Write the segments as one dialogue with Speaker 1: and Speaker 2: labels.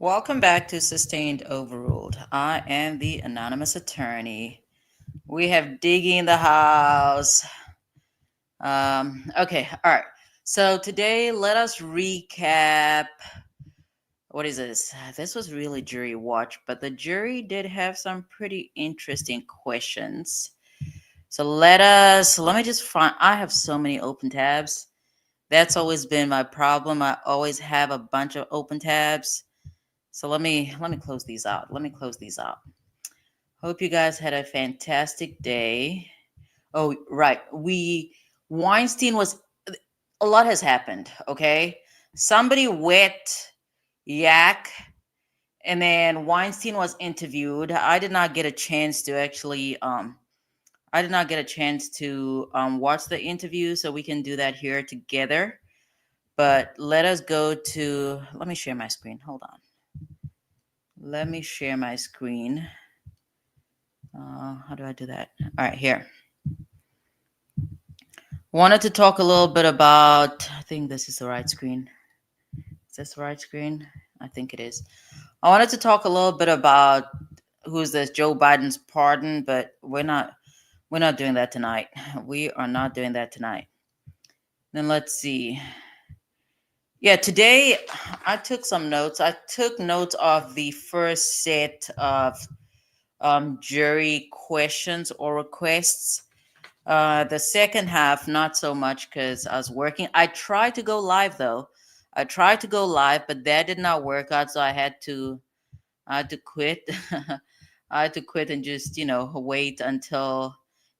Speaker 1: Welcome back to Sustained Overruled. I am the anonymous attorney. We have Diggy in the house. Okay, all right. So today, let us recap. What is this? This was really jury watch, but the jury did have some pretty interesting questions. So let me just find. I have so many open tabs. That's always been my problem. I always have a bunch of open tabs. So let me close these out. Let me close these out. Hope you guys had a fantastic day. Oh, right. Weinstein was, a lot has happened, okay? Somebody wet Yak, and then Weinstein was interviewed. I did not get a chance to actually, I did not get a chance to watch the interview, so we can do that here together. But let us go to, let me share my screen. Hold on. Let me share my screen. How do I do that? All right, here. Wanted to talk a little bit about, I think this is the right screen. Is this the right screen? I think it is. I wanted to talk a little bit about who's this Joe Biden's pardon, but we're not doing that tonight. We are not doing that tonight. Then let's see. Yeah, today I took some notes. I took notes of the first set of jury questions or requests. The second half, not so much because I was working. I tried to go live though. I tried to go live, but that did not work out, so I had to quit. I had to quit and just wait until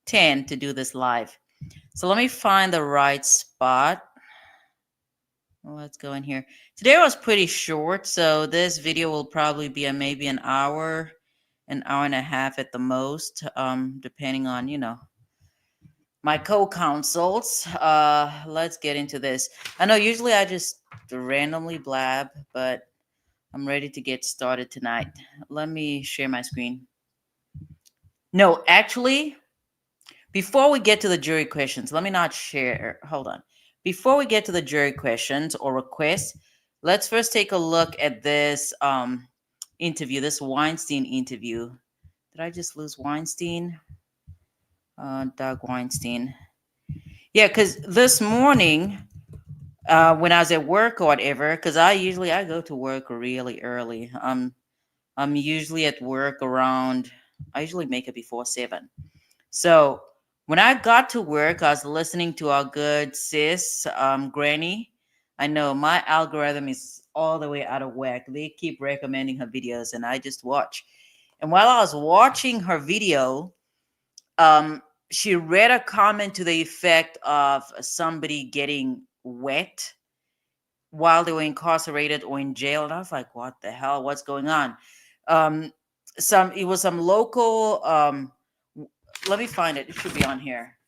Speaker 1: 10 to do this live. So let me find the right spot. Let's go in here. Today was pretty short, so this video will probably be maybe an hour and a half at the most, depending on my co-counsels. Let's get into this. I know usually I just randomly blab, but I'm ready to get started tonight. Let me share my screen. No, actually, before we get to the jury questions, let me not share. Hold on. Before we get to the jury questions or requests, let's first take a look at this interview, this Weinstein interview. Did I just lose Weinstein? Doug Weinstein. Yeah, because this morning, when I was at work or whatever, because I go to work really early. I'm usually at work around. I usually make it before 7. So when I got to work, I was listening to our good sis, Granny. I know my algorithm is all the way out of whack. They keep recommending her videos, and I just watch. And while I was watching her video, um, she read a comment to the effect of somebody getting wet while they were incarcerated or in jail, and I was like, "What the hell? What's going on?" Um, it was some local. Let me find it. It should be on here.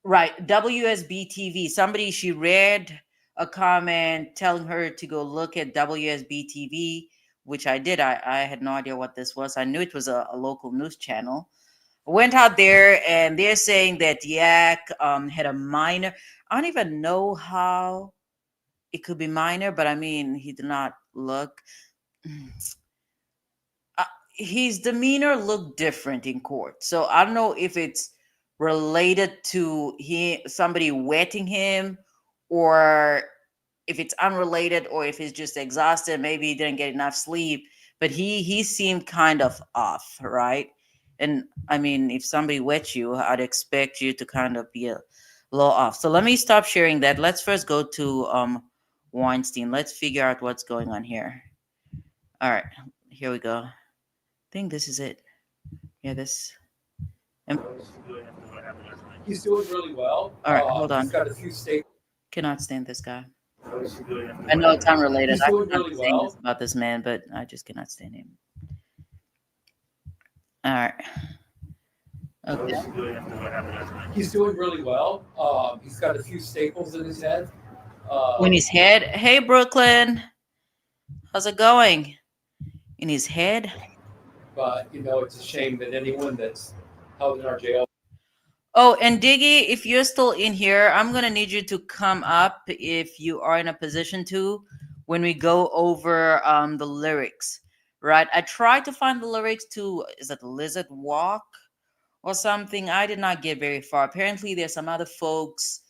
Speaker 1: Right, WSB TV. Somebody she read a comment telling her to go look at WSB TV, which I did. I had no idea what this was. I knew it was a local news channel. Went out there and they're saying that Yak had a minor. I don't even know how it could be minor, but I mean, he did not look. His demeanor looked different in court. So I don't know if it's related to somebody wetting him, or if it's unrelated, or if he's just exhausted. Maybe he didn't get enough sleep. But he seemed kind of off, right? And I mean, if somebody wets you, I'd expect you to kind of be a little off. So let me stop sharing that. Let's first go to Weinstein. Let's figure out what's going on here. All right, here we go. Think this is it. Yeah, this. Um,
Speaker 2: He's doing really well.
Speaker 1: all right, hold on.
Speaker 2: He's got a few states.
Speaker 1: Cannot stand this guy. I know it's unrelated.
Speaker 2: He's
Speaker 1: I
Speaker 2: doing
Speaker 1: cannot
Speaker 2: really
Speaker 1: be saying this
Speaker 2: well.
Speaker 1: about this man, but I just cannot stand him. All right. Okay.
Speaker 2: He's doing really well. He's got a few staples in his head.
Speaker 1: In
Speaker 2: Uh,
Speaker 1: his head. Hey, Brooklyn. How's it going? In his head.
Speaker 2: but it's a shame that anyone that's held in our jail.
Speaker 1: Oh, and Diggy, if you're still in here, I'm gonna need you to come up if you are in a position to. when we go over the lyrics, right? I tried to find the lyrics to, is it Lizard Walk or something? I did not get very far. Apparently, there's some other folks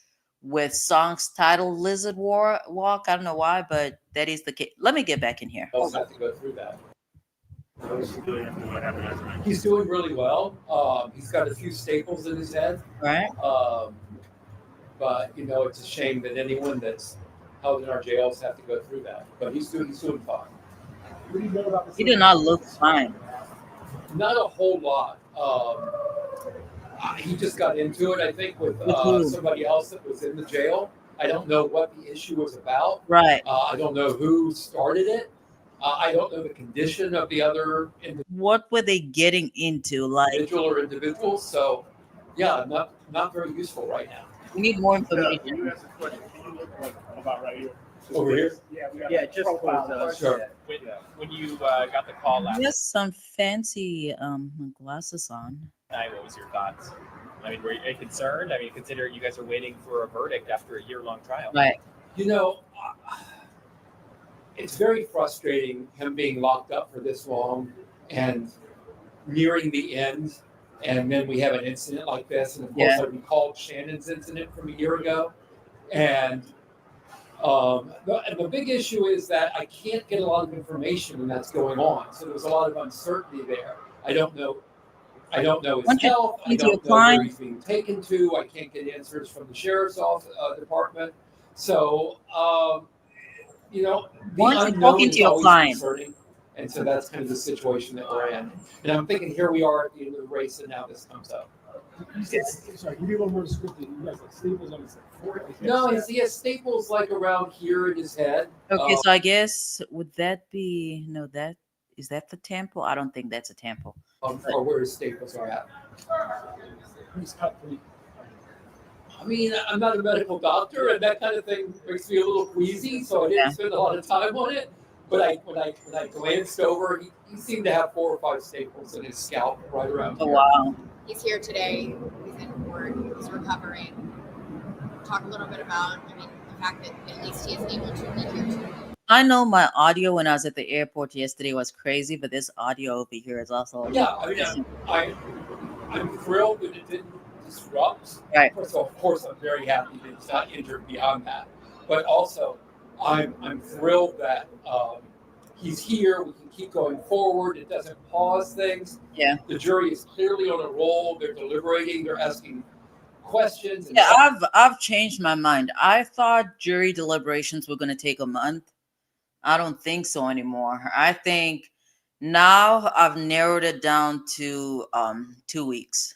Speaker 1: with songs titled Walk. I don't know why, but that is the case. Let me get back in here.
Speaker 2: Else have to go through that. He's
Speaker 3: He's
Speaker 2: doing really well. He's got a few staples in his head.
Speaker 1: Right?
Speaker 2: But it's a shame that anyone that's held in our jails have to go through that. But he's doing fine.
Speaker 3: What do you know about the
Speaker 1: He did not look fine.
Speaker 2: Not a whole lot. He just got into it, I think, with
Speaker 1: With who?
Speaker 2: somebody else that was in the jail. I don't know what the issue was about.
Speaker 1: Right.
Speaker 2: I don't know who started it. I don't know the condition of the other
Speaker 1: What were they getting into? Like,
Speaker 2: individual or individuals. So, yeah, not very useful right now.
Speaker 1: we need more
Speaker 3: Can
Speaker 1: information.
Speaker 3: you ask a question? Can you look like about right here?
Speaker 2: Over here?
Speaker 3: Yeah, we got
Speaker 4: Yeah,
Speaker 3: the
Speaker 4: just
Speaker 3: profile.
Speaker 4: for
Speaker 2: Sure.
Speaker 4: when you got the call last
Speaker 1: He has some fancy glasses on.
Speaker 4: night, what was your thoughts? I mean, were you concerned? I mean, consider you guys are waiting for a verdict after a year-long trial.
Speaker 1: Right.
Speaker 2: It's very frustrating him being locked up for this long and nearing the end. And then we have an incident like this. And of course,
Speaker 1: Yeah.
Speaker 2: I recalled Shannon's incident from a year ago. And the big issue is that I can't get a lot of information when that's going on. So there's a lot of uncertainty there. I don't know his
Speaker 1: Once you
Speaker 2: health. I
Speaker 1: speak to your
Speaker 2: don't know where
Speaker 1: client-
Speaker 2: he's being taken to. I can't get answers from the sheriff's office, department. So, the
Speaker 1: Once you're
Speaker 2: unknown
Speaker 1: talking to
Speaker 2: is
Speaker 1: your
Speaker 2: always
Speaker 1: client.
Speaker 2: concerning. And so that's kind of the situation that we're in. And I'm thinking, here we are at the end of the race, and now this comes up.
Speaker 3: You said, sorry, can you be a little more descriptive? You guys like staples on his forehead?
Speaker 2: No, he has staples like around here in his head.
Speaker 1: Okay, so I guess would that be is that the temple? I don't think that's a temple.
Speaker 2: Or where his staples are at.
Speaker 3: He's cut pretty.
Speaker 2: I mean, I'm not a medical doctor, and that kind of thing makes me a little queasy, so I didn't
Speaker 1: Yeah.
Speaker 2: spend a lot of time on it. But when I glanced over, he seemed to have 4 or 5 staples in his scalp right around
Speaker 1: Oh
Speaker 2: here.
Speaker 1: wow.
Speaker 5: He's here today. He's in court. He's recovering. Talk a little bit about, the fact that at least he is able to be here today.
Speaker 1: I know my audio when I was at the airport yesterday was crazy, but this audio over here is also
Speaker 2: Yeah, I'm thrilled that it didn't disrupt.
Speaker 1: Right.
Speaker 2: So of course, I'm very happy that he's not injured beyond that. But also, I'm thrilled that he's here. We can keep going forward. It doesn't pause things.
Speaker 1: Yeah.
Speaker 2: The jury is clearly on a roll. They're deliberating. They're asking questions. And
Speaker 1: Yeah, I've changed my mind. I thought jury deliberations were going to take a month. I don't think so anymore. I think now I've narrowed it down to 2 weeks.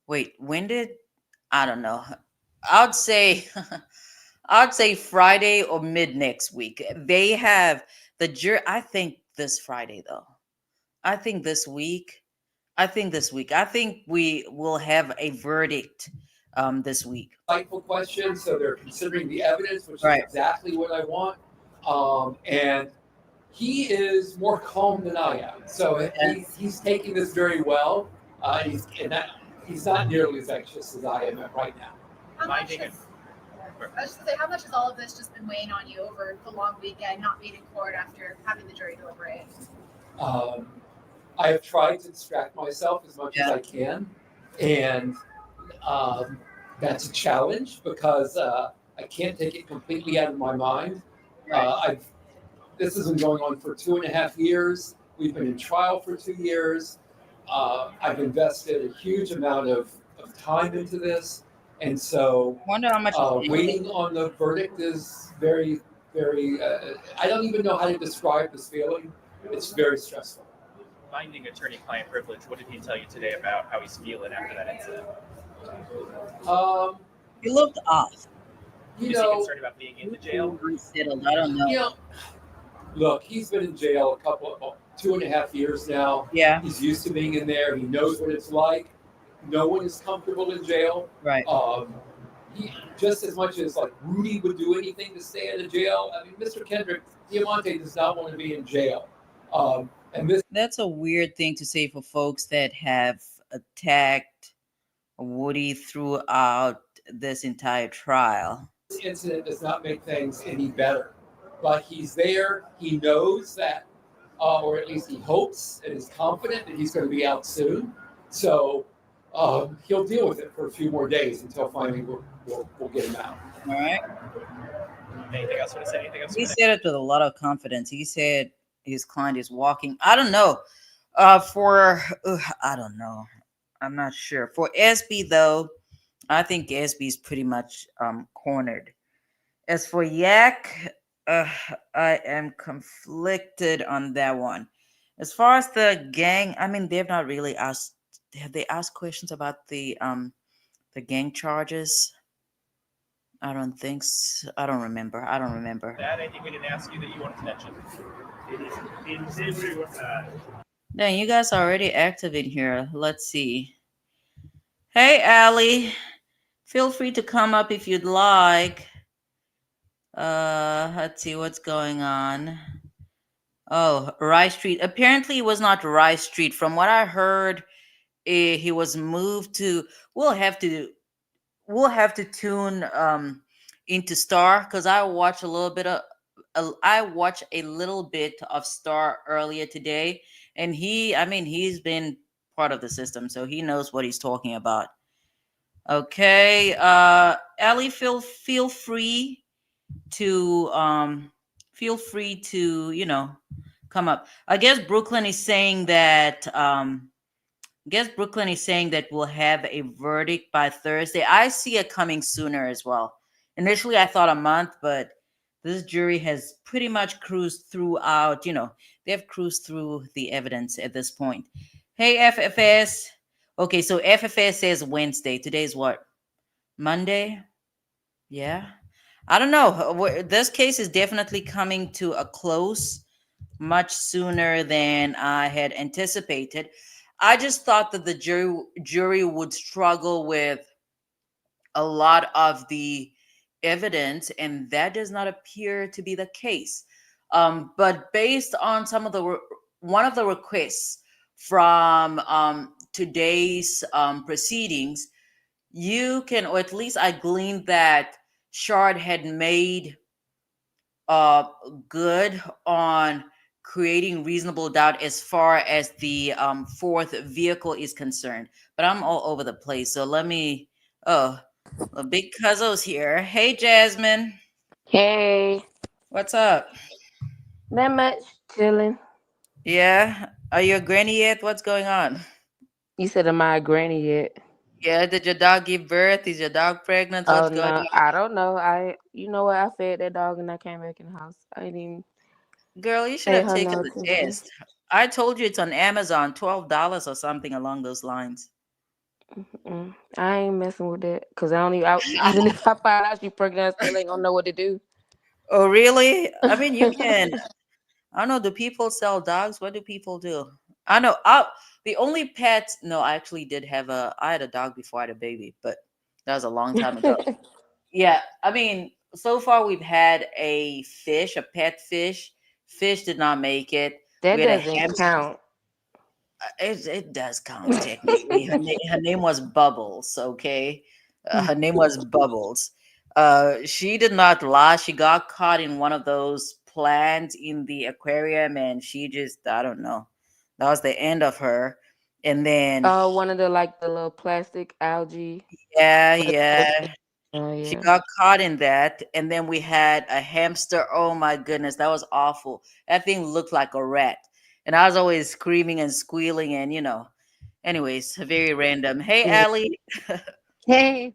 Speaker 1: Wait, when did I don't know. I'd say I'd say Friday or mid next week. They have the jury. I think this Friday though. I think this week. I think we will have a verdict this week.
Speaker 2: insightful questions. So they're considering the evidence, which
Speaker 1: Right.
Speaker 2: is exactly what I want. And he is more calm than I am. So he's taking this very well. He's not nearly as anxious as I am right now.
Speaker 6: How much
Speaker 4: Finding
Speaker 6: has, I was just say, how much has all of this just been weighing on you over the long weekend, not being in court after having the jury deliberate?
Speaker 2: I have tried to distract myself as much as
Speaker 1: Yeah.
Speaker 2: I can, and that's a challenge because I can't take it completely out of my mind. This has been going on for 2.5 years. We've been in trial for 2 years. I've invested a huge amount of time into this, and so
Speaker 1: Wonder how much.
Speaker 2: waiting on the verdict is very, very. I don't even know how to describe this feeling. It's very stressful.
Speaker 4: Finding attorney-client privilege. What did he tell you today about how he's feeling after that incident?
Speaker 1: He looked off.
Speaker 2: You
Speaker 4: Is he
Speaker 2: know,
Speaker 4: concerned about being in the jail?
Speaker 1: Unsettled. I don't know.
Speaker 2: you know, look, he's been in jail 2.5 years now.
Speaker 1: Yeah.
Speaker 2: He's used to being in there. He knows what it's like. No one is comfortable in jail.
Speaker 1: Right.
Speaker 2: He just as much as like Rudy would do anything to stay in the jail. I mean, Mr. Kendrick Diamante does not want to be in jail. And this
Speaker 1: That's a weird thing to say for folks that have attacked Woody throughout this entire trial.
Speaker 2: incident does not make things any better. but he's there. He knows that, or at least he hopes and is confident that he's going to be out soon. So he'll deal with it for a few more days until finally we'll get him out.
Speaker 1: All right.
Speaker 4: Anything else? Want to say anything else?
Speaker 1: He said it with a lot of confidence. He said his client is walking. I don't know. I don't know. I'm not sure. For SB though, I think SB is pretty much cornered. As for Yak, uh, I am conflicted on that one. As far as the gang, I mean, they've not really asked. Have they asked questions about the gang charges? I don't think so. I don't remember. I don't remember.
Speaker 4: That I think we didn't ask you that you wanted to mention.
Speaker 1: Dang, you guys are already active in here. Let's see. Hey, Allie. Feel free to come up if you'd like. Let's see what's going on. Oh, Rice Street. Apparently, it was not Rice Street. From what I heard, he was moved to. We'll have to. We'll have to tune into Star because I watched a little bit of. I watched a little bit of Star earlier today, and I mean, he's been part of the system, so he knows what he's talking about. Okay, Ellie, to feel free to come up. I guess Brooklyn is saying that we'll have a verdict by Thursday. I see it coming sooner as well. Initially, I thought a month, but this jury has pretty much cruised throughout. They've cruised through the evidence at this point. Hey, FFS. Okay, so FFS says Wednesday. Today's what? Monday? Yeah. I don't know. This case is definitely coming to a close much sooner than I had anticipated. I just thought that the jury would struggle with a lot of the evidence, and that does not appear to be the case. But based on one of the requests from today's proceedings, you can, or at least I gleaned that Shard had made good on creating reasonable doubt as far as the fourth vehicle is concerned. But I'm all over the place, so let me. Oh, Big Cuzzo's here. Hey, Jasmine,
Speaker 7: Hey,
Speaker 1: what's up?
Speaker 7: not much. Chilling.
Speaker 1: Yeah, are you a granny yet? What's going on?
Speaker 7: You said, am I a granny yet?
Speaker 1: Yeah, did your dog give birth? Is your dog pregnant?
Speaker 7: Oh
Speaker 1: What's going
Speaker 7: no,
Speaker 1: on?
Speaker 7: I don't know. You know what? I fed that dog and I came back in the house. I didn't even
Speaker 1: Girl, you should
Speaker 7: pay
Speaker 1: have
Speaker 7: her
Speaker 1: taken
Speaker 7: no
Speaker 1: the
Speaker 7: attention.
Speaker 1: test. I told you it's on Amazon, $12 or something along those lines.
Speaker 7: I ain't messing with that because I don't even. Even if I find out she pregnant, I still ain't gonna know what to do.
Speaker 1: Oh, really? I mean, you can. I don't know. Do people sell dogs? What do people do? I know. The only pets. No, I actually did have I had a dog before I had a baby, but that was a long time ago. Yeah, I mean, so far we've had a fish, a pet fish. Fish did not make it. We
Speaker 7: That
Speaker 1: had a
Speaker 7: doesn't
Speaker 1: hamster.
Speaker 7: count.
Speaker 1: It does count technically. Her name was Bubbles. Okay, her name was Bubbles. She did not last. She got caught in one of those plants in the aquarium, and she just I don't know. That was the end of her. And then
Speaker 7: One of the like the little plastic algae.
Speaker 1: yeah,
Speaker 7: Like,
Speaker 1: yeah,
Speaker 7: oh
Speaker 1: she
Speaker 7: yeah.
Speaker 1: got caught in that. And then we had a hamster. Oh my goodness, that was awful. That thing looked like a rat, and I was always screaming and squealing, and anyways, very random. Hey,
Speaker 7: Yeah.
Speaker 1: Allie,
Speaker 8: Hey,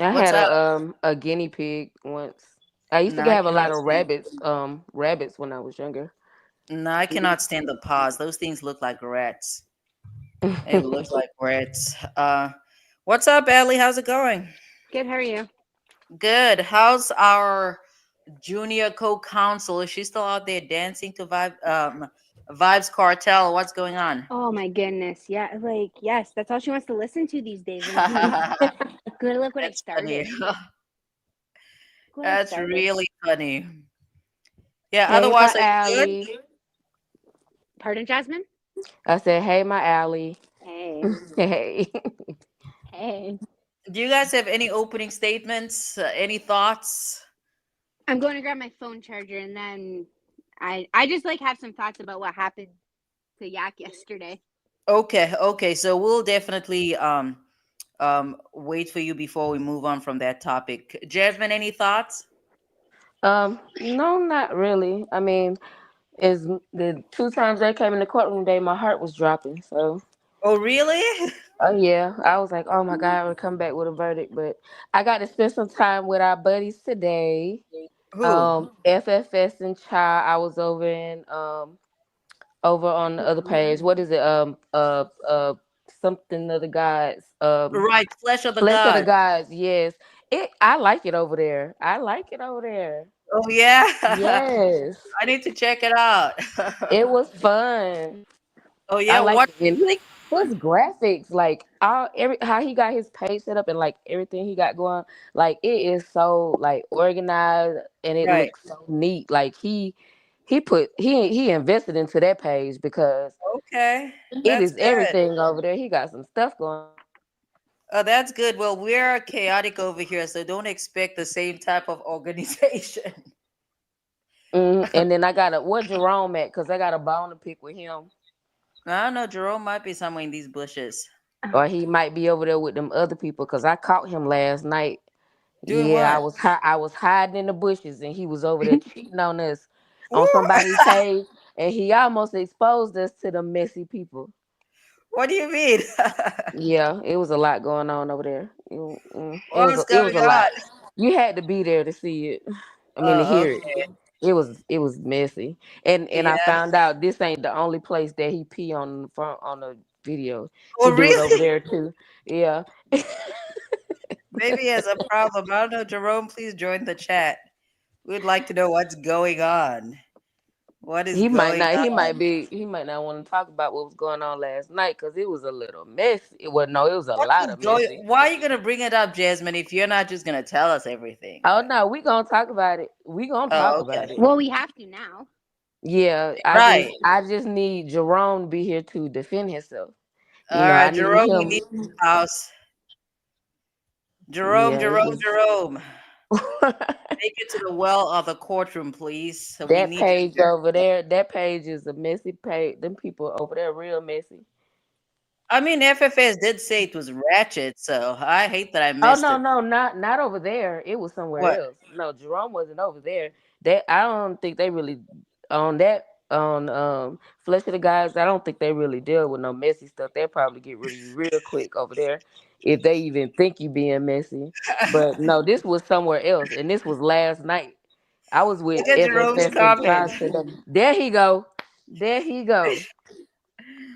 Speaker 7: I
Speaker 1: what's
Speaker 7: had
Speaker 1: up?
Speaker 7: a guinea pig once. I used to
Speaker 1: No, I
Speaker 7: have a lot
Speaker 1: cannot
Speaker 7: of
Speaker 1: stand.
Speaker 7: rabbits when I was younger.
Speaker 1: No, I cannot stand the paws. Those things look like rats. It looks like rats. What's up, Allie? How's it going?
Speaker 8: good. How are you?
Speaker 1: Good. How's our junior co-counsel? Is she still out there dancing to Vibes Cartel? What's going on?
Speaker 8: Oh my goodness. Yeah, yes, that's all she wants to listen to these days. I'm like, good. Look what I
Speaker 1: That's funny.
Speaker 8: started. Look what I
Speaker 1: That's
Speaker 8: started.
Speaker 1: really funny. Yeah,
Speaker 7: Hey, my
Speaker 1: otherwise, are you good?
Speaker 7: alley.
Speaker 8: Pardon, Jasmine?
Speaker 7: I said, hey, my alley.
Speaker 8: Hey,
Speaker 7: Hey.
Speaker 8: hey.
Speaker 1: Do you guys have any opening statements? Any thoughts?
Speaker 8: I'm going to grab my phone charger and then I just like have some thoughts about what happened to Yak yesterday.
Speaker 1: Okay, okay. So we'll definitely wait for you before we move on from that topic. Jasmine, any thoughts?
Speaker 7: No, not really. I mean, is the two times they came in the courtroom day, my heart was dropping. So,
Speaker 1: Oh, really?
Speaker 7: oh yeah, I was like, oh my god, we'll come back with a verdict. But I got to spend some time with our buddies today.
Speaker 1: Who?
Speaker 7: FFS and Child. I was over on the other page. What is it? Something of the gods.
Speaker 1: Right, Flesh of the
Speaker 7: Flesh of the
Speaker 1: God.
Speaker 7: gods. Yes, it. I like it over there. I like it over there.
Speaker 1: Oh yeah.
Speaker 7: Yes,
Speaker 1: I need to check it out.
Speaker 7: it was fun.
Speaker 1: Oh
Speaker 7: I
Speaker 1: yeah,
Speaker 7: like
Speaker 1: what
Speaker 7: it. And
Speaker 1: do you think?
Speaker 7: his graphics, like all every how he got his page set up and like everything he got going, like it is so like organized and it
Speaker 1: Right.
Speaker 7: looks so neat. Like he invested into that page because
Speaker 1: Okay.
Speaker 7: it
Speaker 1: That's
Speaker 7: is
Speaker 1: good.
Speaker 7: everything over there. He got some stuff going on.
Speaker 1: Oh, that's good. Well, we're chaotic over here, so don't expect the same type of organization.
Speaker 7: And then I got a what Jerome at because I got a bone to pick with him,
Speaker 1: I don't know. Jerome might be somewhere in these bushes.
Speaker 7: or he might be over there with them other people because I caught him last night.
Speaker 1: Doing
Speaker 7: Yeah,
Speaker 1: what?
Speaker 7: I was hiding in the bushes and he was over there cheating on us on
Speaker 1: Ooh,
Speaker 7: somebody's page and he almost exposed us to the messy people.
Speaker 1: what do you mean?
Speaker 7: Yeah, it was a lot going on over there.
Speaker 1: What's
Speaker 7: It
Speaker 1: going
Speaker 7: was a
Speaker 1: on?
Speaker 7: lot. You had to be there to see it. I mean to hear it.
Speaker 1: Okay.
Speaker 7: It was messy. And I
Speaker 1: Yeah.
Speaker 7: found out this ain't the only place that he pee on the front on the video. He
Speaker 1: Oh,
Speaker 7: do it over
Speaker 1: really?
Speaker 7: there too. Yeah.
Speaker 1: Maybe he has a problem. I don't know. Jerome, please join the chat. We'd like to know what's going on. What is going on?
Speaker 7: He might not want to talk about what was going on last night because it was a little messy. It was no, it was a
Speaker 1: What
Speaker 7: lot
Speaker 1: is
Speaker 7: of
Speaker 1: going?
Speaker 7: messy.
Speaker 1: Why are you gonna bring it up, Jasmine? If you're not just gonna tell us everything,
Speaker 7: Oh
Speaker 1: like,
Speaker 7: no, we gonna talk about it. We gonna talk
Speaker 1: oh,
Speaker 7: about
Speaker 1: okay,
Speaker 7: it.
Speaker 8: Well, we have to now.
Speaker 7: Yeah,
Speaker 1: right.
Speaker 7: I just need Jerome to be here to defend himself. You
Speaker 1: All
Speaker 7: know, I
Speaker 1: right,
Speaker 7: need
Speaker 1: Jerome, we
Speaker 7: him.
Speaker 1: need the house. Jerome,
Speaker 7: Yeah,
Speaker 1: Jerome, Jerome. Make it to the well of the courtroom, please. So we
Speaker 7: that
Speaker 1: need you
Speaker 7: page
Speaker 1: here.
Speaker 7: over there. That page is a messy page. Them people over there real messy.
Speaker 1: I mean, FFS did say it was ratchet, so I hate that I
Speaker 7: Oh
Speaker 1: missed
Speaker 7: no,
Speaker 1: it.
Speaker 7: no, not over there. It was somewhere
Speaker 1: What?
Speaker 7: else. No, Jerome wasn't over there. They I don't think they really on that on Flesh of the Guys. I don't think they really deal with no messy stuff. They probably get rid of you real quick over there if they even think you being messy. But no, this was somewhere else, and this was last night. I was with
Speaker 1: Look at Jerome's
Speaker 7: FFS and
Speaker 1: comment.
Speaker 7: Child today. There he go. There he go.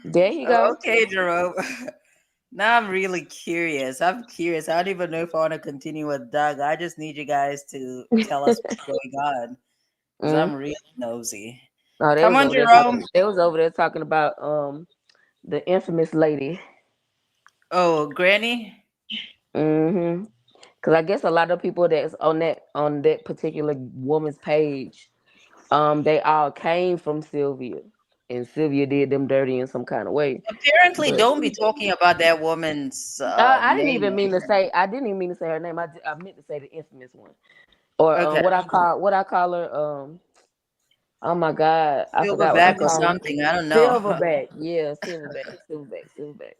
Speaker 7: There he go.
Speaker 1: Okay, Jerome. Now I'm really curious. I'm curious. I don't even know if I want to continue with Doug. I just need you guys to tell us what's going on because
Speaker 7: Mm.
Speaker 1: I'm really nosy.
Speaker 7: Oh, they
Speaker 1: Come
Speaker 7: was
Speaker 1: on,
Speaker 7: over there
Speaker 1: Jerome.
Speaker 7: talking. They was over there talking about the infamous lady.
Speaker 1: Oh, Granny.
Speaker 7: Mm-hmm. Because I guess a lot of people that's on that particular woman's page, they all came from Sylvia, and Sylvia did them dirty in some kind of way.
Speaker 1: Apparently,
Speaker 7: But
Speaker 1: don't be talking about that woman's
Speaker 7: I didn't
Speaker 1: name
Speaker 7: even
Speaker 1: like
Speaker 7: mean to
Speaker 1: that.
Speaker 7: say. I didn't even mean to say her name. I meant to say the infamous one, or
Speaker 1: Okay.
Speaker 7: what I call her. Oh my God, I forgot what I
Speaker 1: Silverback or
Speaker 7: call her.
Speaker 1: something. I don't know.
Speaker 7: Silverback. Yeah, Silverback.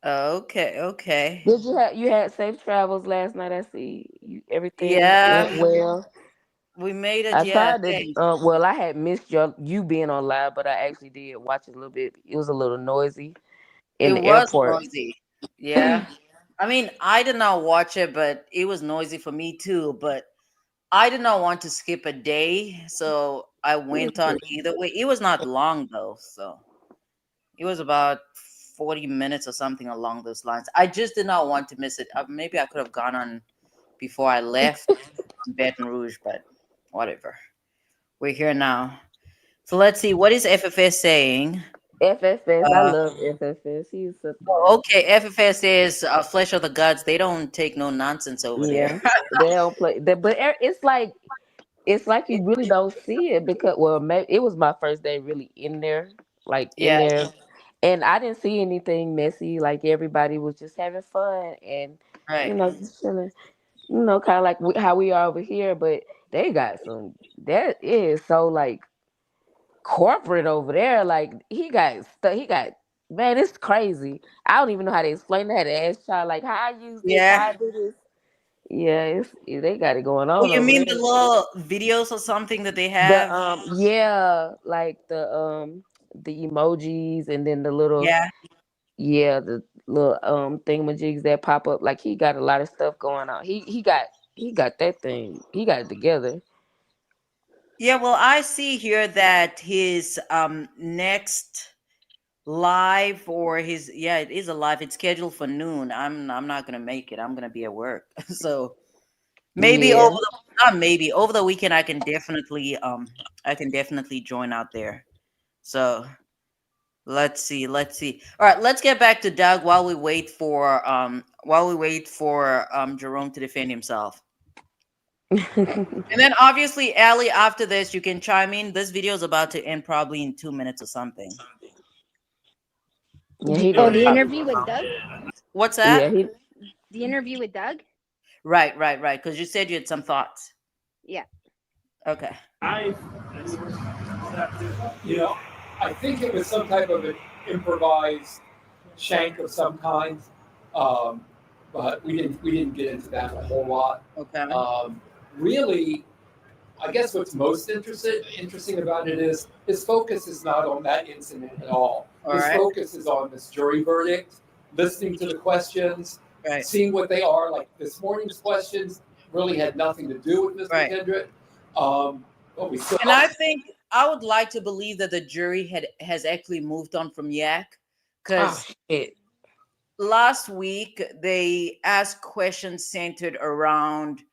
Speaker 1: Okay, okay.
Speaker 7: Did you had safe travels last night? I see you, everything went
Speaker 1: Yeah,
Speaker 7: well.
Speaker 1: we made it.
Speaker 7: I
Speaker 1: Yeah,
Speaker 7: tried to.
Speaker 1: thanks.
Speaker 7: Well, I had missed you being on live, but I actually did watch it a little bit. It was a little noisy in
Speaker 1: It
Speaker 7: the
Speaker 1: was
Speaker 7: airport.
Speaker 1: noisy. Yeah. I mean, I did not watch it, but it was noisy for me too. But I did not want to skip a day, so I went on either way. It was not long though, so it was about 40 minutes or something along those lines. I just did not want to miss it. Maybe I could have gone on before I left Baton Rouge, but whatever. We're here now. So let's see. What is FFS saying?
Speaker 7: FFS, I
Speaker 1: Uh,
Speaker 7: love FFS. He's such a
Speaker 1: oh,
Speaker 7: good.
Speaker 1: okay. FFS says Flesh of the Gods. They don't take no nonsense over there.
Speaker 7: Yeah, they don't play. But it's like you really don't see it because well, maybe it was my first day really in there, like in
Speaker 1: Yeah,
Speaker 7: there, and I didn't see anything messy. Like everybody was just having fun and
Speaker 1: right.
Speaker 7: just chilling. Kind of like how we are over here. But they got some. That is so like corporate over there. Like he got stuff. He got man. It's crazy. I don't even know how to explain that. To ask child like how I use this,
Speaker 1: Yeah.
Speaker 7: how I do this. Yeah, they got it going
Speaker 1: Oh,
Speaker 7: on
Speaker 1: you
Speaker 7: over
Speaker 1: mean the
Speaker 7: there.
Speaker 1: little videos or something that they
Speaker 7: The
Speaker 1: have?
Speaker 7: yeah, like the emojis and then the little
Speaker 1: Yeah.
Speaker 7: yeah, the little thingamajigs that pop up. Like he got a lot of stuff going on. He got that thing. He got it together.
Speaker 1: Yeah, well, I see here that his next live or his yeah, it is a live. It's scheduled for noon. I'm not gonna make it. I'm gonna be at work. So maybe over
Speaker 7: Yeah.
Speaker 1: the not maybe over the weekend I can definitely join out there. So let's see. All right, let's get back to Doug while we wait for Jerome to defend himself. And then obviously, Allie, after this, you can chime in. This video is about to end probably in 2 minutes or something.
Speaker 7: Yeah, he
Speaker 8: Oh,
Speaker 7: gonna
Speaker 8: the
Speaker 7: talk.
Speaker 8: interview with Doug?
Speaker 1: What's
Speaker 7: Yeah,
Speaker 1: that?
Speaker 7: he
Speaker 8: The interview with Doug?
Speaker 1: Right. Because you said you had some thoughts.
Speaker 8: Yeah.
Speaker 1: Okay.
Speaker 2: You know, I think it was some type of an improvised shank of some kind, um, but we didn't get into that a whole lot.
Speaker 1: Okay.
Speaker 2: Really, I guess what's most interesting about it is his focus is not on that incident at all.
Speaker 1: All
Speaker 2: His
Speaker 1: right.
Speaker 2: focus is on this jury verdict, listening to the questions,
Speaker 1: Right.
Speaker 2: seeing what they are. Like this morning's questions really had nothing to do with Mr.
Speaker 1: Right.
Speaker 2: Kendrick. But we still.
Speaker 1: And I think I would like to believe that the jury has actually moved on from Yak,
Speaker 7: oh
Speaker 1: because
Speaker 7: shit.
Speaker 1: last week they asked questions centered around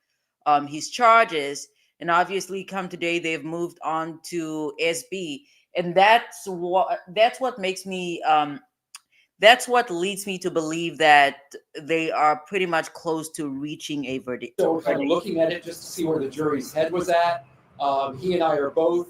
Speaker 1: his charges, and obviously come today they've moved on to SB, and that's what makes me that's what leads me to believe that they are pretty much close to reaching a verdict.
Speaker 2: So we're kind of looking at it just to see where the jury's head was at. He and I are both,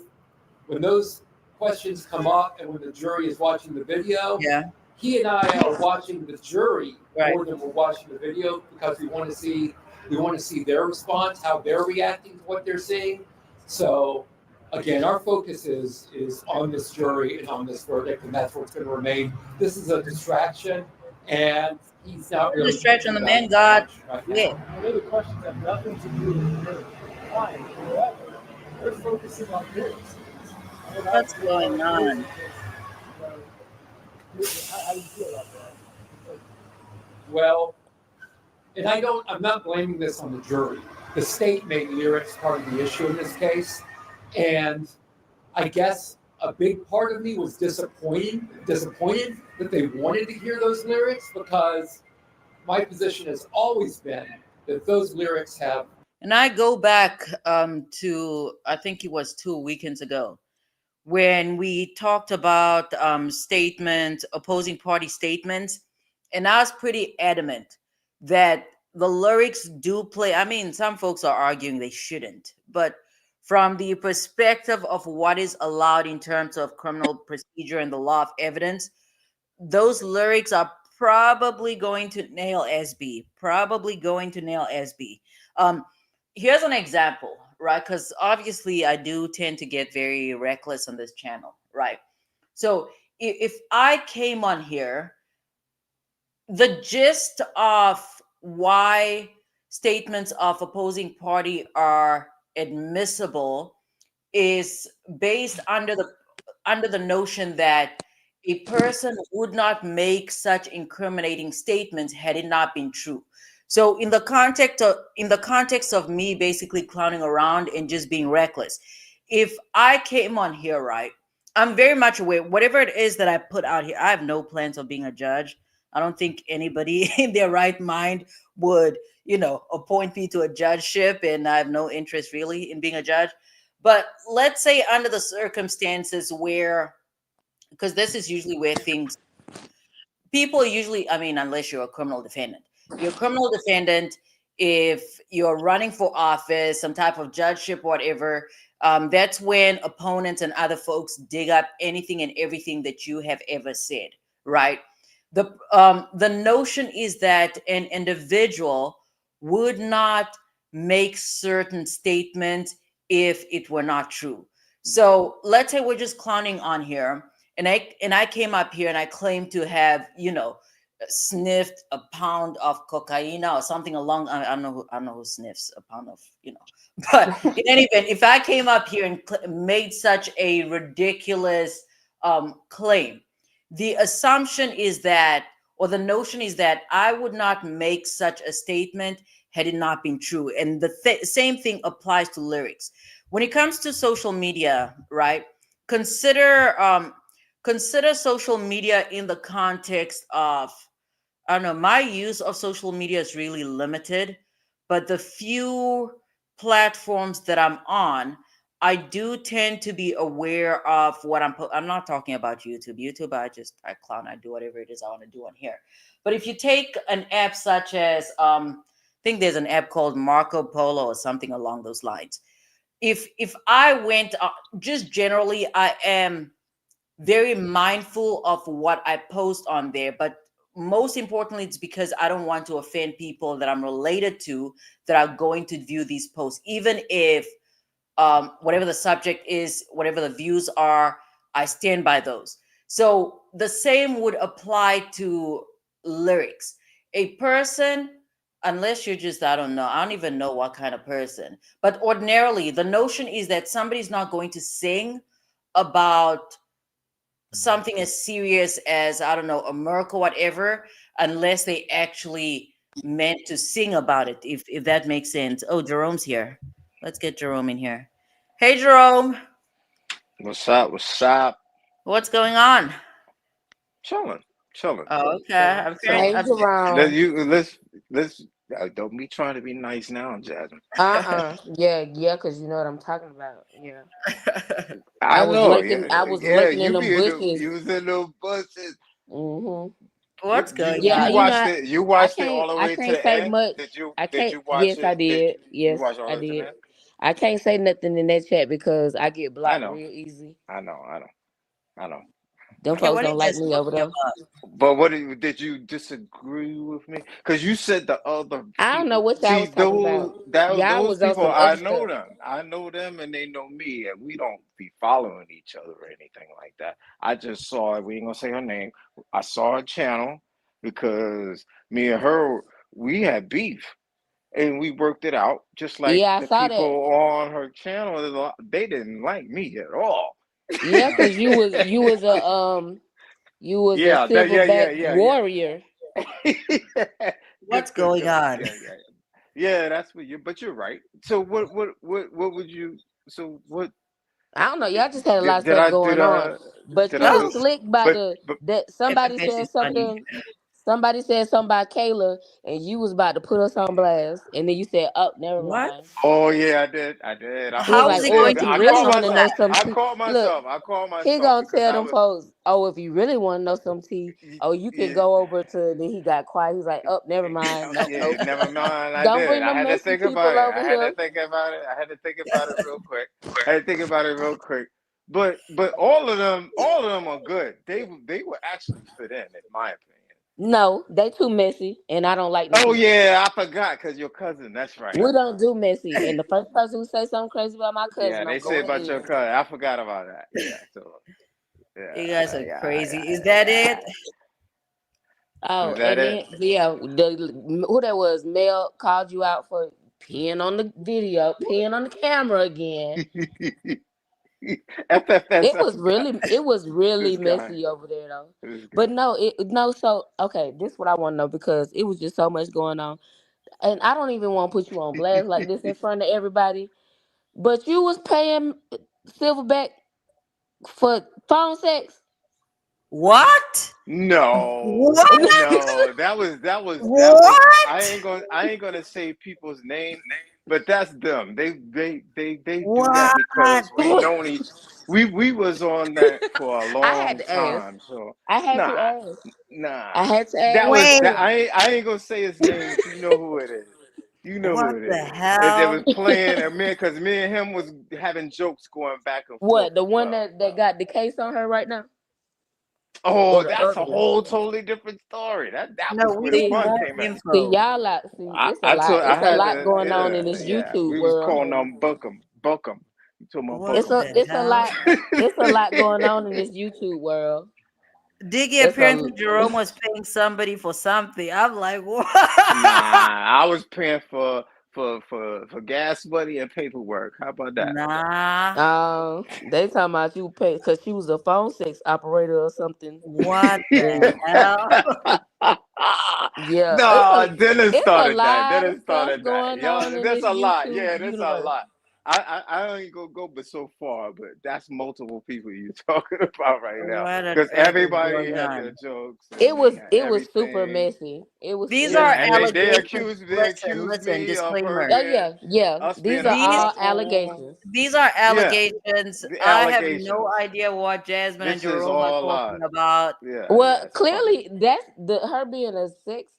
Speaker 2: when those questions come up and when the jury is watching the video,
Speaker 1: Yeah.
Speaker 2: he and I are watching the jury
Speaker 1: Right.
Speaker 2: more than we're watching the video because we want to see their response, how they're reacting to what they're seeing. So again, our focus is on this jury and on this verdict, and that's what's going to remain. This is a distraction, and he's not really
Speaker 1: Distraction. The
Speaker 2: thinking
Speaker 1: man
Speaker 2: about it
Speaker 1: got
Speaker 2: right now.
Speaker 1: lit.
Speaker 3: I know the questions have nothing to do with their client. However, they're focusing on this.
Speaker 1: What's going on?
Speaker 3: How do you feel about that?
Speaker 2: Well, and I'm not blaming this on the jury. The state made lyrics part of the issue in this case. And I guess a big part of me was disappointed that they wanted to hear those lyrics, because my position has always been that those lyrics have.
Speaker 1: And I go back to, I think it was 2 weekends ago, when we talked about opposing party statements, and I was pretty adamant that the lyrics do play. I mean, some folks are arguing they shouldn't, but from the perspective of what is allowed in terms of criminal procedure and the law of evidence, those lyrics are probably going to nail SB. Probably going to nail SB. Here's an example, right? Because obviously I do tend to get very reckless on this channel, right? So if I came on here, the gist of why statements of opposing party are admissible is based under the notion that a person would not make such incriminating statements had it not been true. So in the context of me basically clowning around and just being reckless, if I came on here, right, I'm very much aware whatever it is that I put out here, I have no plans of being a judge. I don't think anybody in their right mind would, appoint me to a judgeship, and I have no interest really in being a judge. But let's say under the circumstances where, because this is usually where things, people usually, I mean, unless you're a criminal defendant, if you're running for office, some type of judgeship, whatever, that's when opponents and other folks dig up anything and everything that you have ever said, right? The notion is that an individual would not make certain statements if it were not true. So let's say we're just clowning on here, and I came up here and I claim to have, sniffed a pound of cocaine or something along. I don't know who sniffs a pound of, But in any event, if I came up here and made such a ridiculous claim, the assumption is that, or the notion is that I would not make such a statement had it not been true. And the same thing applies to lyrics. When it comes to social media, right? Consider consider social media in the context of, I don't know, my use of social media is really limited, but the few platforms that I'm on, I do tend to be aware of what I'm not talking about YouTube. YouTube, I clown, I do whatever it is I want to do on here. But if you take an app such as, I think there's an app called Marco Polo or something along those lines. If I went, just generally, I am very mindful of what I post on there, but most importantly, it's because I don't want to offend people that I'm related to that are going to view these posts, even if whatever the subject is, whatever the views are, I stand by those. So the same would apply to lyrics. A person, unless you're just, I don't know, I don't even know what kind of person, but ordinarily, the notion is that somebody's not going to sing about something as serious as, I don't know, a miracle, whatever, unless they actually meant to sing about it, if that makes sense. Oh, Jerome's here. Let's get Jerome in here. Hey, Jerome.
Speaker 9: What's up? What's up?
Speaker 1: What's going on?
Speaker 9: Chilling, chilling,
Speaker 1: Oh, okay.
Speaker 9: chilling.
Speaker 1: I'm
Speaker 9: So
Speaker 1: hearing.
Speaker 7: Hey,
Speaker 1: I'm,
Speaker 9: let
Speaker 7: Jerome.
Speaker 9: you let's don't be trying to be nice now, Jasmine.
Speaker 7: Yeah, yeah, because you know what I'm talking about. Yeah. I
Speaker 9: I
Speaker 7: was
Speaker 9: know,
Speaker 7: lurking.
Speaker 9: yeah,
Speaker 7: I was
Speaker 9: yeah.
Speaker 7: lurking in
Speaker 9: You
Speaker 7: them
Speaker 9: be in the
Speaker 7: bushes.
Speaker 9: you was in the buses.
Speaker 7: Hmm.
Speaker 1: What's going
Speaker 9: You
Speaker 7: Yeah,
Speaker 1: on?
Speaker 7: you know,
Speaker 9: watched it? You
Speaker 7: I
Speaker 9: watched it
Speaker 7: can't.
Speaker 9: all the
Speaker 7: I
Speaker 9: way to
Speaker 7: can't
Speaker 9: the
Speaker 7: say
Speaker 9: end?
Speaker 7: much.
Speaker 9: Did
Speaker 7: I
Speaker 9: did
Speaker 7: can't.
Speaker 9: you watch
Speaker 7: Yes, I
Speaker 9: it?
Speaker 7: did.
Speaker 9: You
Speaker 7: Yes,
Speaker 9: watch all
Speaker 7: I
Speaker 9: the way to the
Speaker 7: did.
Speaker 9: end?
Speaker 7: I can't say nothing in that chat because I get
Speaker 9: I
Speaker 7: blocked
Speaker 9: know,
Speaker 7: real easy.
Speaker 9: I know, I know, I know.
Speaker 7: Them
Speaker 1: Okay,
Speaker 7: folks
Speaker 1: what are
Speaker 7: don't
Speaker 1: you
Speaker 7: like
Speaker 1: guys
Speaker 7: me over
Speaker 1: talking
Speaker 7: there.
Speaker 1: about?
Speaker 9: But what did you disagree with me? Because you said the other
Speaker 7: I don't know
Speaker 9: people.
Speaker 7: what y'all
Speaker 9: See,
Speaker 7: was talking about. Y'all
Speaker 9: those
Speaker 7: was on
Speaker 9: people,
Speaker 7: some
Speaker 9: I
Speaker 7: other
Speaker 9: know
Speaker 7: stuff.
Speaker 9: them. I know them, and they know me, and we don't be following each other or anything like that. I just saw. We ain't gonna say her name. I saw a channel because me and her we had beef, and we worked it out. Just like
Speaker 7: Yeah, I
Speaker 9: the
Speaker 7: saw
Speaker 9: people
Speaker 7: that.
Speaker 9: on her channel, they didn't like me at all.
Speaker 7: Yeah, cause you was a
Speaker 9: Yeah, that
Speaker 7: silverback warrior.
Speaker 1: What's
Speaker 9: good
Speaker 1: going
Speaker 9: job.
Speaker 1: on?
Speaker 9: Yeah. That's what you. But you're right. So what would you? So what
Speaker 7: I don't know. Y'all just had a lot of
Speaker 9: did
Speaker 7: stuff
Speaker 9: I
Speaker 7: going on, but
Speaker 9: did
Speaker 7: you
Speaker 9: I
Speaker 7: was
Speaker 9: do?
Speaker 1: No,
Speaker 7: slick by
Speaker 9: But
Speaker 7: the
Speaker 9: but
Speaker 7: that
Speaker 1: it,
Speaker 7: somebody
Speaker 1: this
Speaker 7: said
Speaker 1: is funny.
Speaker 7: something. Somebody said something about Kayla, and you was about to put us on blast, and then you said, "Oh, never
Speaker 1: What?
Speaker 7: mind."
Speaker 9: oh yeah, I did.
Speaker 7: He was
Speaker 1: How
Speaker 7: like,
Speaker 1: is he
Speaker 7: "Oh,
Speaker 1: going
Speaker 7: if
Speaker 1: to
Speaker 7: you
Speaker 9: I
Speaker 1: put us
Speaker 7: really
Speaker 9: called
Speaker 1: on
Speaker 7: want to know
Speaker 9: myself.
Speaker 7: some
Speaker 1: blast?
Speaker 9: I
Speaker 7: tea,
Speaker 9: called
Speaker 7: look,
Speaker 9: myself. I called
Speaker 7: he
Speaker 9: myself
Speaker 7: gonna
Speaker 9: because
Speaker 7: tell
Speaker 9: I
Speaker 7: them
Speaker 9: was.
Speaker 7: folks, oh, if you really want to know some tea, oh, you can go over to. Then he got quiet. He's like, "Oh, never mind. Nope,
Speaker 9: Yeah,
Speaker 7: nope.
Speaker 9: never mind. I
Speaker 7: Don't
Speaker 9: did.
Speaker 7: bring
Speaker 9: I
Speaker 7: them
Speaker 9: had to
Speaker 7: messy
Speaker 9: think about
Speaker 7: people
Speaker 9: it.
Speaker 7: over
Speaker 9: I had to
Speaker 7: here."
Speaker 9: think about it. I had to think about it real quick. I had to think about it real quick. But all of them are good. They would actually fit in my opinion.
Speaker 7: No, they too messy, and I don't like
Speaker 9: Oh
Speaker 7: messy people.
Speaker 9: yeah, I forgot because your cousin. That's right.
Speaker 7: We don't do messy. And the first person who say something crazy about my
Speaker 9: Yeah,
Speaker 7: cousin, I'm
Speaker 9: they say
Speaker 7: going
Speaker 9: about your
Speaker 7: in.
Speaker 9: cousin. I forgot about that. Yeah. So
Speaker 1: You
Speaker 9: yeah,
Speaker 1: guys are
Speaker 9: yeah,
Speaker 1: crazy.
Speaker 9: yeah,
Speaker 1: Is that it?
Speaker 9: yeah.
Speaker 7: Oh,
Speaker 9: Is that
Speaker 7: and then
Speaker 9: it?
Speaker 7: yeah, who that was? Mel called you out for peeing on the video, peeing on the camera again.
Speaker 9: FFS.
Speaker 7: It
Speaker 9: I
Speaker 7: was
Speaker 9: forgot
Speaker 7: really, it was really
Speaker 9: this guy.
Speaker 7: messy over there though.
Speaker 9: This
Speaker 7: But
Speaker 9: guy.
Speaker 7: no, no. So okay, this is what I want to know because it was just so much going on, and I don't even want to put you on blast like this in front of everybody. But you was paying Silverback for phone sex.
Speaker 1: What?
Speaker 9: No,
Speaker 1: What?
Speaker 9: no, that was.
Speaker 1: What?
Speaker 9: I ain't gonna say people's name, but that's them. They do that
Speaker 1: What?
Speaker 9: because we was on that for a
Speaker 7: I had
Speaker 9: long
Speaker 7: to ask.
Speaker 9: time. So
Speaker 7: I had to
Speaker 9: nah,
Speaker 7: ask.
Speaker 9: nah.
Speaker 7: I had to
Speaker 9: That
Speaker 7: ask.
Speaker 9: was
Speaker 1: Wait.
Speaker 9: that. I ain't gonna say his name, but you know who it is. You know who
Speaker 1: What
Speaker 9: it
Speaker 1: the
Speaker 9: is. It
Speaker 1: hell?
Speaker 9: was playing, and because me and him was having jokes going back and forth
Speaker 7: What, the
Speaker 9: as
Speaker 7: one
Speaker 9: well.
Speaker 7: that got the case on her right now?
Speaker 9: Oh,
Speaker 7: or the
Speaker 9: that's a
Speaker 7: other one.
Speaker 9: whole totally different story. That
Speaker 1: No,
Speaker 9: was
Speaker 1: we
Speaker 9: where the
Speaker 1: need
Speaker 7: See,
Speaker 9: fun
Speaker 1: more
Speaker 9: came in.
Speaker 7: see,
Speaker 1: info.
Speaker 7: y'all like see.
Speaker 9: I,
Speaker 7: It's a
Speaker 9: I
Speaker 7: lot.
Speaker 9: took I
Speaker 7: It's a
Speaker 9: had
Speaker 7: lot
Speaker 9: to
Speaker 7: going on in
Speaker 9: yeah
Speaker 7: this
Speaker 9: yeah.
Speaker 7: YouTube
Speaker 9: We was
Speaker 7: world.
Speaker 9: calling them book 'em. You talking about
Speaker 1: What
Speaker 9: book
Speaker 7: It's
Speaker 9: 'em.
Speaker 7: a
Speaker 1: the
Speaker 7: it's a
Speaker 1: hell?
Speaker 7: lot. It's a lot going on in this YouTube world.
Speaker 1: Diggy
Speaker 7: It's a
Speaker 1: apparently Jerome was paying somebody for something. I'm like, what?
Speaker 9: Nah, I was paying for gas money and paperwork. How about that?
Speaker 1: Nah.
Speaker 7: they talking about you pay because she was a phone sex operator or something.
Speaker 1: What the
Speaker 7: And
Speaker 1: hell?
Speaker 7: yeah,
Speaker 9: No, Dennis
Speaker 7: it's a
Speaker 9: started that.
Speaker 7: lot of
Speaker 9: Dennis
Speaker 7: stuff
Speaker 9: started that.
Speaker 7: going on
Speaker 9: Yo,
Speaker 7: in
Speaker 9: there's
Speaker 7: this
Speaker 9: a lot.
Speaker 7: YouTube
Speaker 9: Yeah, there's a
Speaker 7: universe.
Speaker 9: lot. I ain't gonna go but so far, but that's multiple people you're talking about right now.
Speaker 1: What on
Speaker 9: Because
Speaker 1: earth is
Speaker 9: everybody
Speaker 1: going
Speaker 9: had their
Speaker 1: on?
Speaker 9: jokes
Speaker 7: It
Speaker 9: and they
Speaker 7: was
Speaker 9: had
Speaker 7: it was super
Speaker 9: everything.
Speaker 7: messy. It was
Speaker 1: These
Speaker 7: it
Speaker 1: are
Speaker 7: was
Speaker 9: Yeah, and
Speaker 7: super.
Speaker 1: allegations.
Speaker 9: they
Speaker 1: Listen,
Speaker 9: accused
Speaker 1: listen,
Speaker 9: me of her
Speaker 1: disclaimer.
Speaker 7: Oh
Speaker 9: being
Speaker 7: yeah, yeah.
Speaker 9: us being
Speaker 7: These
Speaker 9: a
Speaker 7: are
Speaker 1: These
Speaker 7: all
Speaker 9: couple.
Speaker 7: allegations.
Speaker 1: these are
Speaker 9: Yeah,
Speaker 1: allegations.
Speaker 9: the
Speaker 1: I have no
Speaker 9: allegations.
Speaker 1: idea what Jasmine and
Speaker 9: This is
Speaker 1: Jerome are
Speaker 9: all
Speaker 1: talking
Speaker 9: lies.
Speaker 1: about.
Speaker 9: Yeah,
Speaker 7: Well,
Speaker 9: yeah, it's funny.
Speaker 7: clearly that's the her being a sex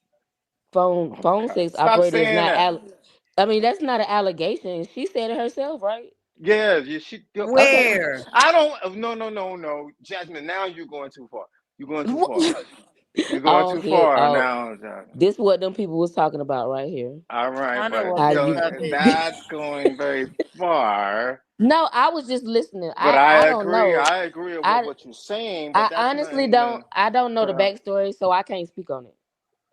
Speaker 7: phone sex
Speaker 9: Stop
Speaker 7: operator is
Speaker 9: saying
Speaker 7: not.
Speaker 9: that.
Speaker 7: I mean, that's not an allegation. She said it herself, right?
Speaker 9: Yeah,
Speaker 7: Okay.
Speaker 1: Where?
Speaker 9: I don't. No, no, no, no, Jasmine. Now you're going too far. You're going too far. You're going
Speaker 7: Oh
Speaker 9: too
Speaker 7: here.
Speaker 9: far
Speaker 7: Oh,
Speaker 9: now, Jasmine.
Speaker 7: this what them people was talking about right here.
Speaker 9: All right,
Speaker 1: I know
Speaker 9: but
Speaker 1: what
Speaker 7: How
Speaker 1: this
Speaker 7: you?
Speaker 1: stuff is.
Speaker 9: that's going very far.
Speaker 7: No, I was just listening.
Speaker 9: But
Speaker 7: I don't know.
Speaker 9: I agree with
Speaker 7: I
Speaker 9: what you're saying. But
Speaker 7: I
Speaker 9: that's not
Speaker 7: honestly
Speaker 9: even.
Speaker 7: don't. I don't know the
Speaker 9: Well,
Speaker 7: backstory, so I can't speak on it.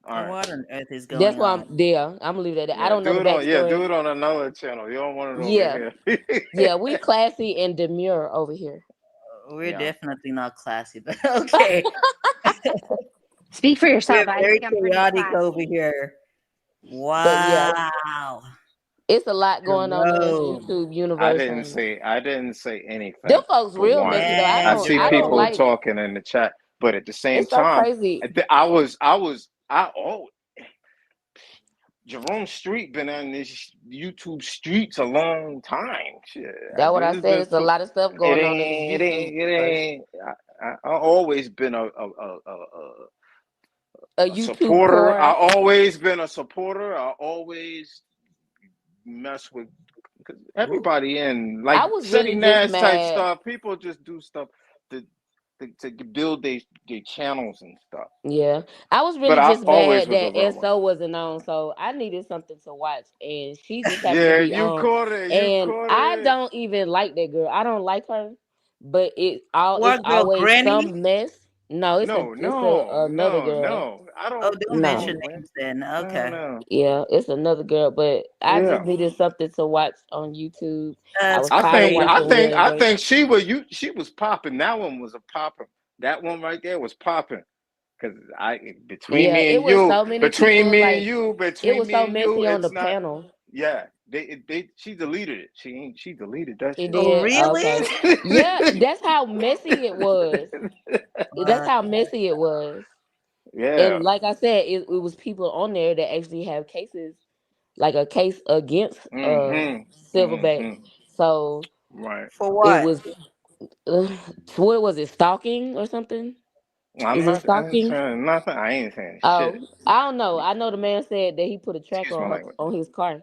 Speaker 9: all right.
Speaker 1: What on earth is
Speaker 7: That's
Speaker 1: going
Speaker 7: why
Speaker 1: on?
Speaker 7: I'm there. I'm gonna leave that. I
Speaker 9: Yeah,
Speaker 7: don't know
Speaker 9: do
Speaker 7: the
Speaker 9: it on. Yeah, do
Speaker 7: backstory.
Speaker 9: it on another channel. You don't want it over
Speaker 7: Yeah,
Speaker 9: here.
Speaker 7: yeah. We classy and demure over here.
Speaker 1: We're
Speaker 9: Yeah.
Speaker 1: definitely not classy, but okay.
Speaker 8: Speak for yourself.
Speaker 1: We're
Speaker 8: I
Speaker 1: very
Speaker 8: think I'm pretty
Speaker 1: chaotic over
Speaker 8: classy.
Speaker 1: here.
Speaker 7: But yeah,
Speaker 1: Wow.
Speaker 7: it's a lot going on in this
Speaker 1: Jerome.
Speaker 7: YouTube universe, and
Speaker 9: I didn't say
Speaker 7: them
Speaker 9: anything
Speaker 7: folks
Speaker 9: for
Speaker 7: real
Speaker 9: one.
Speaker 7: messy though. I
Speaker 1: Man,
Speaker 9: I
Speaker 7: don't.
Speaker 9: see
Speaker 7: I don't
Speaker 9: people
Speaker 1: Jerome.
Speaker 7: like.
Speaker 9: talking in the chat, but at the same
Speaker 7: It's so
Speaker 9: time,
Speaker 7: crazy.
Speaker 9: I oh Jerome Street been on this YouTube streets a long time. Shit,
Speaker 7: That what I
Speaker 9: it's
Speaker 7: said.
Speaker 9: been
Speaker 7: It's a lot of stuff
Speaker 9: it
Speaker 7: going on in this
Speaker 9: ain't
Speaker 7: YouTube
Speaker 9: it
Speaker 7: universe.
Speaker 9: ain't. I always been
Speaker 7: A
Speaker 9: a
Speaker 7: YouTube
Speaker 9: supporter. I
Speaker 7: core.
Speaker 9: always been a supporter. I always mess with because everybody in like
Speaker 7: I was
Speaker 9: Seti
Speaker 7: really just
Speaker 9: Nash type
Speaker 7: mad.
Speaker 9: stuff. People just do stuff to to build their channels and stuff.
Speaker 7: Yeah, I was
Speaker 9: But
Speaker 7: really
Speaker 9: I
Speaker 7: just
Speaker 9: always
Speaker 7: mad
Speaker 9: was a
Speaker 7: that
Speaker 9: real one.
Speaker 7: SO wasn't on, so I needed something to watch, and she just happened to
Speaker 9: Yeah,
Speaker 7: be
Speaker 9: you
Speaker 7: on.
Speaker 9: caught it. You
Speaker 7: And
Speaker 9: caught
Speaker 7: I
Speaker 9: it.
Speaker 7: don't even like that girl. I don't like her, but it's
Speaker 1: What girl?
Speaker 7: always
Speaker 1: Granny?
Speaker 7: some mess. No,
Speaker 9: No,
Speaker 7: it's
Speaker 9: no,
Speaker 7: another
Speaker 9: no,
Speaker 7: girl.
Speaker 9: no. I
Speaker 1: Oh,
Speaker 9: don't.
Speaker 1: don't
Speaker 7: No,
Speaker 1: mention
Speaker 9: No, man.
Speaker 1: names then.
Speaker 9: No,
Speaker 1: Okay.
Speaker 9: no.
Speaker 7: yeah, it's another girl, but I just
Speaker 9: Yeah.
Speaker 7: needed something to watch on YouTube. I
Speaker 1: That's
Speaker 7: was tired of watching
Speaker 1: crazy.
Speaker 7: Will and Grace.
Speaker 9: She was you. She was popping. That one was a popping. That one right there was popping. Cause
Speaker 7: Yeah, it was so many people. Like it
Speaker 9: between
Speaker 7: was
Speaker 9: me
Speaker 7: so
Speaker 9: and you,
Speaker 7: messy on the
Speaker 9: it's not.
Speaker 7: panel.
Speaker 9: Yeah, she deleted it. She deleted that
Speaker 7: She
Speaker 9: shit.
Speaker 1: Oh,
Speaker 7: did.
Speaker 1: really?
Speaker 7: Okay. Yeah, that's how messy it was. That's
Speaker 1: What?
Speaker 7: how messy it was.
Speaker 9: Yeah.
Speaker 7: And like I said, it was people on there that actually have cases, like a case against
Speaker 9: Mm-hmm.
Speaker 7: Silverback.
Speaker 9: Mm-hmm.
Speaker 7: So
Speaker 9: Right.
Speaker 1: For
Speaker 7: it
Speaker 1: what?
Speaker 7: was uh, what was it, stalking or something?
Speaker 9: I'm
Speaker 7: Is it
Speaker 9: not. I ain't
Speaker 7: stalking?
Speaker 9: saying nothing. I ain't saying shit.
Speaker 7: Oh, I don't know. I know the man said that he put a tracker
Speaker 9: Excuse my
Speaker 7: on
Speaker 9: language.
Speaker 7: on his car.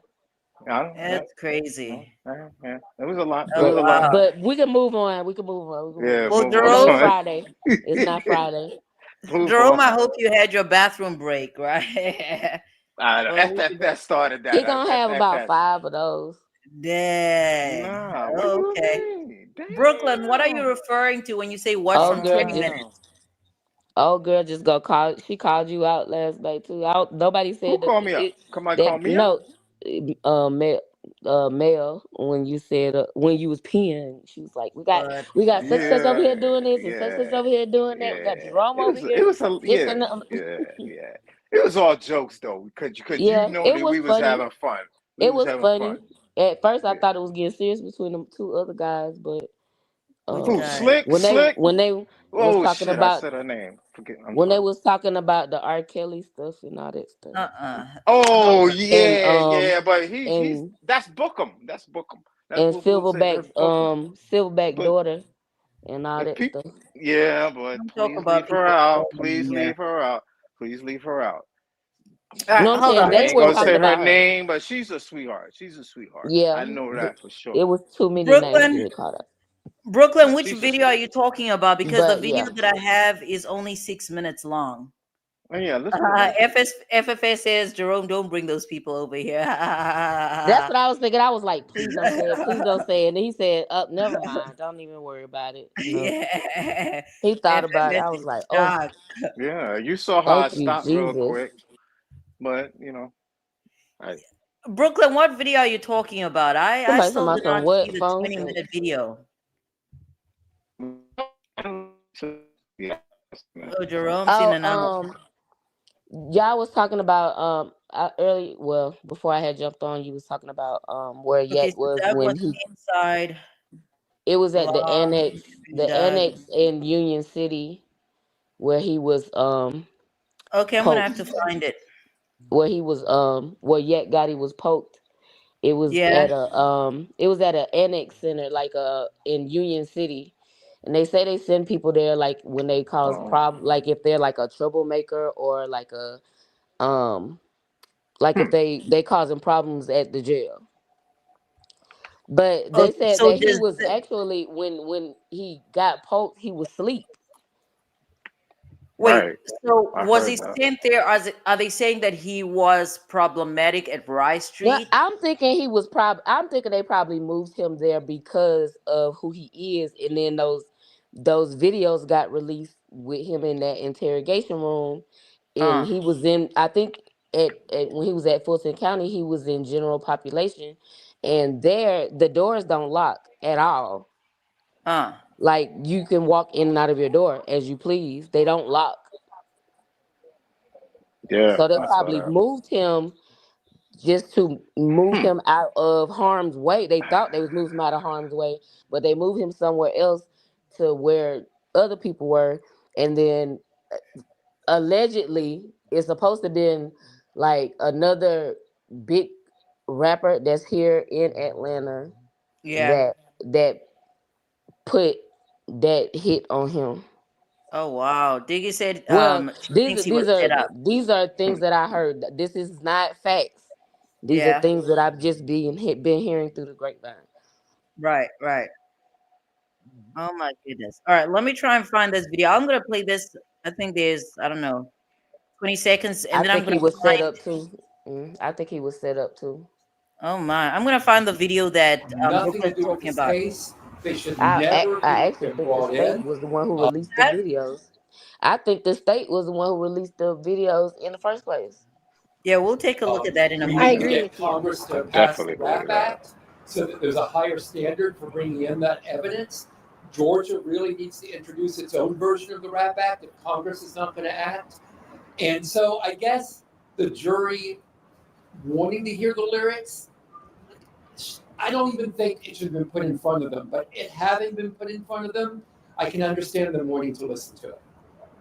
Speaker 9: I don't. Yeah.
Speaker 1: That's crazy.
Speaker 9: Yeah. It was a lot. It
Speaker 1: Oh,
Speaker 9: was a lot.
Speaker 1: wow.
Speaker 7: But we can move on. We can move on. We can move
Speaker 9: Yeah.
Speaker 7: on.
Speaker 1: Well,
Speaker 9: Move
Speaker 7: I know it's
Speaker 1: Jerome,
Speaker 9: on.
Speaker 7: Friday. It's not Friday.
Speaker 9: Move
Speaker 1: Jerome,
Speaker 9: on.
Speaker 1: I hope you had your bathroom break, right?
Speaker 9: I know.
Speaker 1: Well, we could
Speaker 9: FFS started
Speaker 7: He
Speaker 9: that.
Speaker 7: gonna have about
Speaker 9: FFS.
Speaker 7: 5 of those.
Speaker 1: dang.
Speaker 9: Nah, what do
Speaker 1: Oh,
Speaker 9: you
Speaker 1: okay.
Speaker 9: mean?
Speaker 1: Brooklyn, what are you
Speaker 9: Damn.
Speaker 1: referring to when you say watch from
Speaker 7: Old girl
Speaker 1: 20
Speaker 7: just
Speaker 9: Damn.
Speaker 1: minutes?
Speaker 7: old girl just go call. She called you out last night too. Nobody
Speaker 9: Who
Speaker 7: said that
Speaker 9: called me up?
Speaker 7: it
Speaker 9: Somebody called
Speaker 7: that
Speaker 9: me up?
Speaker 7: no male male when you said when you was peeing. She was like,
Speaker 1: What
Speaker 7: we got
Speaker 1: the
Speaker 7: such such over
Speaker 1: hell?
Speaker 7: here
Speaker 9: Yeah,
Speaker 7: doing this and such such
Speaker 9: yeah,
Speaker 7: over here doing that. We got
Speaker 9: yeah.
Speaker 7: Jerome over
Speaker 9: It
Speaker 7: here.
Speaker 9: was a
Speaker 7: This
Speaker 9: yeah,
Speaker 7: and
Speaker 9: yeah. It was all jokes though, because you
Speaker 7: yeah,
Speaker 9: know
Speaker 7: it
Speaker 9: that
Speaker 7: was
Speaker 9: we was
Speaker 7: funny.
Speaker 9: having fun. We
Speaker 7: It
Speaker 9: was
Speaker 7: was
Speaker 9: having fun.
Speaker 7: funny. At first, I
Speaker 9: Yeah.
Speaker 7: thought it was getting serious between them two other guys, but
Speaker 1: Which
Speaker 9: Who?
Speaker 1: guy?
Speaker 9: Slick? Slick?
Speaker 7: when they was
Speaker 9: Oh
Speaker 7: talking
Speaker 9: shit! I
Speaker 7: about
Speaker 9: said her name. Forget. I'm
Speaker 7: when they
Speaker 9: sorry.
Speaker 7: was talking about the R. Kelly stuff and all that stuff,
Speaker 1: Uh-uh. No.
Speaker 9: Oh
Speaker 7: and
Speaker 9: yeah, yeah. But he's
Speaker 7: and
Speaker 9: that's Bookham. That's Bookham. That's
Speaker 7: and
Speaker 9: what we'll say. That's Bookham.
Speaker 7: Silverback
Speaker 9: But
Speaker 7: daughter and all
Speaker 9: if
Speaker 7: that
Speaker 9: people,
Speaker 7: stuff.
Speaker 9: yeah, but
Speaker 1: Don't talk
Speaker 9: please
Speaker 1: about
Speaker 9: leave her
Speaker 1: people's
Speaker 9: out.
Speaker 1: children in
Speaker 9: Please
Speaker 1: here.
Speaker 9: leave her out. Please leave her out.
Speaker 7: You know what I'm
Speaker 1: Hold
Speaker 7: saying?
Speaker 1: on.
Speaker 9: I
Speaker 7: They
Speaker 1: Let's
Speaker 9: ain't
Speaker 7: were
Speaker 9: gonna
Speaker 1: go with
Speaker 7: talking
Speaker 9: say her
Speaker 7: about her.
Speaker 9: name, but she's a sweetheart. She's a sweetheart. I
Speaker 7: Yeah,
Speaker 9: know that for sure.
Speaker 7: it was too many names to
Speaker 1: Brooklyn.
Speaker 7: get caught up.
Speaker 1: Brooklyn, which
Speaker 9: She's
Speaker 1: video are you talking about? Because the
Speaker 7: But
Speaker 1: video
Speaker 7: yeah,
Speaker 1: that I have is only 6 minutes long.
Speaker 9: oh yeah, let's put it.
Speaker 1: FFS says, Jerome, don't bring those people over here.
Speaker 7: that's what I was thinking. I was like, please don't say it. Please don't say it. And he said, never mind. Don't even worry about it. No.
Speaker 1: Yeah.
Speaker 7: He thought about it.
Speaker 1: FFS
Speaker 7: I was
Speaker 1: is
Speaker 7: like, oh,
Speaker 1: shocked.
Speaker 9: Yeah, you saw how I
Speaker 7: thank you,
Speaker 9: stopped real
Speaker 7: Jesus.
Speaker 9: quick, but I
Speaker 1: Brooklyn, what video are you talking about? I
Speaker 7: Somebody talking
Speaker 1: still
Speaker 7: about
Speaker 1: did
Speaker 7: some
Speaker 1: not see
Speaker 7: what
Speaker 1: the
Speaker 7: phone
Speaker 1: 20-minute
Speaker 7: sex.
Speaker 1: video.
Speaker 9: yeah,
Speaker 1: Oh, Jerome's in
Speaker 7: Oh,
Speaker 1: and out.
Speaker 7: y'all was talking about early. Well, before I had jumped on, you was talking about where
Speaker 1: Okay,
Speaker 7: Yak
Speaker 1: so
Speaker 7: was
Speaker 1: that was
Speaker 7: when he.
Speaker 1: inside
Speaker 7: It was at
Speaker 1: block and
Speaker 7: the annex in Union City, where he was
Speaker 1: okay, I'm gonna have
Speaker 7: poked.
Speaker 1: to find it.
Speaker 7: Where Yak Gotti was poked.
Speaker 1: Yeah.
Speaker 7: It was at an annex center like in Union City. And they say they send people there like when they cause
Speaker 9: oh,
Speaker 7: like if they're like a troublemaker or um like if
Speaker 9: hmm,
Speaker 7: they causing problems at the jail. But
Speaker 1: Oh,
Speaker 7: they said
Speaker 1: so
Speaker 7: that he
Speaker 1: does
Speaker 7: was actually when he got poked, he was asleep.
Speaker 1: wait,
Speaker 9: right.
Speaker 1: so
Speaker 9: I
Speaker 1: was he
Speaker 9: heard that.
Speaker 1: sent there? Are they saying that he was problematic at Rice
Speaker 7: Well,
Speaker 1: Street?
Speaker 7: I'm thinking they probably moved him there because of who he is, and then those videos got released with him in that interrogation room, and
Speaker 1: Uh,
Speaker 7: he was in. I think at when he was at Fulton County, he was in general population, and there the doors don't lock at all.
Speaker 1: uh,
Speaker 7: Like you can walk in and out of your door as you please. They don't lock,
Speaker 9: Yeah,
Speaker 7: so they
Speaker 9: I saw
Speaker 7: probably
Speaker 9: that.
Speaker 7: moved him just to move
Speaker 9: Hmm.
Speaker 7: him out of harm's way. They thought they was moving him out of harm's way, but they moved him somewhere else to where other people were. And then allegedly, it's supposed to been like another big rapper that's here in Atlanta
Speaker 1: yeah.
Speaker 7: that put that hit on him.
Speaker 1: Oh wow. Diggy said
Speaker 7: Well,
Speaker 1: she thinks he was set up.
Speaker 7: these are
Speaker 9: Hmm.
Speaker 7: things that I heard. This is not facts. These are
Speaker 1: Yeah.
Speaker 7: things that I've just been hearing through the grapevine.
Speaker 1: Right, right. Oh my goodness. All right, let me try and find this video. I'm gonna play this. I think there's, I don't know, 20 seconds, and
Speaker 7: I
Speaker 1: then I'm
Speaker 7: think
Speaker 1: gonna
Speaker 7: he was set
Speaker 1: find.
Speaker 7: up too. I think he was set up too.
Speaker 1: Oh my, I'm gonna find the video that
Speaker 2: Nothing to
Speaker 1: Brooklyn's
Speaker 2: do with
Speaker 1: talking
Speaker 2: this
Speaker 1: about.
Speaker 2: case. They should never
Speaker 7: I
Speaker 2: have
Speaker 7: actually
Speaker 2: been
Speaker 7: think the
Speaker 2: brought
Speaker 7: state
Speaker 2: in.
Speaker 7: was the one who released the
Speaker 1: That?
Speaker 7: videos. I think the state was the one who released the videos in the first place.
Speaker 1: Yeah, we'll take a look at that in a
Speaker 2: We
Speaker 8: I
Speaker 2: need to
Speaker 1: moment.
Speaker 8: agree
Speaker 2: get
Speaker 8: with you.
Speaker 2: Congress
Speaker 9: I
Speaker 2: to pass the
Speaker 9: definitely believe
Speaker 2: RAP
Speaker 9: that.
Speaker 2: Act so that there's a higher standard for bringing in that evidence. Georgia really needs to introduce its own version of the RAP Act if Congress is not going to act. And so I guess the jury wanting to hear the lyrics, I don't even think it should have been put in front of them. But it having been put in front of them, I can understand them wanting to listen to it.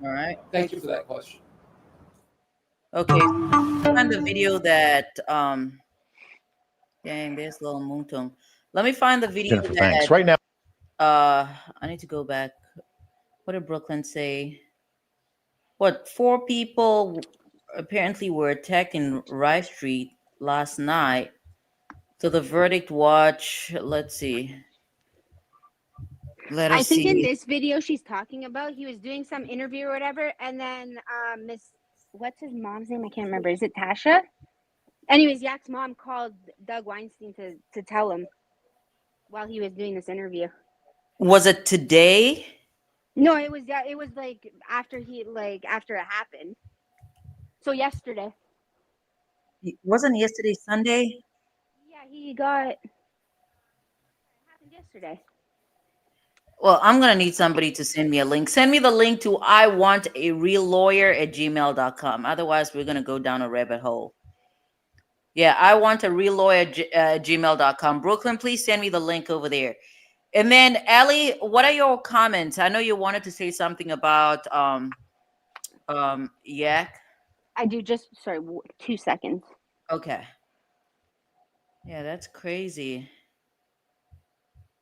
Speaker 1: All right.
Speaker 2: Thank you for that question.
Speaker 1: Okay, so find the video that dang, there's little Moontung. Let me find the video
Speaker 10: Jennifer,
Speaker 1: that
Speaker 10: thanks. Right now.
Speaker 1: I need to go back. What did Brooklyn say? What, four people apparently were attacked in Rice Street last night. So the verdict watch, let's see. Let
Speaker 8: I
Speaker 1: us
Speaker 8: think in
Speaker 1: see.
Speaker 8: this video she's talking about, he was doing some interview or whatever, and then Miss, what's his mom's name? I can't remember. Is it Tasha? Anyways, Yak's mom called Doug Weinstein to tell him while he was doing this interview.
Speaker 1: Was it today?
Speaker 8: No, it was, yeah, it was like after it happened. So yesterday.
Speaker 1: Wasn't yesterday Sunday?
Speaker 8: Yeah, he got it happened yesterday.
Speaker 1: Well, I'm gonna need somebody to send me a link. Send me the link to I want a real lawyer at gmail.com. Otherwise, we're gonna go down a rabbit hole. Yeah, I want a real lawyer gmail.com. Brooklyn, please send me the link over there. And then Ellie, what are your comments? I know you wanted to say something about Yak.
Speaker 8: I do just sorry, 2 seconds.
Speaker 1: Okay. Yeah, that's crazy.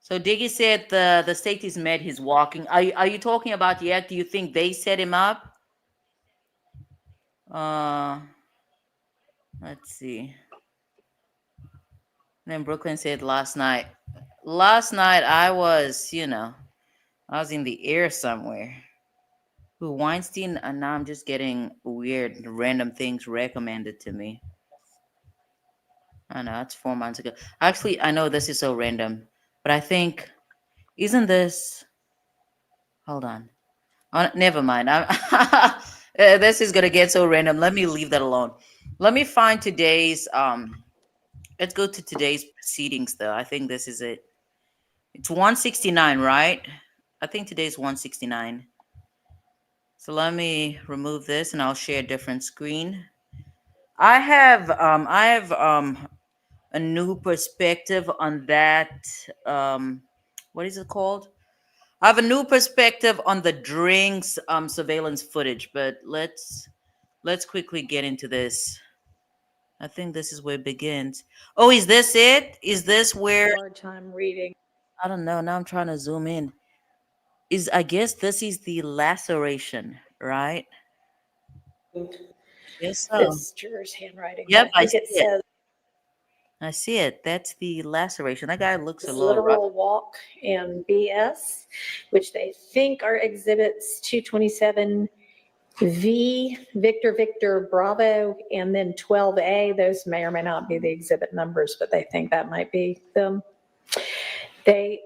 Speaker 1: So Diggy said the state is mad he's walking. Are you talking about Yak? Do you think they set him up? Uh let's see. And then Brooklyn said last night. last night I was, I was in the air somewhere. Who Weinstein? And now I'm just getting weird, random things recommended to me. I know it's 4 months ago. Actually, I know this is so random, but I think isn't this? Hold on. Oh, never mind. This is gonna get so random. Let me leave that alone. Let me find today's. Let's go to today's proceedings, though. I think this is it. It's 169, right? I think today's 169. So let me remove this, and I'll share a different screen. I have a new perspective on that. What is it called? I have a new perspective on the drinks surveillance footage, but let's quickly get into this. I think this is where it begins. Oh, is this it? Is this where
Speaker 10: hard time reading.
Speaker 1: I don't know. Now I'm trying to zoom in. Is I guess this is the laceration, right? Yes, so.
Speaker 10: This juror's handwriting, but
Speaker 1: Yep,
Speaker 10: I
Speaker 1: I
Speaker 10: think
Speaker 1: see
Speaker 10: it
Speaker 1: it.
Speaker 10: says
Speaker 1: I see it. That's the laceration. That guy looks a little rough.
Speaker 10: literal walk and BS, which they think are exhibits 227 V, Victor, Victor, Bravo, and then 12A. Those may or may not be the exhibit numbers, but they think that might be them. They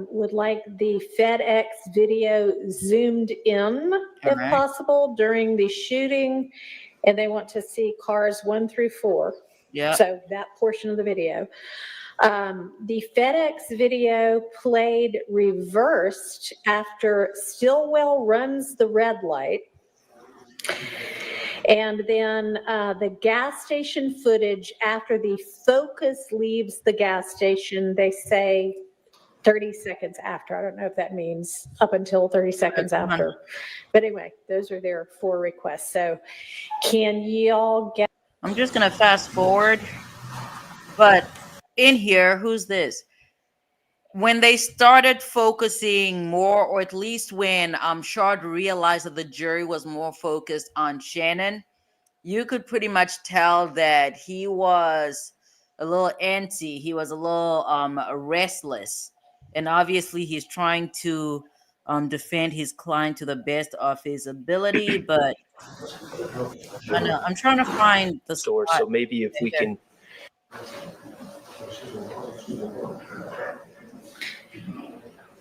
Speaker 10: would like the FedEx video zoomed in,
Speaker 1: All
Speaker 10: if
Speaker 1: right.
Speaker 10: possible, during the shooting, and they want to see cars 1 through 4.
Speaker 1: Yeah.
Speaker 10: So that portion of the video. The FedEx video played reversed after Stillwell runs the red light. And then the gas station footage after the Focus leaves the gas station, they say 30 seconds after. I don't know if that means up until 30 seconds after. But anyway, those are their 4 requests. So can y'all get?
Speaker 1: I'm just gonna fast forward, but in here, who's this? When they started focusing more, or at least when Shard realized that the jury was more focused on Shannon, you could pretty much tell that he was a little antsy. He was a little restless, and obviously he's trying to defend his client to the best of his ability. But I know I'm trying to find the
Speaker 11: Store.
Speaker 1: spot.
Speaker 11: So maybe if we
Speaker 1: There.
Speaker 11: can.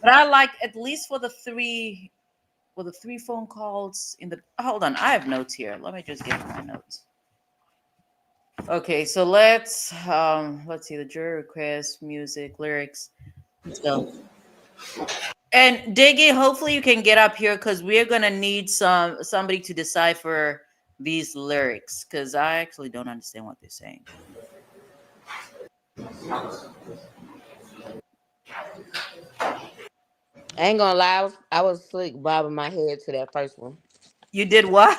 Speaker 1: But I like at least for the three phone calls in the. Hold on, I have notes here. Let me just get my notes. Okay, so let's see the jury request, music, lyrics. Let's go. And Diggy, hopefully you can get up here because we're gonna need somebody to decipher these lyrics because I actually don't understand what they're saying.
Speaker 7: I ain't gonna lie, I was slick bobbing my head to that first one.
Speaker 1: You did what?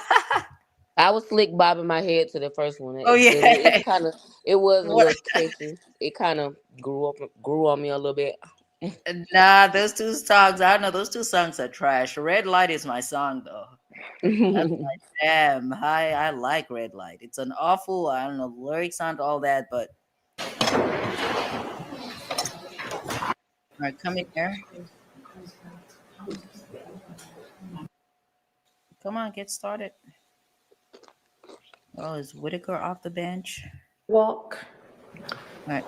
Speaker 7: I was slick bobbing my head to the first one.
Speaker 1: Oh
Speaker 7: It
Speaker 1: yeah.
Speaker 7: kind of it was a
Speaker 1: What?
Speaker 7: little catchy. It kind of grew on me a little bit.
Speaker 1: Nah, those two songs. I don't know. Those two songs are trash. Red Light is my song though. That's my jam. I like Red Light. It's an awful. I don't know. The lyrics aren't all that, but all right, come in here. Come on, get started. Oh, is Whitaker off the bench?
Speaker 10: Walk.
Speaker 1: All right.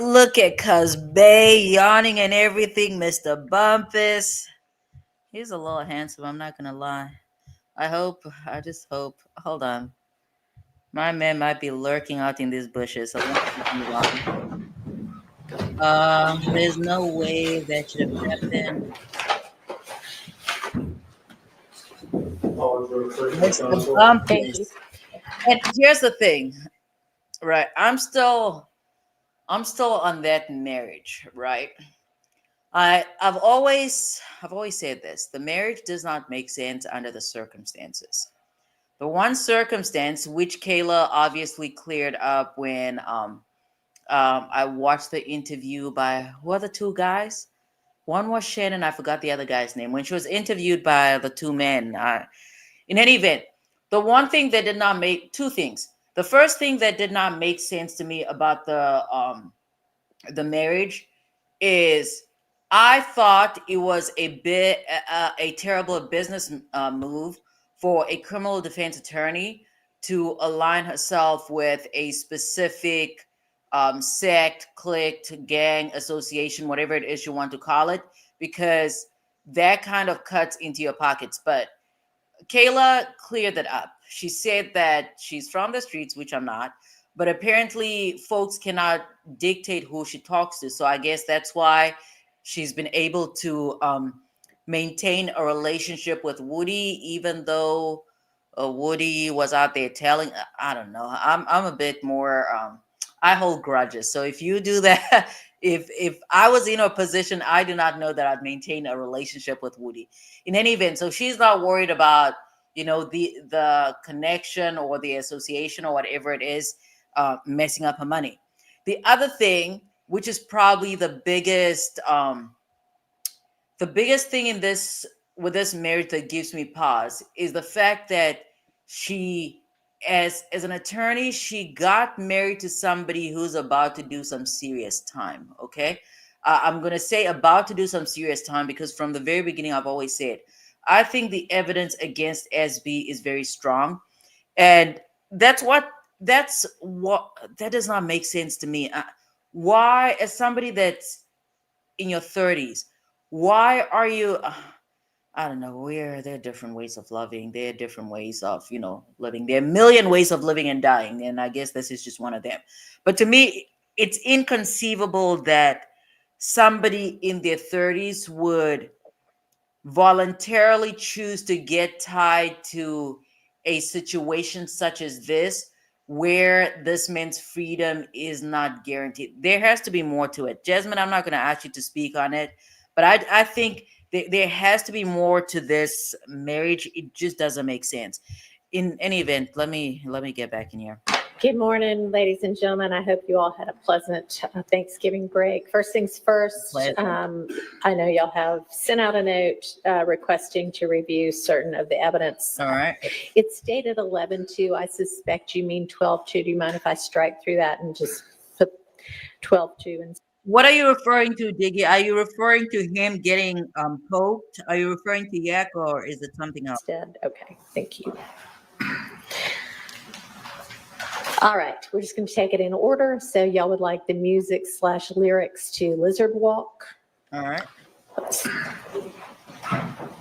Speaker 1: Look at Cuz Bay yawning and everything, Mr. Bumpus. He's a little handsome, I'm not gonna lie. I just hope. Hold on. My man might be lurking out in these bushes, so let me move on. There's no way that should have happened. Mr.
Speaker 10: Thank you.
Speaker 1: Bumpus. And here's the thing, right? I'm still on that marriage, right? I've always said this. The marriage does not make sense under the circumstances. The one circumstance which Kayla obviously cleared up when I watched the interview by who are the two guys? One was Shannon. I forgot the other guy's name. When she was interviewed by the two men. In any event, the one thing that did not make two things The first thing that did not make sense to me about the marriage is I thought it was a terrible business move for a criminal defense attorney to align herself with a specific sect, clique, gang, association, whatever it is you want to call it, because that kind of cuts into your pockets. But Kayla cleared that up. She said that she's from the streets, which I'm not, but apparently folks cannot dictate who she talks to. So I guess that's why she's been able to maintain a relationship with Woody, even though Woody was out there telling. I don't know. I'm a bit more. I hold grudges. So if you do that, if I was in a position, I do not know that I'd maintain a relationship with Woody. In any event, so she's not worried about the connection or the association or whatever it is messing up her money. The other thing, which is probably the biggest thing in this with this marriage that gives me pause is the fact that she as an attorney, she got married to somebody who's about to do some serious time. Okay, I'm going to say about to do some serious time because from the very beginning I've always said I think the evidence against SB is very strong, and that's what that does not make sense to me. Why, as somebody that's in your 30s, why are you I don't know, where there are different ways of loving, there are different ways of living, there are a million ways of living and dying, and I guess this is just one of them. But to me, it's inconceivable that somebody in their 30s would voluntarily choose to get tied to a situation such as this where this man's freedom is not guaranteed. There has to be more to it. Jasmine, I'm not going to ask you to speak on it, but I think there has to be more to this marriage. It just doesn't make sense. In any event, let me get back in here.
Speaker 10: Good morning, ladies and gentlemen. I hope you all had a pleasant Thanksgiving break. First things first,
Speaker 1: Pleasant.
Speaker 10: I know y'all have sent out a note requesting to review certain of the evidence.
Speaker 1: All right.
Speaker 10: It's dated 11/2. I suspect you mean 12/2. Do you mind if I strike through that and just put 12/2 and
Speaker 1: What are you referring to, Diggy? Are you referring to him getting poked? Are you referring to Yak, or is it something else?
Speaker 10: instead? Okay, thank you. All right, we're just going to take it in order. So y'all would like the music/lyrics to Lizard Walk.
Speaker 1: All right.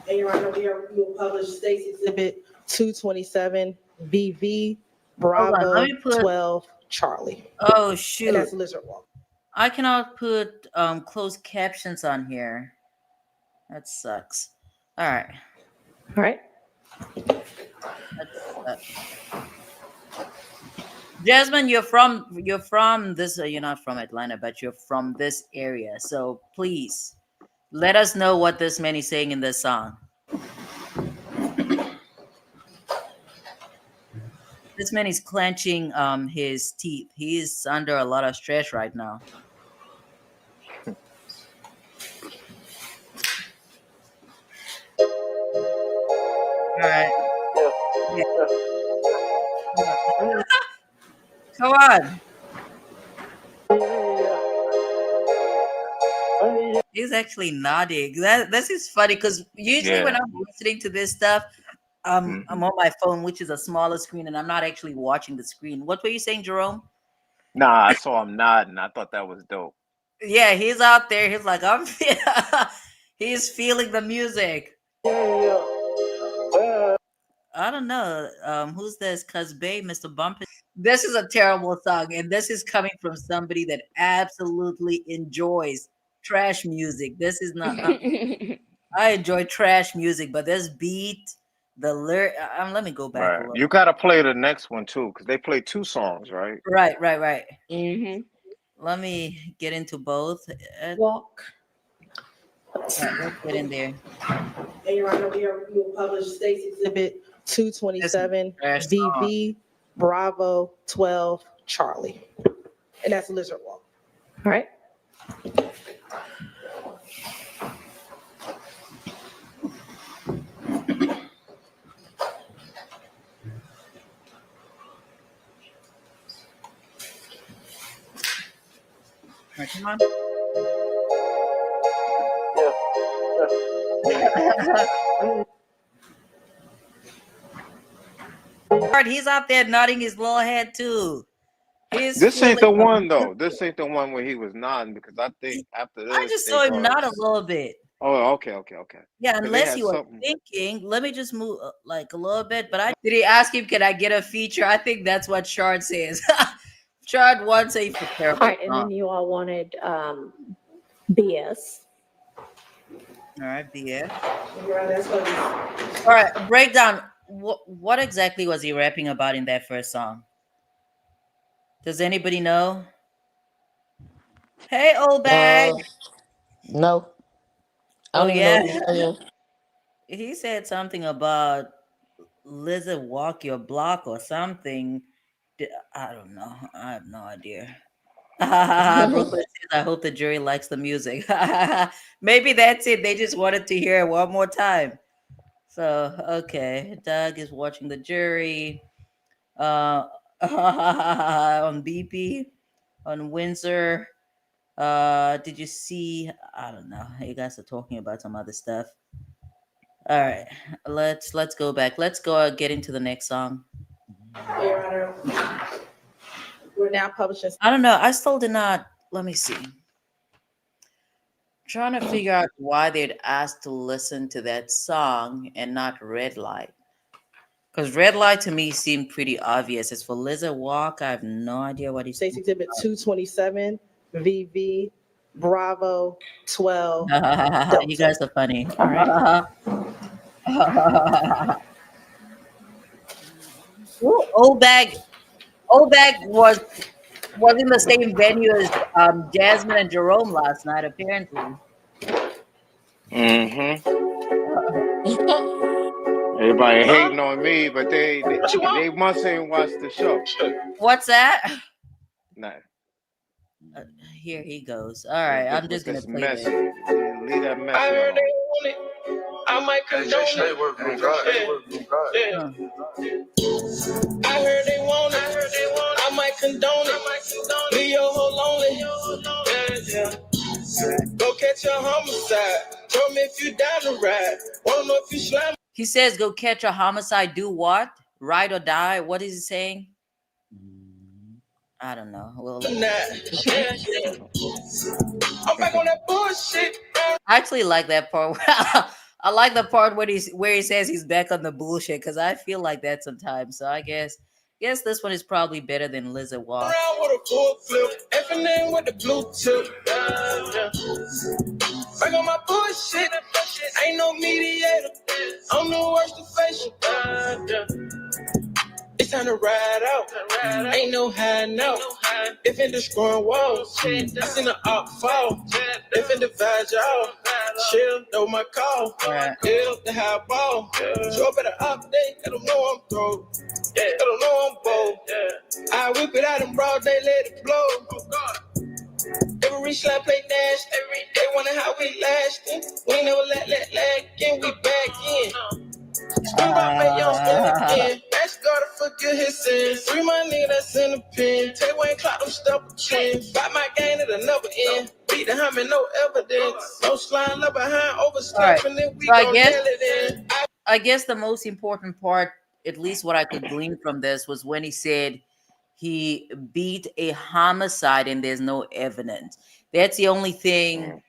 Speaker 11: And Your Honor, we will publish State's Exhibit 227, BV,
Speaker 1: Hold on. Let
Speaker 11: Bravo,
Speaker 1: me put.
Speaker 11: 12, Charlie.
Speaker 1: Oh
Speaker 11: And
Speaker 1: shoot!
Speaker 11: that's Lizard Walk.
Speaker 1: I cannot put closed captions on here. That sucks. All right.
Speaker 10: All right.
Speaker 1: Jasmine, you're from this. You're not from Atlanta, but you're from this area. So please let us know what this man is saying in this song. This man is clenching his teeth. He is under a lot of stress right now. All right. Yeah. Come on. He's actually nodding. This is funny because usually when
Speaker 9: Yeah.
Speaker 1: I'm listening to this stuff, I'm
Speaker 9: Hmm.
Speaker 1: on my phone, which is a smaller screen, and I'm not actually watching the screen. What were you saying, Jerome?
Speaker 9: Nah, I saw him nodding. I thought that was dope.
Speaker 1: Yeah, he's out there. He's like, he's feeling the music. I don't know. Who's this? Cuz Bay, Mr. Bump. This is a terrible song, and this is coming from somebody that absolutely enjoys trash music. This is not. I enjoy trash music, but this beat, the lyric. Let me go back a
Speaker 9: Right.
Speaker 1: little.
Speaker 9: You gotta play the next one too, because they play two songs, right?
Speaker 1: Right, right, right.
Speaker 7: Mm-hmm.
Speaker 1: Let me get into both.
Speaker 10: Walk.
Speaker 1: Let's get in there.
Speaker 11: And Your Honor, we will publish State's Exhibit 227,
Speaker 1: Trash song.
Speaker 11: BV, Bravo, 12, Charlie. And that's Lizard Walk.
Speaker 10: All right.
Speaker 1: right, come on. He's out there nodding his little head too. He's
Speaker 9: This ain't
Speaker 1: feeling
Speaker 9: the
Speaker 1: the
Speaker 9: one though.
Speaker 1: music.
Speaker 9: This ain't the one where he was nodding because I think after
Speaker 1: I
Speaker 9: this
Speaker 1: just
Speaker 9: they
Speaker 1: saw him
Speaker 9: gonna.
Speaker 1: nod a little bit.
Speaker 9: Oh, okay.
Speaker 1: Yeah,
Speaker 9: Because they
Speaker 1: unless
Speaker 9: had
Speaker 1: he was
Speaker 9: something.
Speaker 1: thinking, let me just move like a little bit. But I did he ask him, can I get a feature? I think that's what Shard says. Shard wants a for
Speaker 10: All
Speaker 1: terrible
Speaker 10: right, and
Speaker 1: song.
Speaker 10: then you all wanted BS.
Speaker 1: All right, BS.
Speaker 11: Right, that's what
Speaker 1: All right, breakdown. What exactly was he rapping about in that first song? Does anybody know? Hey, old bag.
Speaker 7: No, I
Speaker 1: Oh
Speaker 7: don't even know
Speaker 1: yeah,
Speaker 7: what he's saying.
Speaker 1: he said something about lizard walk your block or something. I don't know. I have no idea. Brooklyn says, I hope the jury likes the music. Maybe that's it. They just wanted to hear it one more time. So, okay. Doug is watching the jury. On BP, on Windsor. Did you see? I don't know. You guys are talking about some other stuff. All right, let's go back. Let's go get into the next song.
Speaker 11: Your Honor, we're now publishing.
Speaker 1: I don't know. I still did not. Let me see. Trying to figure out why they'd asked to listen to that song and not Red Light. Because Red Light to me seemed pretty obvious. As for Lizard Walk, I have no idea what he's
Speaker 11: States Exhibit 227, VV, Bravo, 12,
Speaker 1: You
Speaker 11: Delta.
Speaker 1: guys are funny.
Speaker 10: All right.
Speaker 1: Ooh, Old Bag was in the same venue as Jasmine and Jerome last night, apparently.
Speaker 9: Mm-hmm. Everybody hating on me, but they must ain't watched the show.
Speaker 1: What's that?
Speaker 9: Nah,
Speaker 1: Here he goes. All right, I'm
Speaker 9: with
Speaker 1: just gonna
Speaker 9: this
Speaker 1: play this.
Speaker 9: messy. Leave that messy
Speaker 12: I heard they
Speaker 9: alone.
Speaker 12: want it. I might condone it.
Speaker 1: Huh.
Speaker 12: I heard they want it. I might condone it. Leave your hoe lonely. Yeah. Go catch a homicide. Tell me if you down to ride. Wanna know if you slam.
Speaker 1: He says, "Go catch a homicide. Do what? Ride or die." What is he saying? I don't know. Well,
Speaker 12: I'm back on that bullshit.
Speaker 1: I actually like that part. I like the part where he says he's back on the bullshit because I feel like that sometimes. So I guess this one is probably better than Lizard Walk.
Speaker 12: Around with a full flip. Effing with the blue tip. Back on my bullshit. Ain't no mediator. I'm the worst to face you. It's time to ride out. Ain't no hiding out. If it destroying walls, I seen the op fall. If it divides y'all, chill, know my call. Ill the high ball. So I better update. Let them know I'm pro. Let them know I'm bold. I whip it out in broad day, let it blow. Every slap play dash. They wonder how we lasting. We never let lag in. We back in. Spin by me, young spin again. Ask God to forgive his sins. Free my nigga that's in the pen. Take Wayne Clock, them step a chin. Bite my game at another end. Beat the hammer, no evidence. No slime up behind, overstepping it. We
Speaker 1: So
Speaker 12: gon' nail it in.
Speaker 1: I guess the most important part, at least what I could glean from this, was when he said he beat a homicide and there's no evidence. That's the only thing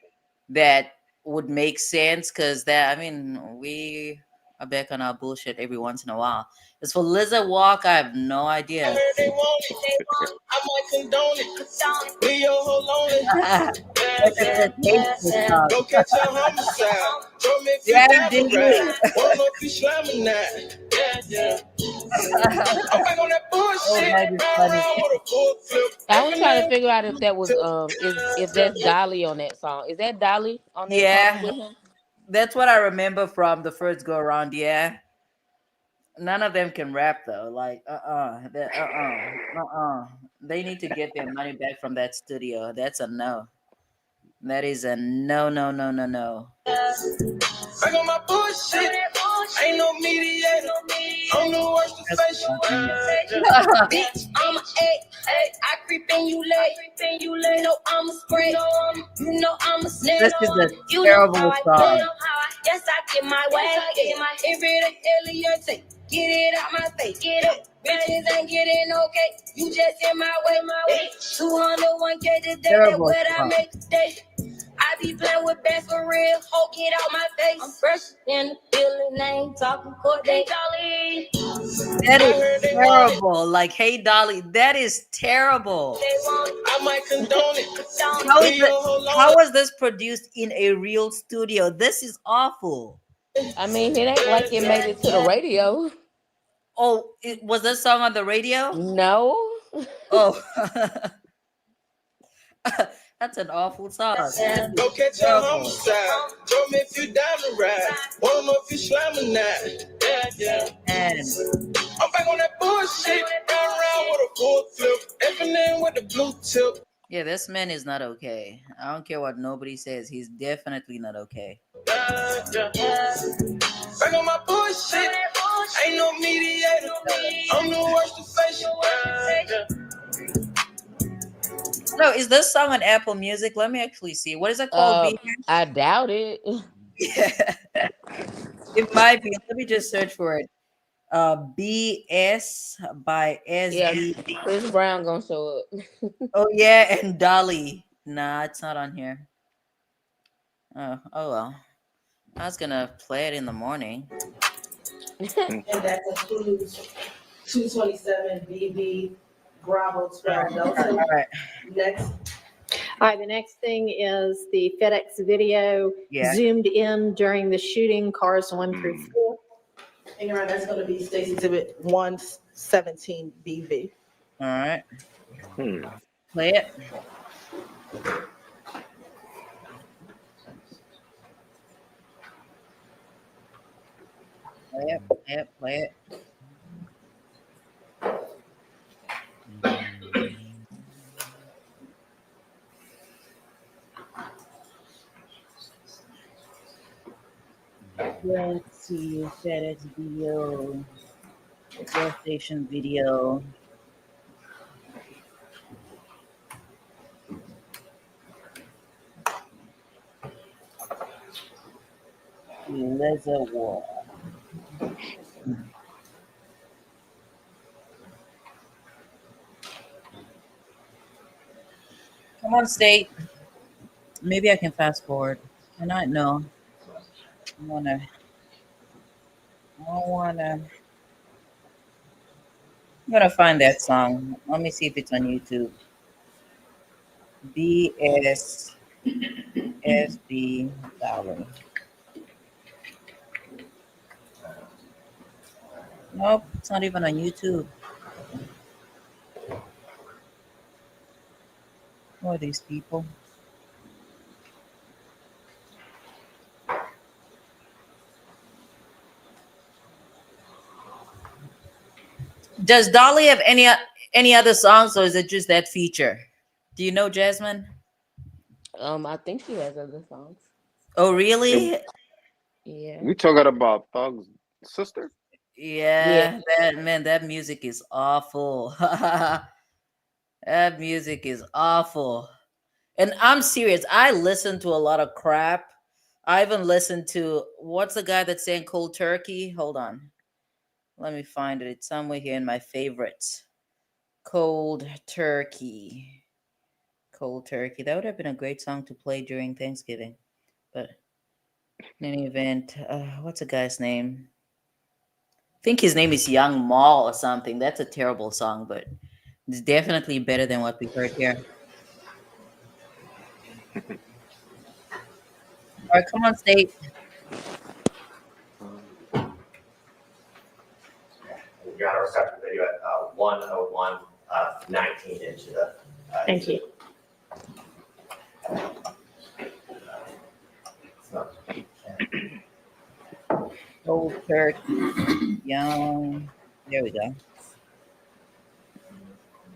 Speaker 1: that would make sense because that, I mean, we are back on our bullshit every once in a while. As for Lizard Walk, I have no idea.
Speaker 12: I heard they want it. I might condone it. Leave your hoe lonely. Go catch a homicide. Show me if you down to ride. Wanna know if you slamming that. I'm back on that bullshit. Around with a full flip.
Speaker 7: I was trying to figure out if that was if that's Dolly on that song. Is that Dolly on that song with him?
Speaker 1: That's what I remember from the first go around. Yeah, none of them can rap though. Like they need to get their money back from that studio. That's a no. That is a no.
Speaker 12: I got my bullshit. Ain't no mediator. I'm the worst to face you. Bitch, I'm a I creep in you late. You know I'm a spray. You know I'm a snake.
Speaker 1: This is a
Speaker 12: You know how
Speaker 1: terrible
Speaker 12: I
Speaker 1: song.
Speaker 12: play. Yes, I get my way. If it Elliot, take get it out my face. Get it. Bitches ain't getting okay. You just in my way. 201K today. That's what I make today. I be playing with best for real. Hope get out my face. I'm fresh in the building. Ain't talking court. They Dolly.
Speaker 1: That is terrible. Like, hey, Dolly, that is terrible.
Speaker 12: I might condone it.
Speaker 1: How was this produced in a real studio? This is awful.
Speaker 7: I mean, it ain't like it made it to the radio.
Speaker 1: Oh, was this song on the radio?
Speaker 7: No.
Speaker 1: Oh. That's an awful song.
Speaker 12: Go catch a homicide. Told me if you down to ride. Wanna know if you slamming that. Yeah.
Speaker 1: And
Speaker 12: I'm back on that bullshit. Run around with a full flip. F&N with the blue tip.
Speaker 1: yeah, this man is not okay. I don't care what nobody says. He's definitely not okay.
Speaker 12: Back on my bullshit. Ain't no mediator. I'm the worst to face you.
Speaker 1: No, is this song on Apple Music? Let me actually see. What is it called?
Speaker 7: I doubt it.
Speaker 1: Yeah. It might be. Let me just search for it. BS by SB.
Speaker 7: Yeah, Chris Brown gonna show up.
Speaker 1: Oh yeah, and Dolly. Nah, it's not on here. Oh well. I was gonna play it in the morning.
Speaker 11: And that includes 227 BB Bravo 12 Delta.
Speaker 1: All right.
Speaker 11: Next.
Speaker 10: All right, the next thing is the FedEx video zoomed in during the shooting, cars 1 through 4.
Speaker 11: And you're right, that's going to be Stacy Exhibit 117 BV.
Speaker 1: All right. Play it. Play it. Let's see, FedEx video, gas station video. Reservoir. Come on, State. Maybe I can fast forward. Can I? No. I wanna. I'm gonna find that song. Let me see if it's on YouTube. BSSB Dollar. Nope, it's not even on YouTube. Who are these people? Does Dolly have any other songs, or is it just that feature? Do you know, Jasmine?
Speaker 7: I think she has other songs.
Speaker 1: Oh, really?
Speaker 7: Yeah.
Speaker 9: We talking about Thug's sister?
Speaker 1: Yeah. That music is awful. That music is awful. And I'm serious. I listen to a lot of crap. I even listened to what's the guy that sang Cold Turkey? Hold on. Let me find it. It's somewhere here in my favorites. Cold Turkey. Cold Turkey. That would have been a great song to play during Thanksgiving. But in any event, what's the guy's name? I think his name is Young Mall or something. That's a terrible song, but it's definitely better than what we heard here. All right, come on, State.
Speaker 13: Your Honor, we're starting the video at 1:01:19 into the.
Speaker 10: Thank you.
Speaker 1: Cold Turkey. Young. There we go.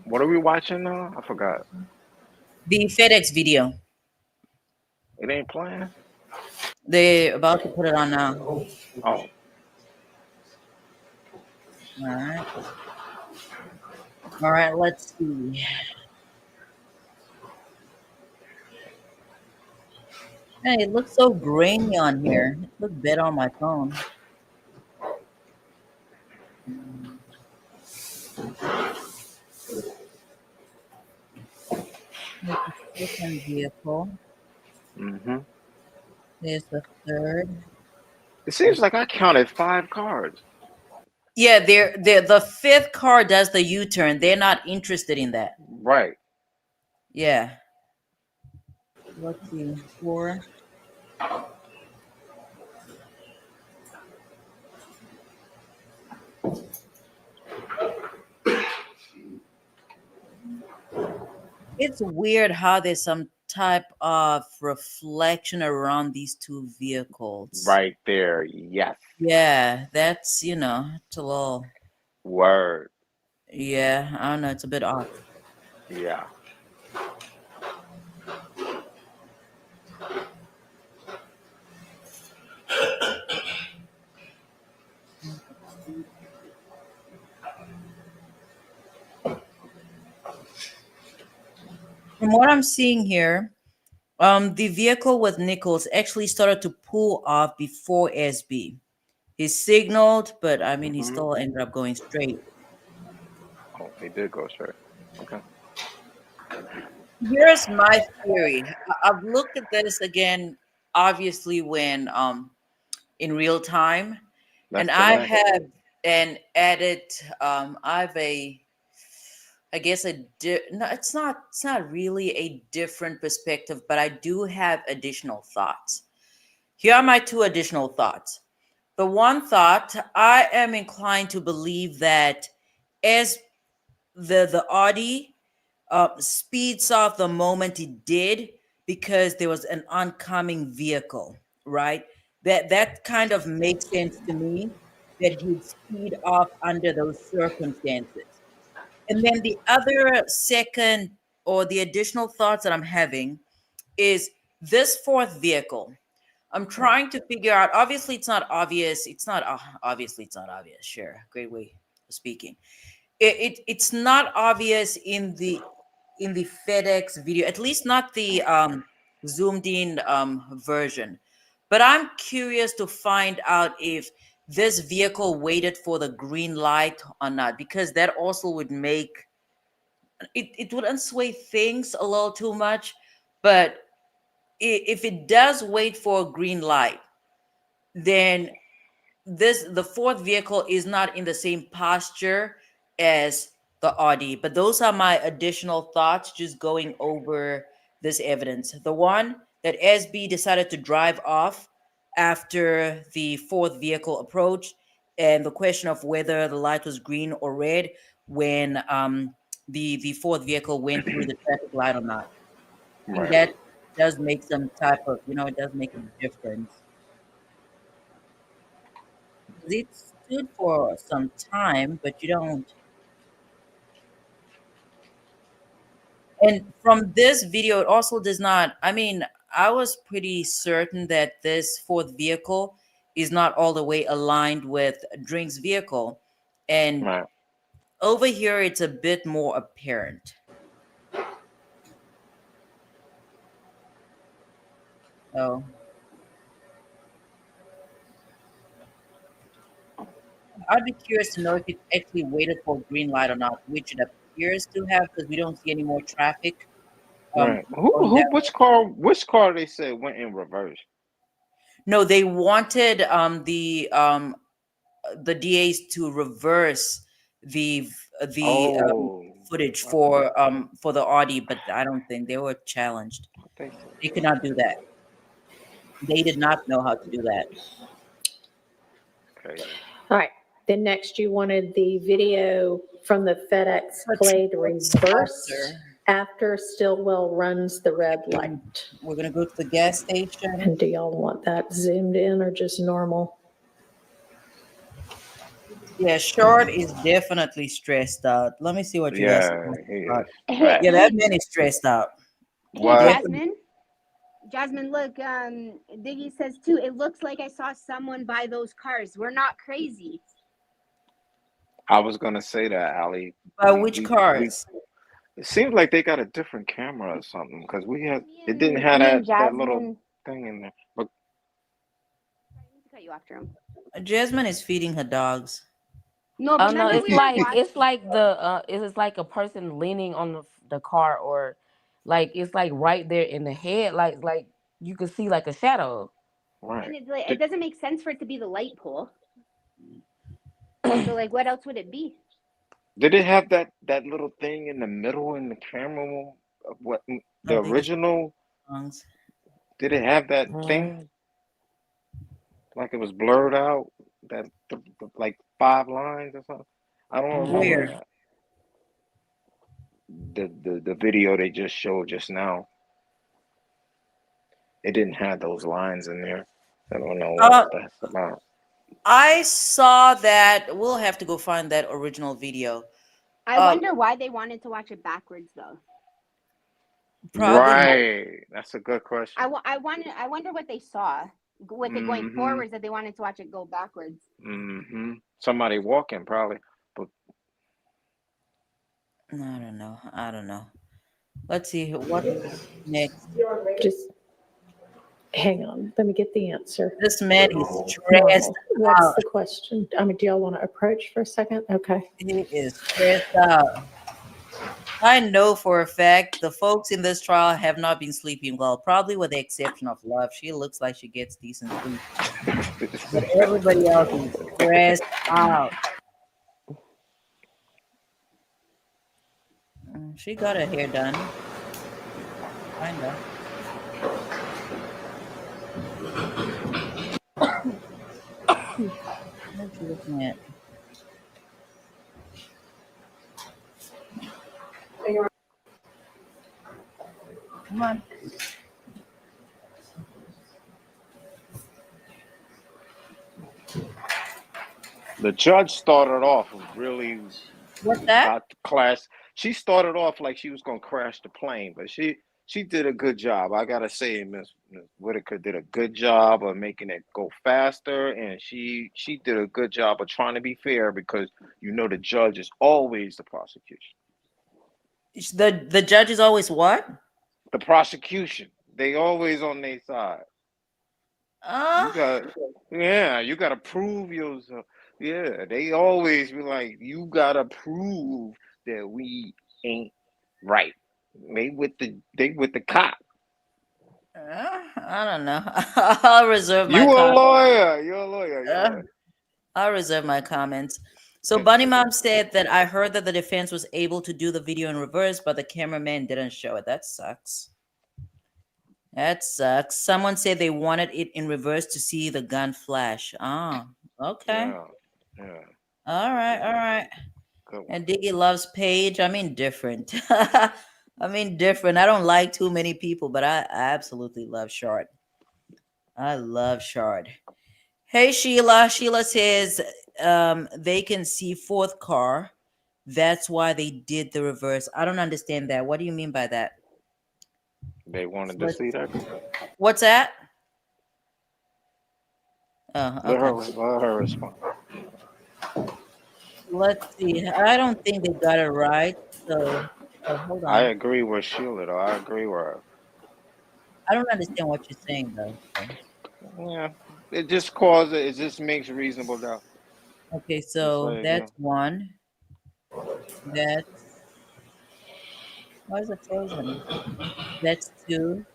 Speaker 9: What are we watching now? I forgot.
Speaker 1: The FedEx video.
Speaker 9: It ain't playing?
Speaker 1: They're about to put it on now.
Speaker 9: Oh.
Speaker 1: All right. All right. Let's see. Hey, it looks so grainy on here. It looks better on my phone. Here's the second vehicle.
Speaker 9: Mm-hmm.
Speaker 1: There's the third.
Speaker 9: It seems like I counted 5 cars.
Speaker 1: Yeah, the fifth car does the U-turn. They're not interested in that.
Speaker 9: Right.
Speaker 1: Yeah. Let's see. Four. It's weird how there's some type of reflection around these two vehicles.
Speaker 9: Right there. Yes.
Speaker 1: Yeah, that's, it's a little,
Speaker 9: Word.
Speaker 1: yeah, I don't know, it's a bit off.
Speaker 9: Yeah.
Speaker 1: From what I'm seeing here, the vehicle with Nichols actually started to pull off before SB. He signaled, but I mean, he
Speaker 9: Mm-hmm.
Speaker 1: still ended up going straight.
Speaker 9: Oh, they did go straight. Okay.
Speaker 1: Here's my theory. I've looked at this again, obviously, when in real time, and
Speaker 9: That's
Speaker 1: I
Speaker 9: correct.
Speaker 1: have an added. I have I guess no, it's not really a different perspective, but I do have additional thoughts. Here are my two additional thoughts. The one thought, I am inclined to believe that as the Audi speeds off the moment it did because there was an oncoming vehicle, right? That kind of makes sense to me that he'd speed off under those circumstances. And then the other second or the additional thoughts that I'm having is this fourth vehicle. I'm trying to figure out. Obviously, it's not obvious. It's not obviously it's not obvious. Sure, great way of speaking. It's not obvious in the FedEx video, at least not the zoomed in version. But I'm curious to find out if this vehicle waited for the green light or not, because that also would make it would unsway things a little too much. But if it does wait for a green light, then the fourth vehicle is not in the same posture as the Audi. But those are my additional thoughts just going over this evidence. The one that SB decided to drive off after the fourth vehicle approached, and the question of whether the light was green or red when the fourth vehicle went through the traffic light or not. I think
Speaker 9: Right.
Speaker 1: that does make some type of, it does make a difference. It stood for some time, but you don't. And from this video, it also does not. I mean, I was pretty certain that this fourth vehicle is not all the way aligned with Drink's vehicle. And
Speaker 9: Right.
Speaker 1: over here, it's a bit more apparent. So I'd be curious to know if it actually waited for green light or not, which it appears to have because we don't see any more traffic
Speaker 9: Right. Who?
Speaker 1: going
Speaker 9: Who?
Speaker 1: that way.
Speaker 9: Which car? Which car they said went in reverse?
Speaker 1: No, they wanted the DAs to reverse the
Speaker 9: Oh,
Speaker 1: footage
Speaker 9: I thought
Speaker 1: for the Audi, but I don't think they were challenged.
Speaker 9: they said
Speaker 1: They could not do
Speaker 9: reverse.
Speaker 1: that. They did not know how to do that.
Speaker 9: Okay.
Speaker 10: All right. Then next you wanted the video from the FedEx played reverse after Stillwell runs the red light.
Speaker 1: We're gonna go to the gas station.
Speaker 10: And do y'all want that zoomed in or just normal?
Speaker 1: Yeah, Short is definitely stressed out. Let me see what you guys
Speaker 9: Yeah, he is
Speaker 1: thought.
Speaker 9: stressed.
Speaker 1: Yeah, that man is stressed out.
Speaker 8: Hey,
Speaker 9: What?
Speaker 8: Jasmine. Jasmine, look, Diggy says too, it looks like I saw someone buy those cars. We're not crazy.
Speaker 9: I was gonna say that, Ali.
Speaker 1: By which
Speaker 9: We.
Speaker 1: cars?
Speaker 9: It seems like they got a different camera or something because we had it didn't have
Speaker 8: Me and
Speaker 9: that little
Speaker 8: Jasmine.
Speaker 9: thing in there. But
Speaker 8: Sorry, I need to cut you off, Jerome.
Speaker 1: Jasmine is feeding her dogs.
Speaker 8: No,
Speaker 7: Oh
Speaker 8: but
Speaker 7: no,
Speaker 8: remember we were
Speaker 7: it's
Speaker 8: watching.
Speaker 7: like it's like a person leaning on the car, or like it's like right there in the head, like you can see like a shadow.
Speaker 9: right.
Speaker 8: And it's like it
Speaker 9: Did,
Speaker 8: doesn't make sense for it to be the light pole. So like, what else would it be?
Speaker 9: did it have that little thing in the middle in the camera? Of what the
Speaker 1: I think it's
Speaker 9: original?
Speaker 1: songs.
Speaker 9: Did it have that thing
Speaker 7: Mm.
Speaker 9: like it was blurred out? That like 5 lines or something? I don't remember
Speaker 1: Where?
Speaker 9: that. The video they just showed just now. It didn't have those lines in there. I don't know what
Speaker 1: Uh,
Speaker 9: that's about.
Speaker 1: I saw that. We'll have to go find that original video.
Speaker 8: I
Speaker 1: Uh,
Speaker 8: wonder why they wanted to watch it backwards though.
Speaker 1: probably.
Speaker 9: Right. That's a good question.
Speaker 8: I wonder what they saw with it going
Speaker 9: Mm-hmm.
Speaker 8: forwards that they wanted to watch it go backwards.
Speaker 9: Mm-hmm. Somebody walking probably. But
Speaker 1: I don't know. I don't know. Let's see what next.
Speaker 10: Just hang on. Let me get the answer.
Speaker 1: This man is stressed
Speaker 10: Normal. What's
Speaker 1: out.
Speaker 10: the question? I mean, do y'all want to approach for a second? Okay.
Speaker 1: He is stressed out. I know for a fact the folks in this trial have not been sleeping well, probably with the exception of Love. She looks like she gets decent sleep, but everybody else is stressed out. She got her hair done, kinda. What's she looking at? Come on.
Speaker 9: the judge started off really
Speaker 1: What's that?
Speaker 9: about the class. She started off like she was gonna crash the plane, but she did a good job. I gotta say, Miss Whitaker did a good job of making it go faster, and she did a good job of trying to be fair because the judge is always the prosecution.
Speaker 1: The judge is always what?
Speaker 9: The prosecution, they always on their side.
Speaker 1: Uh,
Speaker 9: You got, yeah, you got to prove yourself. Yeah, they always be like, you got to prove that we ain't right. They with the cop.
Speaker 1: I don't know. I'll reserve my
Speaker 9: You a
Speaker 1: comment.
Speaker 9: lawyer. You're a lawyer. You're a
Speaker 1: Uh,
Speaker 9: lawyer.
Speaker 1: I'll reserve my comments. So Bunny Mom said that I heard that the defense was able to do the video in reverse, but the cameraman didn't show it. That sucks. That sucks. Someone said they wanted it in reverse to see the gun flash. Oh, okay.
Speaker 9: Yeah, yeah,
Speaker 1: All right, all right.
Speaker 9: good one.
Speaker 1: And Diggy loves Paige. I'm indifferent. I'm indifferent. I don't like too many people, but I absolutely love Shard. I love Shard. Hey Sheila. Sheila says they can see fourth car. That's why they did the reverse. I don't understand that. What do you mean by that?
Speaker 9: They wanted to
Speaker 1: What,
Speaker 9: see that.
Speaker 1: what's that? Oh,
Speaker 9: Let
Speaker 1: okay.
Speaker 9: her let her respond.
Speaker 1: Let's see. I don't think they got it right. So, hold
Speaker 9: I
Speaker 1: on.
Speaker 9: agree with Sheila though. I agree with her.
Speaker 1: I don't understand what you're saying though. So.
Speaker 9: Yeah, it just causes. It just makes reasonable doubt.
Speaker 1: Okay,
Speaker 9: It's
Speaker 1: so
Speaker 9: like
Speaker 1: that's one. That's why is it frozen? That's two.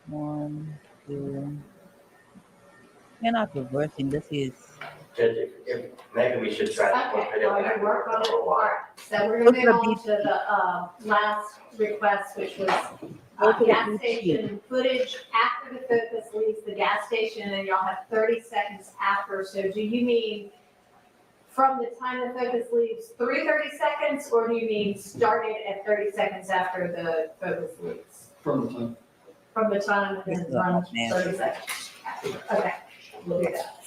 Speaker 1: One, two. You're not reversing. This is.
Speaker 13: Judge, if maybe we should try to put
Speaker 10: Okay,
Speaker 13: it
Speaker 10: well,
Speaker 13: back.
Speaker 10: you work on it. All right. So we're
Speaker 1: Go
Speaker 10: going
Speaker 1: to
Speaker 10: to move
Speaker 1: the
Speaker 10: on to
Speaker 1: BP.
Speaker 10: the last request, which was
Speaker 1: Go to the
Speaker 10: gas
Speaker 1: BP.
Speaker 10: station footage after the focus leaves the gas station, and y'all have 30 seconds after. So do you mean from the time the focus leaves through 30 seconds, or do you mean started at 30 seconds after the focus leaves?
Speaker 2: From the time.
Speaker 10: From the time
Speaker 1: This
Speaker 10: and
Speaker 1: is a
Speaker 10: run
Speaker 1: hot man.
Speaker 10: 30 seconds. Okay, we'll do that.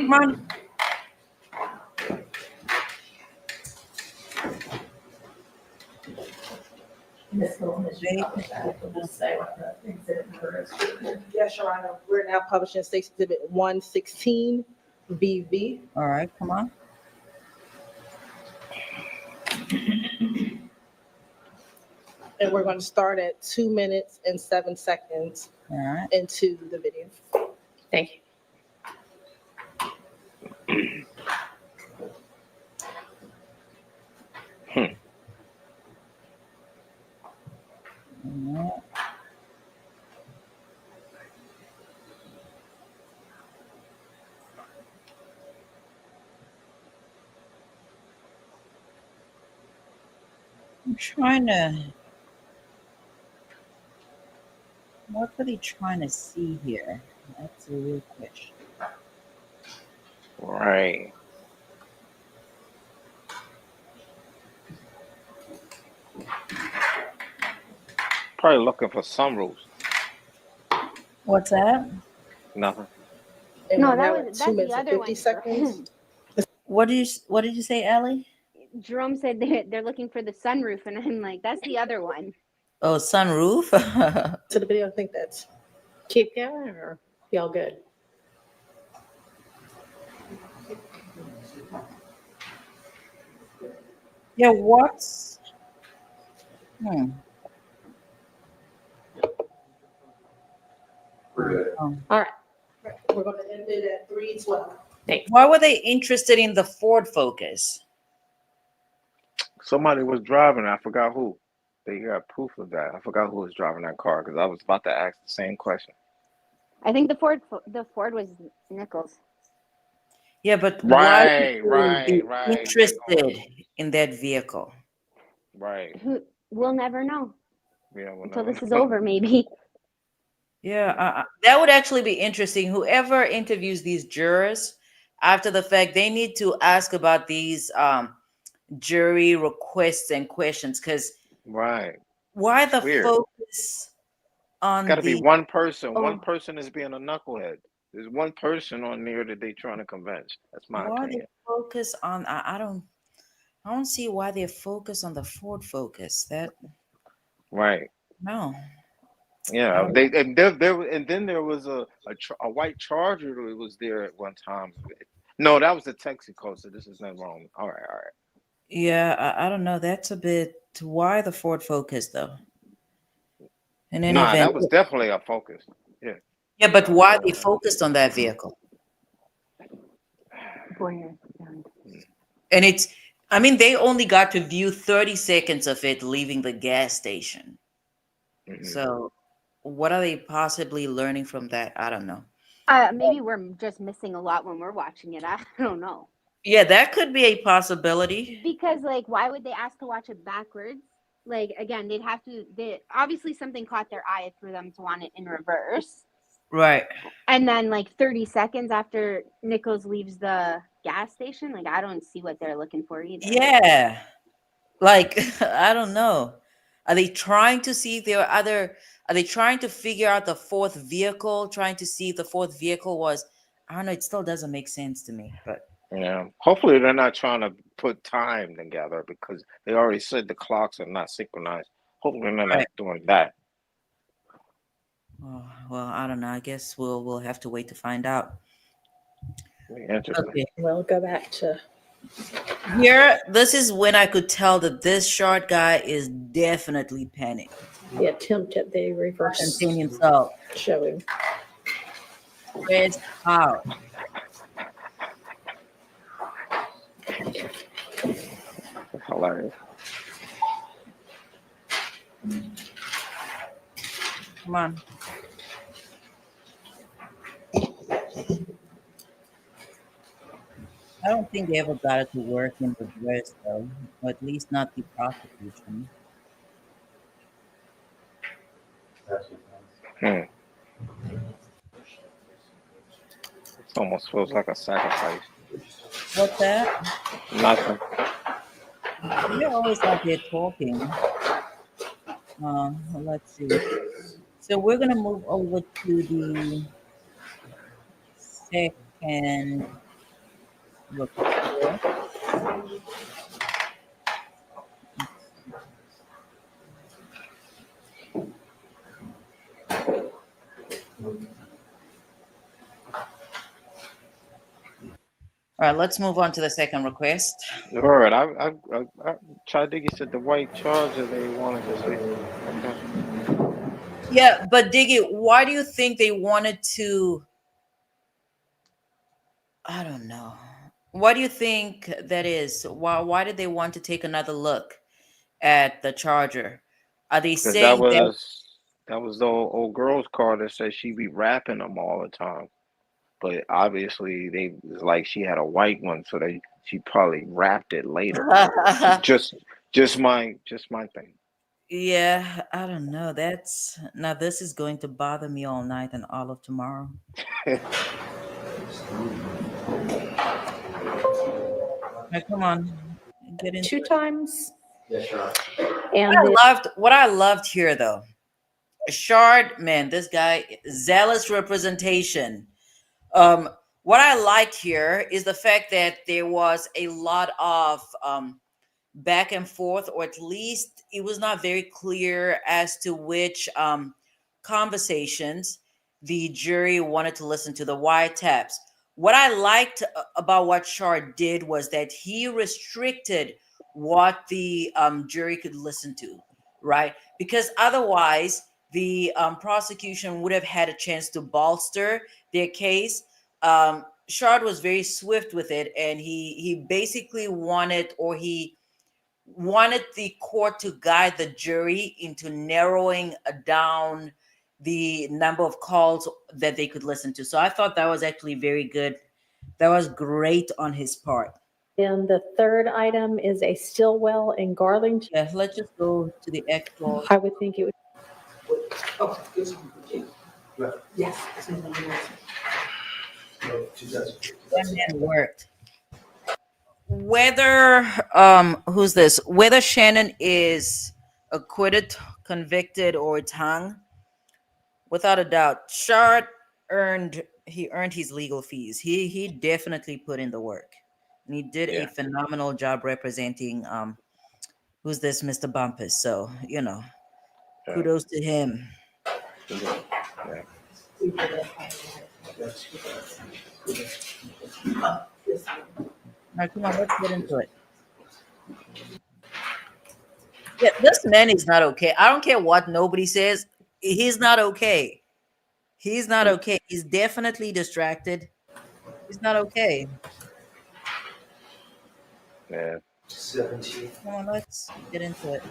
Speaker 1: Come on.
Speaker 10: Ms. Golden, as you publish that, you'll just say what the exhibit number is.
Speaker 11: Yes, Your Honor. We're now publishing State Exhibit 116 BV.
Speaker 1: All right, come on.
Speaker 11: And we're going to start at 2 minutes and 7 seconds
Speaker 1: All right.
Speaker 11: into the video.
Speaker 10: Thank you.
Speaker 1: All right. I'm trying to. What are they trying to see here? That's a real question.
Speaker 9: Right. Probably looking for sunroofs.
Speaker 1: What's that?
Speaker 9: Nothing.
Speaker 11: And
Speaker 8: No,
Speaker 11: we're
Speaker 8: that
Speaker 11: now
Speaker 8: was
Speaker 11: at
Speaker 8: that's
Speaker 11: 2
Speaker 8: the
Speaker 11: minutes and
Speaker 8: other
Speaker 11: 50
Speaker 8: one.
Speaker 11: seconds.
Speaker 1: What did you say, Ellie?
Speaker 8: Jerome said they're looking for the sunroof, and I'm like, that's the other one.
Speaker 1: Oh, sunroof.
Speaker 11: To the video, I think that's.
Speaker 10: Keep going, or y'all good?
Speaker 1: Yeah, what's hmm. Oh.
Speaker 10: All right.
Speaker 11: We're going to end it at 3:12.
Speaker 1: Why were they interested in the Ford Focus?
Speaker 9: Somebody was driving. I forgot who. They got proof of that. I forgot who was driving that car because I was about to ask the same question.
Speaker 8: I think the Ford was Nichols.
Speaker 1: Yeah, but
Speaker 9: Right,
Speaker 1: why would you be
Speaker 9: right.
Speaker 1: interested in that vehicle?
Speaker 9: Right.
Speaker 8: We'll never know
Speaker 9: Yeah. Well,
Speaker 8: until
Speaker 9: no.
Speaker 8: this is over, maybe.
Speaker 1: Yeah, that would actually be interesting. Whoever interviews these jurors after the fact, they need to ask about these jury requests and questions, because
Speaker 9: Right.
Speaker 1: why the
Speaker 9: Weird.
Speaker 1: focus on
Speaker 9: Got to be
Speaker 1: the
Speaker 9: one person.
Speaker 8: Oh.
Speaker 9: One person is being a knucklehead. There's one person on there that they trying to convince. That's my
Speaker 1: why they
Speaker 9: opinion.
Speaker 1: focus on I don't see why they focus on the Ford Focus. That
Speaker 9: Right.
Speaker 1: no.
Speaker 9: Yeah. They and then there was a white Charger that was there at one time. No, that was the Texaco. So this is not wrong. All right. All right.
Speaker 1: Yeah, I don't know. That's a bit why the Ford Focus though. In any
Speaker 9: Nah,
Speaker 1: event,
Speaker 9: that was definitely a focus. Yeah.
Speaker 1: yeah, but why they focused on that vehicle? And it's, I mean, they only got to view 30 seconds of it leaving the gas station.
Speaker 9: Mhm.
Speaker 1: So, what are they possibly learning from that? I don't know.
Speaker 8: Maybe we're just missing a lot when we're watching it. I don't know.
Speaker 1: Yeah, that could be a possibility.
Speaker 8: Because, like, why would they ask to watch it backwards? Like, again, they'd have to. Obviously something caught their eye for them to want it in reverse.
Speaker 1: Right.
Speaker 8: And then, like, 30 seconds after Nichols leaves the gas station, like, I don't see what they're looking for either.
Speaker 1: Yeah. Like, I don't know. Are they trying to see if there are other, are they trying to figure out the fourth vehicle, trying to see if the fourth vehicle was, I don't know, it still doesn't make sense to me, but.
Speaker 9: Yeah. Hopefully they're not trying to put time together because they already said the clocks are not synchronized. Hopefully they're not doing that.
Speaker 1: Oh, well, I don't know. I guess we'll have to wait to find out.
Speaker 9: Interesting.
Speaker 1: Okay.
Speaker 10: We'll go back to
Speaker 1: Here, this is when I could tell that this short guy is definitely panicked.
Speaker 10: the attempt at the reverse
Speaker 1: Contain himself.
Speaker 10: showing.
Speaker 1: Stressed out.
Speaker 9: Hilarious.
Speaker 1: Come on. I don't think they ever got it to work in the dress, though, or at least not the prosecution.
Speaker 9: It almost feels like a sacrifice.
Speaker 1: What's that?
Speaker 9: Nothing.
Speaker 1: They're always out there talking. Let's see. So we're gonna move over to the second Look here. All right, let's move on to the second request.
Speaker 9: All right, I tried to get to the white charger they wanted to see. Okay.
Speaker 1: Yeah, but Diggy, why do you think they wanted to? I don't know. Why do you think that is? Why did they want to take another look at the charger? Are they
Speaker 9: Because that
Speaker 1: saying that?
Speaker 9: was that was the old girl's car that said she be rapping them all the time. But obviously they was like she had a white one, so she probably wrapped it later. Just just my thing.
Speaker 1: Yeah, I don't know. That's now this is going to bother me all night and all of tomorrow. Now, come on, get into
Speaker 10: Two
Speaker 1: it.
Speaker 10: times.
Speaker 13: Yeah, sure.
Speaker 10: And then
Speaker 1: What I loved here though, Shard, man, this guy zealous representation. Um, what I liked here is the fact that there was a lot of back and forth, or at least it was not very clear as to which conversations the jury wanted to listen to, the wiretaps. What I liked about what Shard did was that he restricted what the jury could listen to, right? Because otherwise, the prosecution would have had a chance to bolster their case. Shard was very swift with it, and he basically wanted the court to guide the jury into narrowing down the number of calls that they could listen to. So I thought that was actually very good. That was great on his part.
Speaker 10: then the third item is a Stillwell in Garlington.
Speaker 1: Yeah, let's just go to the actual.
Speaker 10: I would think it would.
Speaker 3: Oh, this one. Yes.
Speaker 1: That man worked. Whether who's this? Whether Shannon is acquitted, convicted, or it's hung, without a doubt, Shard earned his legal fees. He definitely put in the work, and he did a
Speaker 9: Yeah.
Speaker 1: phenomenal job representing who's this Mr. Bumpus. So
Speaker 9: Yeah.
Speaker 1: kudos to him.
Speaker 9: Yeah.
Speaker 1: Now, come on, let's get into it. Yeah, this man is not okay. I don't care what nobody says. He's not okay. He's not okay. He's definitely distracted. He's not okay.
Speaker 9: Yeah.
Speaker 13: 17.
Speaker 1: Come on, let's get into it.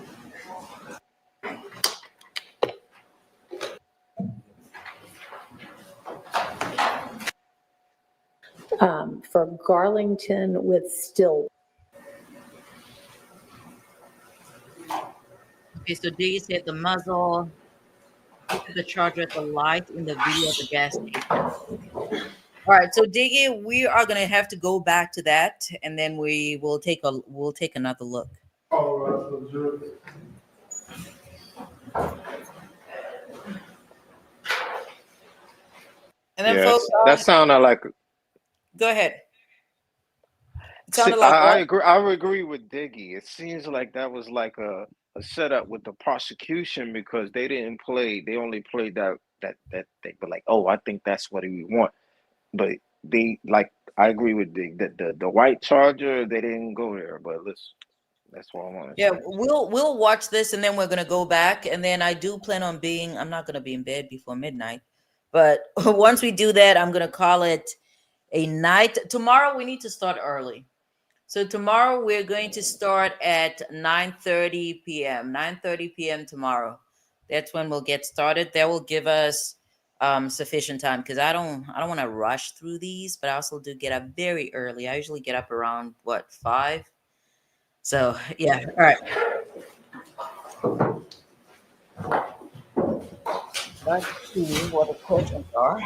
Speaker 10: For Garlington with Stillwell.
Speaker 1: Okay, so Diggy said the muzzle hit the charger at the light in the video of the gas station. All right, so Diggy, we are gonna have to go back to that, and then we'll take another look.
Speaker 3: All right, so Juror.
Speaker 1: And then, folks,
Speaker 9: Yes. That sounded like.
Speaker 1: go ahead. It
Speaker 9: See,
Speaker 1: sounded like
Speaker 9: I
Speaker 1: what?
Speaker 9: agree. I would agree with Diggy. It seems like that was like a setup with the prosecution because they didn't play. They only played that they were like, oh, I think that's what we want. But they like. I agree with Dig that the white charger they didn't go there. But that's what I want to
Speaker 1: Yeah,
Speaker 9: say.
Speaker 1: we'll watch this, and then we're gonna go back, and then I do plan on being. I'm not gonna be in bed before midnight, but once we do that, I'm gonna call it a night. Tomorrow we need to start early. So tomorrow we're going to start at 9:30 p.m. 9:30 p.m. tomorrow. That's when we'll get started. That will give us sufficient time because I don't want to rush through these, but I also do get up very early. I usually get up around what 5. So yeah, all right. Let's see what the questions are.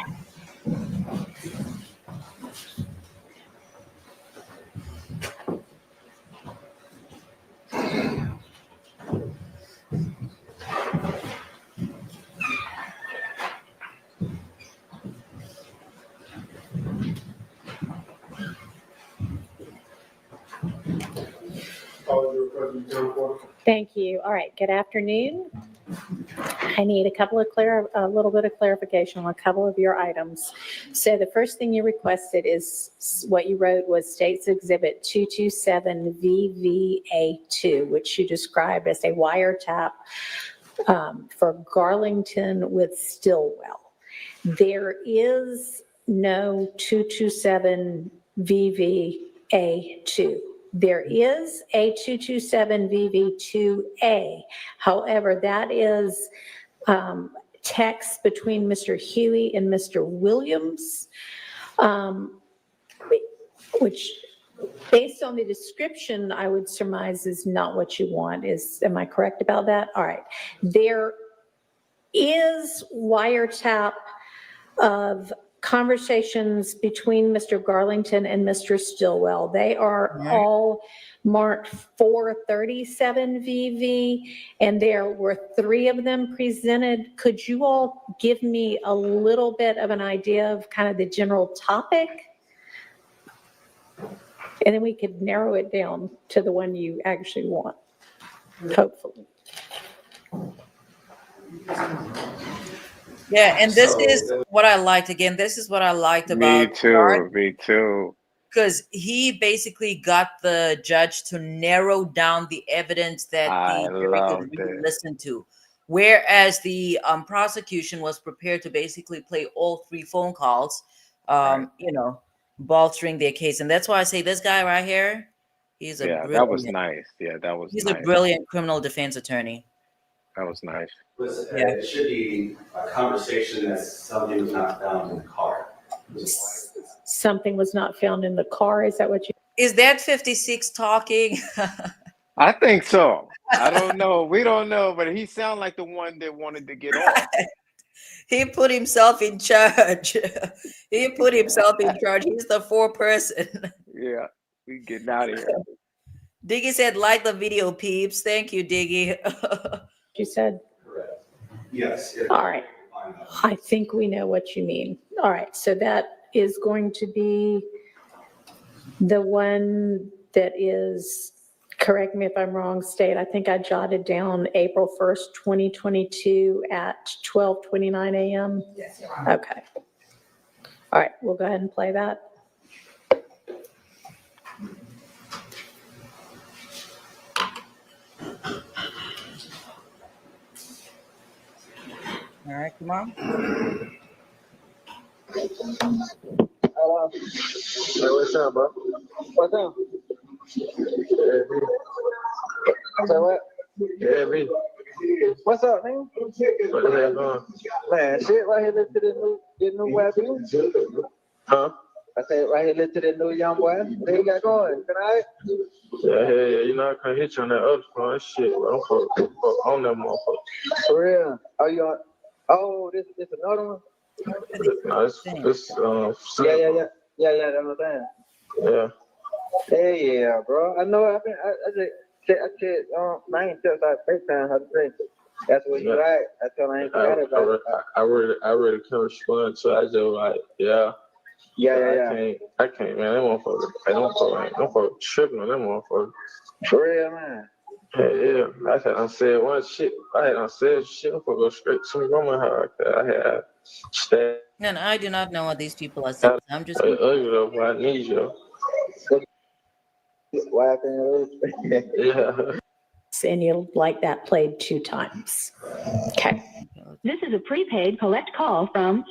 Speaker 10: Thank you. All right, good afternoon. I need a little bit of clarification on a couple of your items. So the first thing you requested is what you wrote was States Exhibit 227 VVA2, which you described as a wiretap for Garlington with Stillwell. There is no 227 VVA2. There is a 227 VV2A. However, that is text between Mr. Huey and Mr. Williams, which, based on the description, I would surmise is not what you want. Am I correct about that? All right. There is wiretap of conversations between Mr. Garlington and Mr. Stillwell. They are all marked 437 VV, and there were 3 of them presented. Could you all give me a little bit of an idea of kind of the general topic? And then we could narrow it down to the one you actually want, hopefully.
Speaker 1: Yeah, and this is what I liked. Again, this is what I liked about
Speaker 9: Me too.
Speaker 1: because he basically got the judge to narrow down the evidence that
Speaker 9: I
Speaker 1: the jury could
Speaker 9: loved
Speaker 1: really
Speaker 9: it.
Speaker 1: listen to, whereas the prosecution was prepared to basically play all 3 phone calls, bolstering their case. And that's why I say this guy right here, he's a
Speaker 9: Yeah,
Speaker 1: brilliant.
Speaker 9: that was nice. Yeah, that was
Speaker 1: He's
Speaker 9: nice.
Speaker 1: a brilliant criminal defense attorney.
Speaker 9: That was nice.
Speaker 14: It should be a conversation that something was not found in the car.
Speaker 10: Something was not found in the car. Is that what you?
Speaker 1: Is that 56 talking?
Speaker 9: I think so. I don't know. We don't know, but he sounded like the one that wanted to get off.
Speaker 1: He put himself in charge. He put himself in charge. He's the 4-person.
Speaker 9: Yeah, we getting out of here.
Speaker 1: Diggy said, like the video, peeps. Thank you, Diggy.
Speaker 10: You said?
Speaker 14: Yes.
Speaker 10: All right. I think we know what you mean. All right. So that is going to be the one that is, correct me if I'm wrong, State. I think I jotted down April 1st, 2022 at 12:29 a.m.
Speaker 14: Yes.
Speaker 10: Okay. All right. We'll go ahead and play that.
Speaker 1: All right, come on.
Speaker 15: Hello. Hey, what's up, bro? What's up? Say what? Yeah, me. What's up, man? What the hell going? Man, shit, right here, listen to this new boy. Huh? I said, right here, listen to this new young boy. What you got going? Can I? Yeah, you know, I can't hit you on that other phone. Shit, bro. I'm fuck on that motherfucker. For real? Oh, you on? Oh, this another one? No, it's yeah, that's what I'm saying. Yeah. Hey, yeah, bro. I know. I ain't just like FaceTime how to say. That's what you like. That's what I ain't forgot about. I really can't respond, so I just like, yeah. Yeah. I can't, man. That motherfucker. Don't tripping on that motherfucker. For real, man. Yeah. I said one shit. I'm go straight to my mama house. I had stay.
Speaker 1: And I do not know what these people are saying. I'm just.
Speaker 15: I need you. Why
Speaker 10: yeah. And you'll like that played 2 times. Okay.
Speaker 16: This is a prepaid collect call from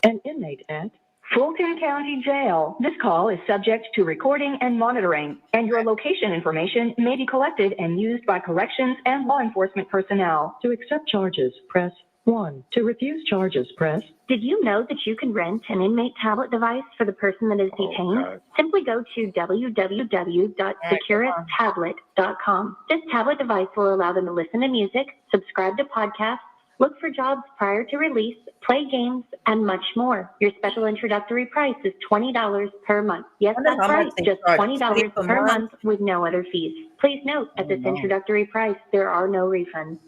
Speaker 16: an inmate at Fulton County Jail. This call is subject to recording and monitoring, and your location information may be collected and used by corrections and law enforcement personnel. To accept charges, press 1. To refuse charges, press.
Speaker 17: Did you know that you can rent an inmate tablet device for the person that is detained? Simply go to www.securitastablet.com. This tablet device will allow them to listen to music, subscribe to podcasts, look for jobs prior to release, play games, and much more. Your special introductory price is $20 per month. Yes, that's right, just $20 per month with no other fees. Please note, at this introductory price, there are no refunds.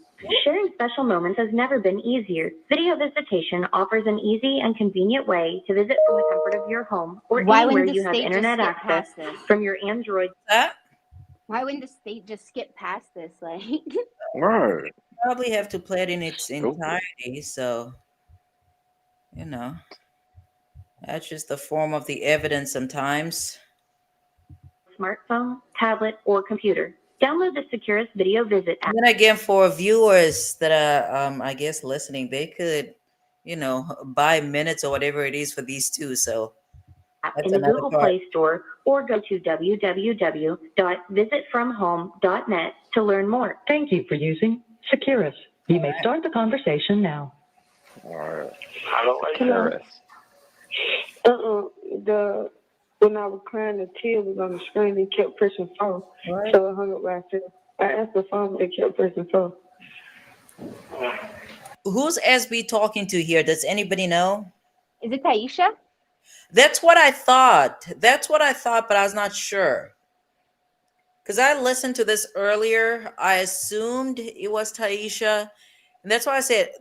Speaker 17: Sharing special moments has never been easier. Video visitation offers an easy and convenient way to visit from the comfort of your home or
Speaker 8: Why
Speaker 17: anywhere
Speaker 8: wouldn't the
Speaker 17: you have
Speaker 8: state just
Speaker 17: internet
Speaker 8: skip
Speaker 17: access
Speaker 8: past this?
Speaker 17: from your Android.
Speaker 8: Why wouldn't the state just skip past this? Like,
Speaker 9: Right.
Speaker 1: Probably have to play it in its
Speaker 9: Stupid.
Speaker 1: entirety. So, you know, that's just the form of the evidence sometimes.
Speaker 17: Smartphone, tablet, or computer. Download the Securus Video Visit app.
Speaker 1: And then again, for viewers that are, I guess, listening, they could, buy minutes or whatever it is for these two. So that's
Speaker 17: in the
Speaker 1: another
Speaker 17: Google
Speaker 1: part.
Speaker 17: Play Store or go to www.visitfromhome.net to learn more.
Speaker 16: Thank you for using Securus. You may start the conversation now.
Speaker 9: All right.
Speaker 15: I don't like
Speaker 9: Securus.
Speaker 18: When I was crying, the tear was on the screen. They kept pressing phone, so I hung up by itself. I asked the phone, but they kept pressing phone.
Speaker 1: Who's SB talking to here? Does anybody know?
Speaker 8: is it Taisha?
Speaker 1: That's what I thought. But I was not sure. Because I listened to this earlier. I assumed it was Taisha. And that's why I said,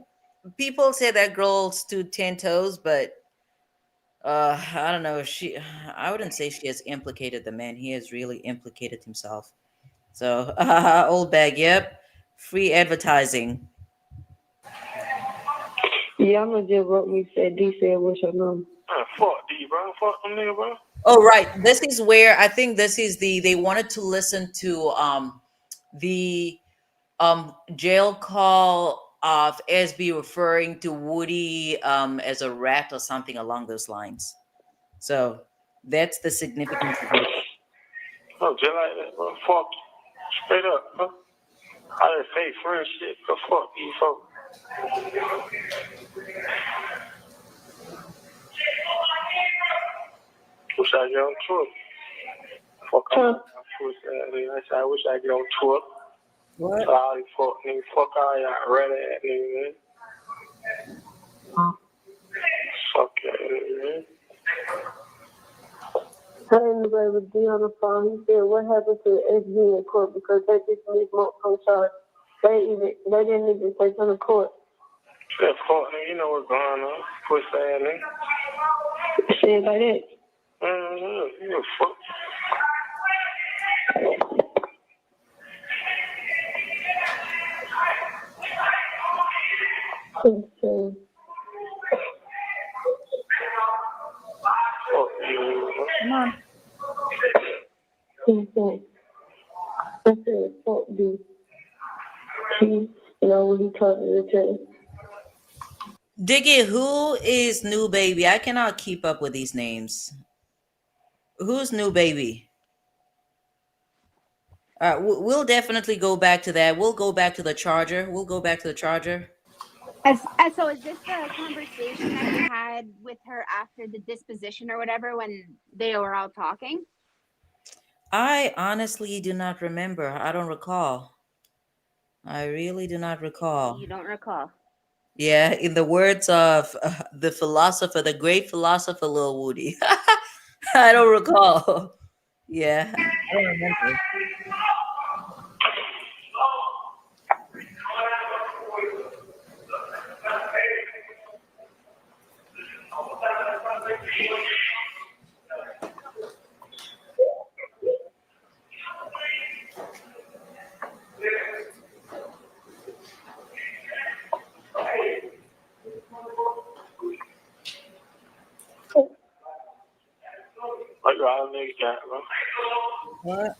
Speaker 1: people say that girl stood 10 toes, but I don't know. I wouldn't say she has implicated the man. He has really implicated himself. So, old bag, yep. Free advertising.
Speaker 18: Yeah, I'm gonna just what we said. D said, "What's your number?"
Speaker 15: Fuck D, bro. Fuck them nigga, bro.
Speaker 1: Oh, right. This is where I think they wanted to listen to the jail call of SB referring to Woody as a rat or something along those lines. So that's the significance of it.
Speaker 15: Oh, just like that, bro. Fuck you. Straight up, bro. I done say friend shit, but fuck these folks. Wish I get on tour. Fuck off. I wish I get on tour.
Speaker 1: What?
Speaker 15: All these fuck niggas. Fuck all y'all red ass niggas, man. Fuck that nigga, man.
Speaker 18: Hey, anybody with D on the phone, he said, "What happened to SB in court because they just made more on charge? They didn't even take them to court."
Speaker 15: Yeah, fuck nigga, you know what's going on. Push ass nigga.
Speaker 18: Shit like that.
Speaker 15: You know, fuck.
Speaker 18: Okay.
Speaker 15: Fuck you.
Speaker 1: Come on.
Speaker 18: He said, "Fuck D." When he talked to the judge.
Speaker 1: Diggy, who is New Baby? I cannot keep up with these names. Who's New Baby? We'll definitely go back to that. We'll go back to the Charger.
Speaker 8: So is this the conversation that you had with her after the disposition or whatever when they were all talking?
Speaker 1: I honestly do not remember. I don't recall. I really do not recall.
Speaker 8: You don't recall.
Speaker 1: Yeah, in the words of the great philosopher Lil Woody. I don't recall. Yeah, I don't remember.
Speaker 15: What y'all niggas got, bro?
Speaker 1: What?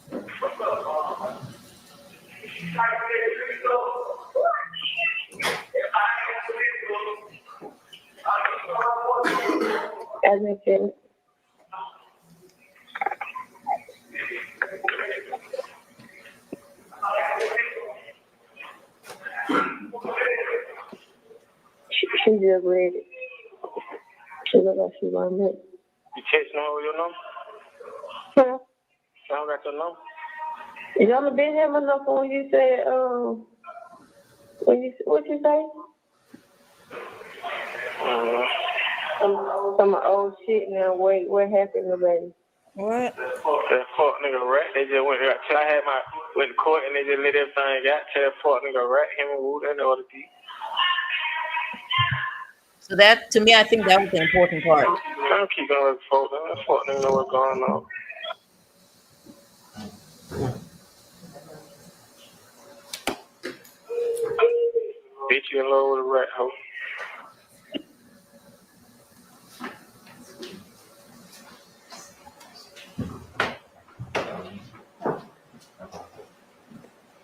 Speaker 18: As I said, she just read it. She looked like she wanted it.
Speaker 15: You texting her with your number?
Speaker 18: Huh?
Speaker 15: I don't got your number.
Speaker 18: Y'all been having enough when you said, what you say? Some old shit now. Wait, what happened, baby?
Speaker 1: What?
Speaker 15: That fuck nigga rat. They just went. Went to court and they just let everything out. Tell that fuck nigga rat him and Wu. They know what to do.
Speaker 1: So that, to me, I think that was the important part.
Speaker 15: I don't keep going with folks. That fuck nigga know what's going on. Bitch, you in love with a rat hoe.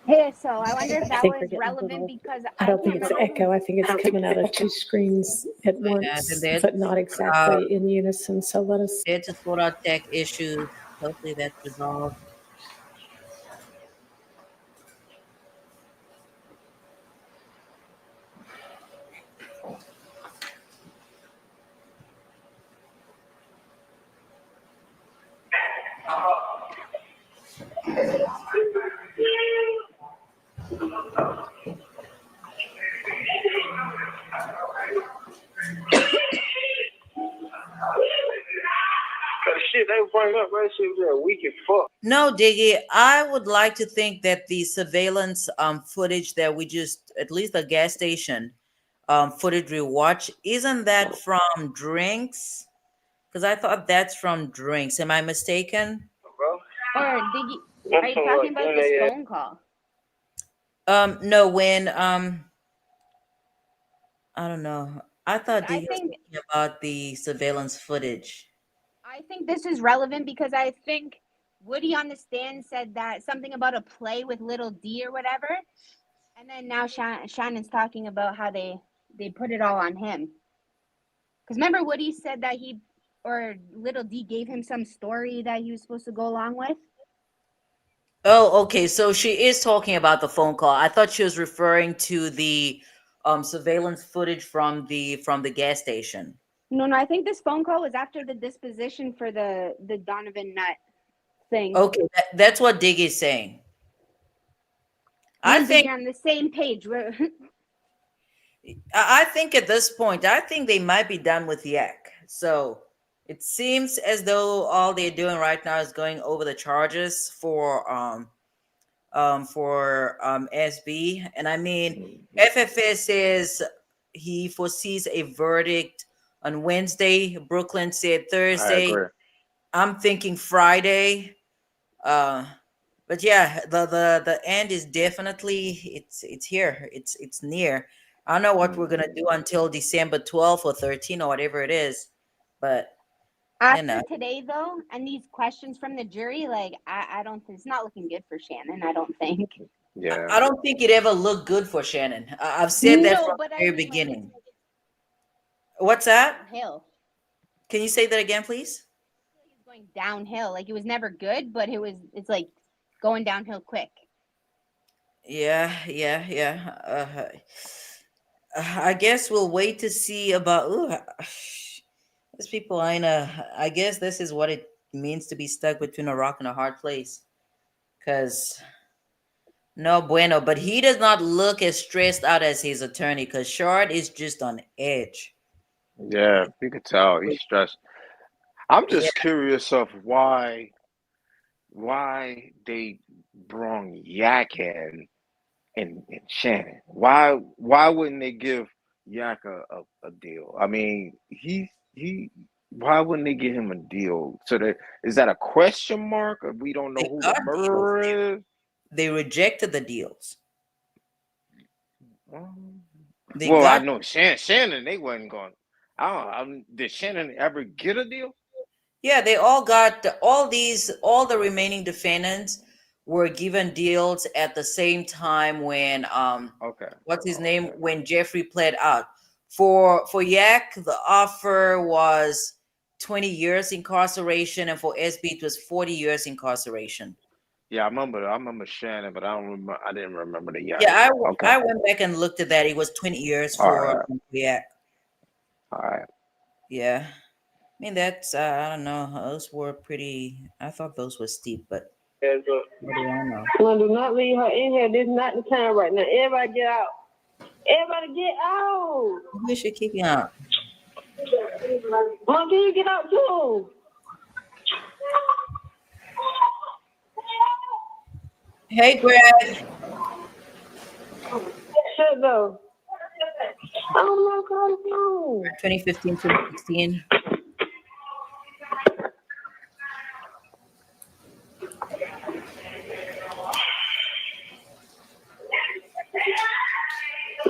Speaker 8: Hey, so I wonder if
Speaker 10: I
Speaker 8: that
Speaker 10: think we're
Speaker 8: was
Speaker 10: getting a
Speaker 8: relevant
Speaker 10: little,
Speaker 8: because
Speaker 10: I
Speaker 8: I
Speaker 10: don't
Speaker 8: can't
Speaker 10: think it's
Speaker 8: remember.
Speaker 10: echo. I think it's coming out of two screens at
Speaker 1: Yeah,
Speaker 10: once, but not exactly in unison. So let us.
Speaker 1: there to sort out tech issues. Hopefully that's resolved.
Speaker 15: Cause shit they bring up, that shit was weak as fuck.
Speaker 1: No, Diggy, I would like to think that the surveillance footage that we just, at least the gas station footage we watch, isn't that from drinks? Because I thought that's from drinks. Am I mistaken?
Speaker 8: Or are you talking about this phone call?
Speaker 1: No, when I don't know. I thought
Speaker 8: I
Speaker 1: Diggy was
Speaker 8: think
Speaker 1: talking about the surveillance footage.
Speaker 8: I think this is relevant because I think Woody on the stand said that something about a play with little D or whatever, and then now Shannon's talking about how they put it all on him. Because remember Woody said that little D gave him some story that he was supposed to go along with.
Speaker 1: Oh, okay. So she is talking about the phone call. I thought she was referring to the surveillance footage from the gas station.
Speaker 8: No, I think this phone call was after the disposition for the Donovan Nut thing.
Speaker 1: Okay, that's what Diggy is saying. I think
Speaker 8: you're on the same page.
Speaker 1: I think at this point, I think they might be done with Yak. So it seems as though all they're doing right now is going over the charges for SB. And I mean, FFS says he foresees a verdict on Wednesday. Brooklyn said Thursday.
Speaker 15: agree.
Speaker 1: I'm thinking Friday. But yeah, the end is definitely it's here. It's near. I don't know what we're gonna do until December 12th or 13th or whatever it is, but you know.
Speaker 8: After today, though, and these questions from the jury, like I don't. It's not looking good for Shannon. I don't think.
Speaker 15: Yeah.
Speaker 1: I don't think it ever looked good for Shannon. I've said that
Speaker 8: No,
Speaker 1: from
Speaker 8: but
Speaker 1: the
Speaker 8: I
Speaker 1: very
Speaker 8: mean,
Speaker 1: beginning. What's that?
Speaker 8: Downhill.
Speaker 1: Can you say that again, please?
Speaker 8: He's going downhill. Like it was never good, but it's like going downhill quick.
Speaker 1: Yeah. I guess we'll wait to see about. These people are in a. I guess this is what it means to be stuck between a rock and a hard place. Cause no bueno, but he does not look as stressed out as his attorney. Cause Shard is just on edge.
Speaker 15: Yeah, you could tell he's stressed. I'm
Speaker 1: Yeah.
Speaker 15: just curious of why they brung Yak in and Shannon. Why wouldn't they give Yak a deal? I mean, he why wouldn't they give him a deal? So that is that a question mark? Or we don't know
Speaker 1: They
Speaker 15: who the
Speaker 1: got deals.
Speaker 15: murderer is.
Speaker 1: They rejected the deals. They
Speaker 15: Well, I
Speaker 1: got.
Speaker 15: know Shannon. They wasn't going. I don't. Did Shannon ever get a deal?
Speaker 1: Yeah, they all got all the remaining defendants were given deals at the same time when
Speaker 15: Okay.
Speaker 1: what's his name, when Jeffrey pled out. For Yak, the offer was 20 years incarceration, and for SB it was 40 years incarceration.
Speaker 15: Yeah, I remember Shannon, but I don't remember. I didn't remember the Yak
Speaker 1: Yeah,
Speaker 15: one. Okay.
Speaker 1: I went back and looked at that. It was 20 years
Speaker 15: All
Speaker 1: for
Speaker 15: right.
Speaker 1: Yak.
Speaker 15: All right.
Speaker 1: Yeah. I mean, that's, I don't know. Those were pretty, I thought those were steep, but what do I know?
Speaker 18: Well, do not leave her in here. This is not the time right now. Everybody get out. Everybody get out.
Speaker 1: We should kick you out.
Speaker 18: Mom, can you get out too?
Speaker 1: Hey, Greg.
Speaker 18: Shit though. Oh my god, no.
Speaker 1: 2015, 2016.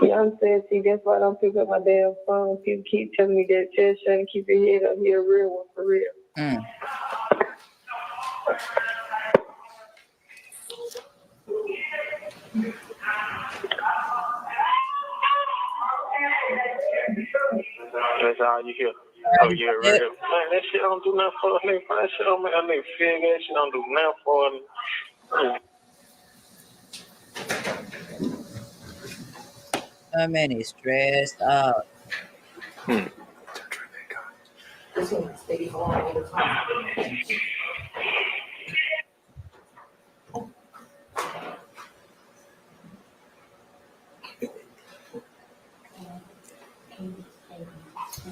Speaker 18: Yeah, I'm saying, see, that's why I don't pick up my damn phone. People keep telling me that just trying to keep your head up. You're a real one for real.
Speaker 1: Mm.
Speaker 15: That's all you hear. Oh, yeah, right. Man, that shit don't do nothing for a nigga. That shit don't make a nigga feel good. That shit don't do nothing for a nigga.
Speaker 1: That man is stressed out.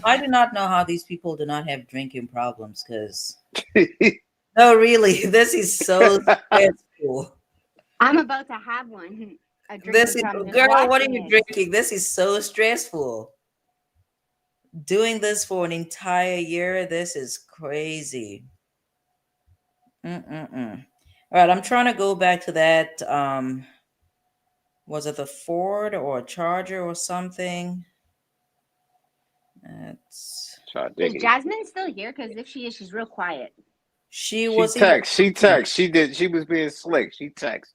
Speaker 1: I do not know how these people do not have drinking problems because, no, really, this is so stressful.
Speaker 8: I'm about to have one. A
Speaker 1: This
Speaker 8: drinking
Speaker 1: is,
Speaker 8: problem. Just
Speaker 1: girl, what are
Speaker 8: watching
Speaker 1: you
Speaker 8: it.
Speaker 1: drinking? This is so stressful. Doing this for an entire year, this is crazy. Mm-mm-mm. All right, I'm trying to go back to that. Was it the Ford or a Charger or something? That's
Speaker 8: Is Jasmine still here? Because if she is, she's real quiet.
Speaker 1: she
Speaker 9: She
Speaker 1: was in.
Speaker 9: text. She text. She did. She was being slick. She text.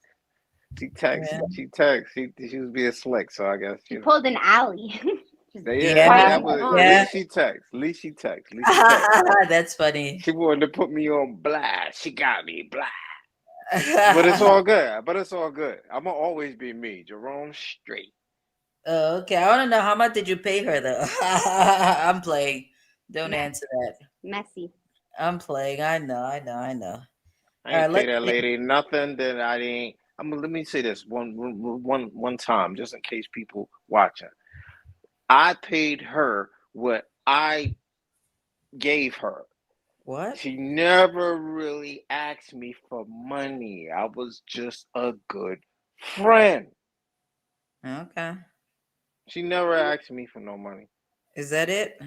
Speaker 9: She text.
Speaker 1: Yeah.
Speaker 9: She text. She was being slick. So I guess
Speaker 8: She pulled an alley.
Speaker 1: Yeah,
Speaker 9: that was at
Speaker 1: yeah.
Speaker 9: least she text. At least she text. At least she text.
Speaker 1: That's funny.
Speaker 9: She wanted to put me on blast. She got me blast. But it's all good. But it's all good. I'm gonna always be me, Jerome straight.
Speaker 1: Oh, okay. I want to know how much did you pay her though? I'm playing. Don't answer that.
Speaker 8: Messy.
Speaker 1: I'm playing. I know. I know. I know.
Speaker 9: I
Speaker 1: All right.
Speaker 9: ain't pay
Speaker 1: Let's
Speaker 9: that
Speaker 1: see.
Speaker 9: lady nothing that I didn't. Let me say this one time, just in case people watching. I paid her what I gave her.
Speaker 1: What?
Speaker 9: She never really asked me for money. I was just a good friend.
Speaker 1: Okay.
Speaker 9: She never asked me for no money.
Speaker 1: Is that it?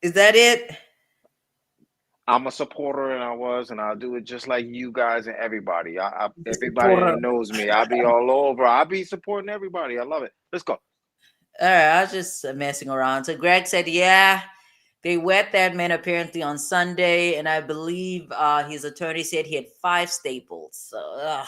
Speaker 1: Is that it?
Speaker 9: I'm a supporter, and I was, and I'll do it just like you guys and everybody. Everybody
Speaker 1: Supporter.
Speaker 9: that knows me, I'll be all over. I'll be supporting everybody. I love it. Let's go.
Speaker 1: All right. I was just messing around. So Greg said, yeah, they wet that man apparently on Sunday, and I believe his attorney said he had 5 staples. So, yeah.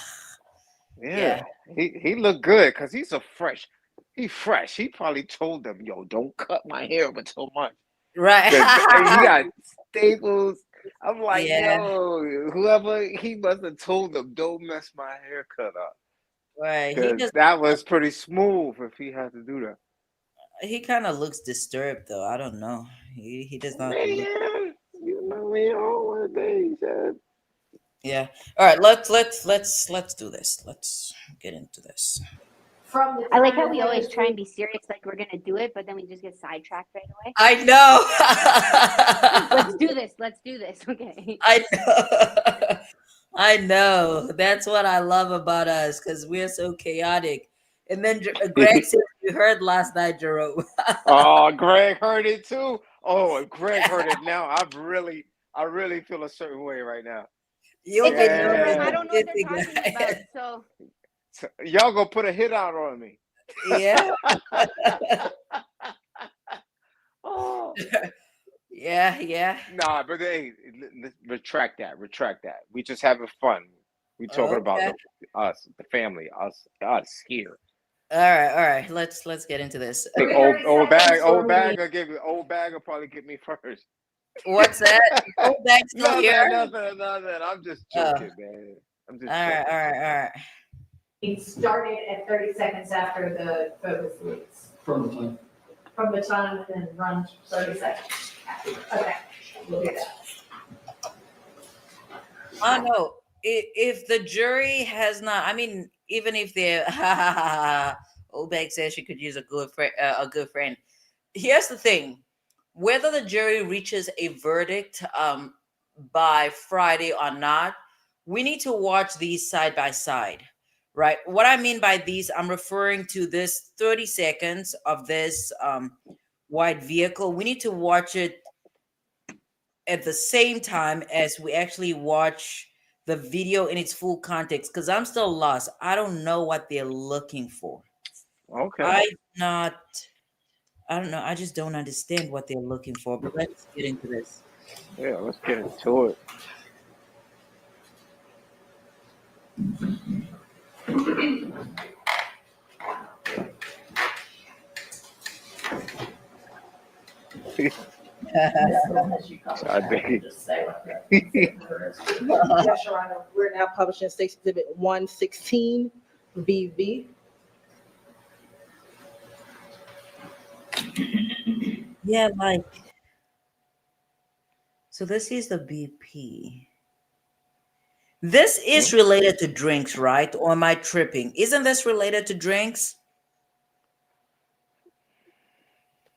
Speaker 9: Yeah, he looked good because he's a fresh. He fresh. He probably told them, "Yo, don't cut my hair up until much."
Speaker 1: Right.
Speaker 9: Cause he got staples. I'm like,
Speaker 1: Yeah.
Speaker 9: yo, whoever he must have told them, don't mess my haircut up.
Speaker 1: Right. He
Speaker 9: Cause
Speaker 1: just
Speaker 9: that was pretty smooth if he had to do that.
Speaker 1: he kind of looks disturbed though. I don't know. He does not look.
Speaker 9: Man, you know me all the days, man.
Speaker 1: Yeah. All right. Let's do this. Let's get into this.
Speaker 8: I like how we always try and be serious, like we're gonna do it, but then we just get sidetracked right away.
Speaker 1: I know.
Speaker 8: Let's do this. Let's do this. Okay.
Speaker 1: I know. I know. That's what I love about us because we're so chaotic. And then Greg said you heard last night, Jerome.
Speaker 9: Oh, Greg heard it too. Oh, if Greg heard it now, I really feel a certain way right now.
Speaker 1: You'll
Speaker 8: It's a
Speaker 1: get
Speaker 8: new
Speaker 1: known
Speaker 8: room.
Speaker 1: as
Speaker 8: I
Speaker 1: the
Speaker 8: don't know what
Speaker 1: busy
Speaker 8: they're talking
Speaker 1: guy.
Speaker 8: about. So
Speaker 9: Y'all gonna put a hit out on me.
Speaker 1: Yeah.
Speaker 9: Oh.
Speaker 1: Yeah, yeah.
Speaker 9: Nah, but hey, retract that. Retract that. We just having fun. We talking about
Speaker 1: Okay.
Speaker 9: us, the family, us here.
Speaker 1: All right. Let's get into this.
Speaker 9: I think old bag will probably get me first.
Speaker 1: What's that? Old bag still here?
Speaker 9: Nothing. I'm just
Speaker 1: Oh.
Speaker 9: joking, man. I'm just
Speaker 1: All
Speaker 9: joking.
Speaker 1: right.
Speaker 10: It started at 30 seconds after the focus leaves.
Speaker 2: From the time.
Speaker 10: From the time and then run 30 seconds. Okay, we'll do that.
Speaker 1: I know. If the jury has not, I mean, even if they're, Obeg says she could use a good friend. Here's the thing: whether the jury reaches a verdict by Friday or not, we need to watch these side by side, right? What I mean by these, I'm referring to this 30 seconds of this white vehicle. We need to watch it at the same time as we actually watch the video in its full context, because I'm still lost. I don't know what they're looking for.
Speaker 9: Okay.
Speaker 1: I not I don't know. I just don't understand what they're looking for. But let's get into this.
Speaker 9: Yeah, let's get into it. I think.
Speaker 11: Yes, Your Honor. We're now publishing State's Exhibit 116, BV.
Speaker 1: Yeah, like, so this is the BP. This is related to drinks, right? Or am I tripping? Isn't this related to drinks?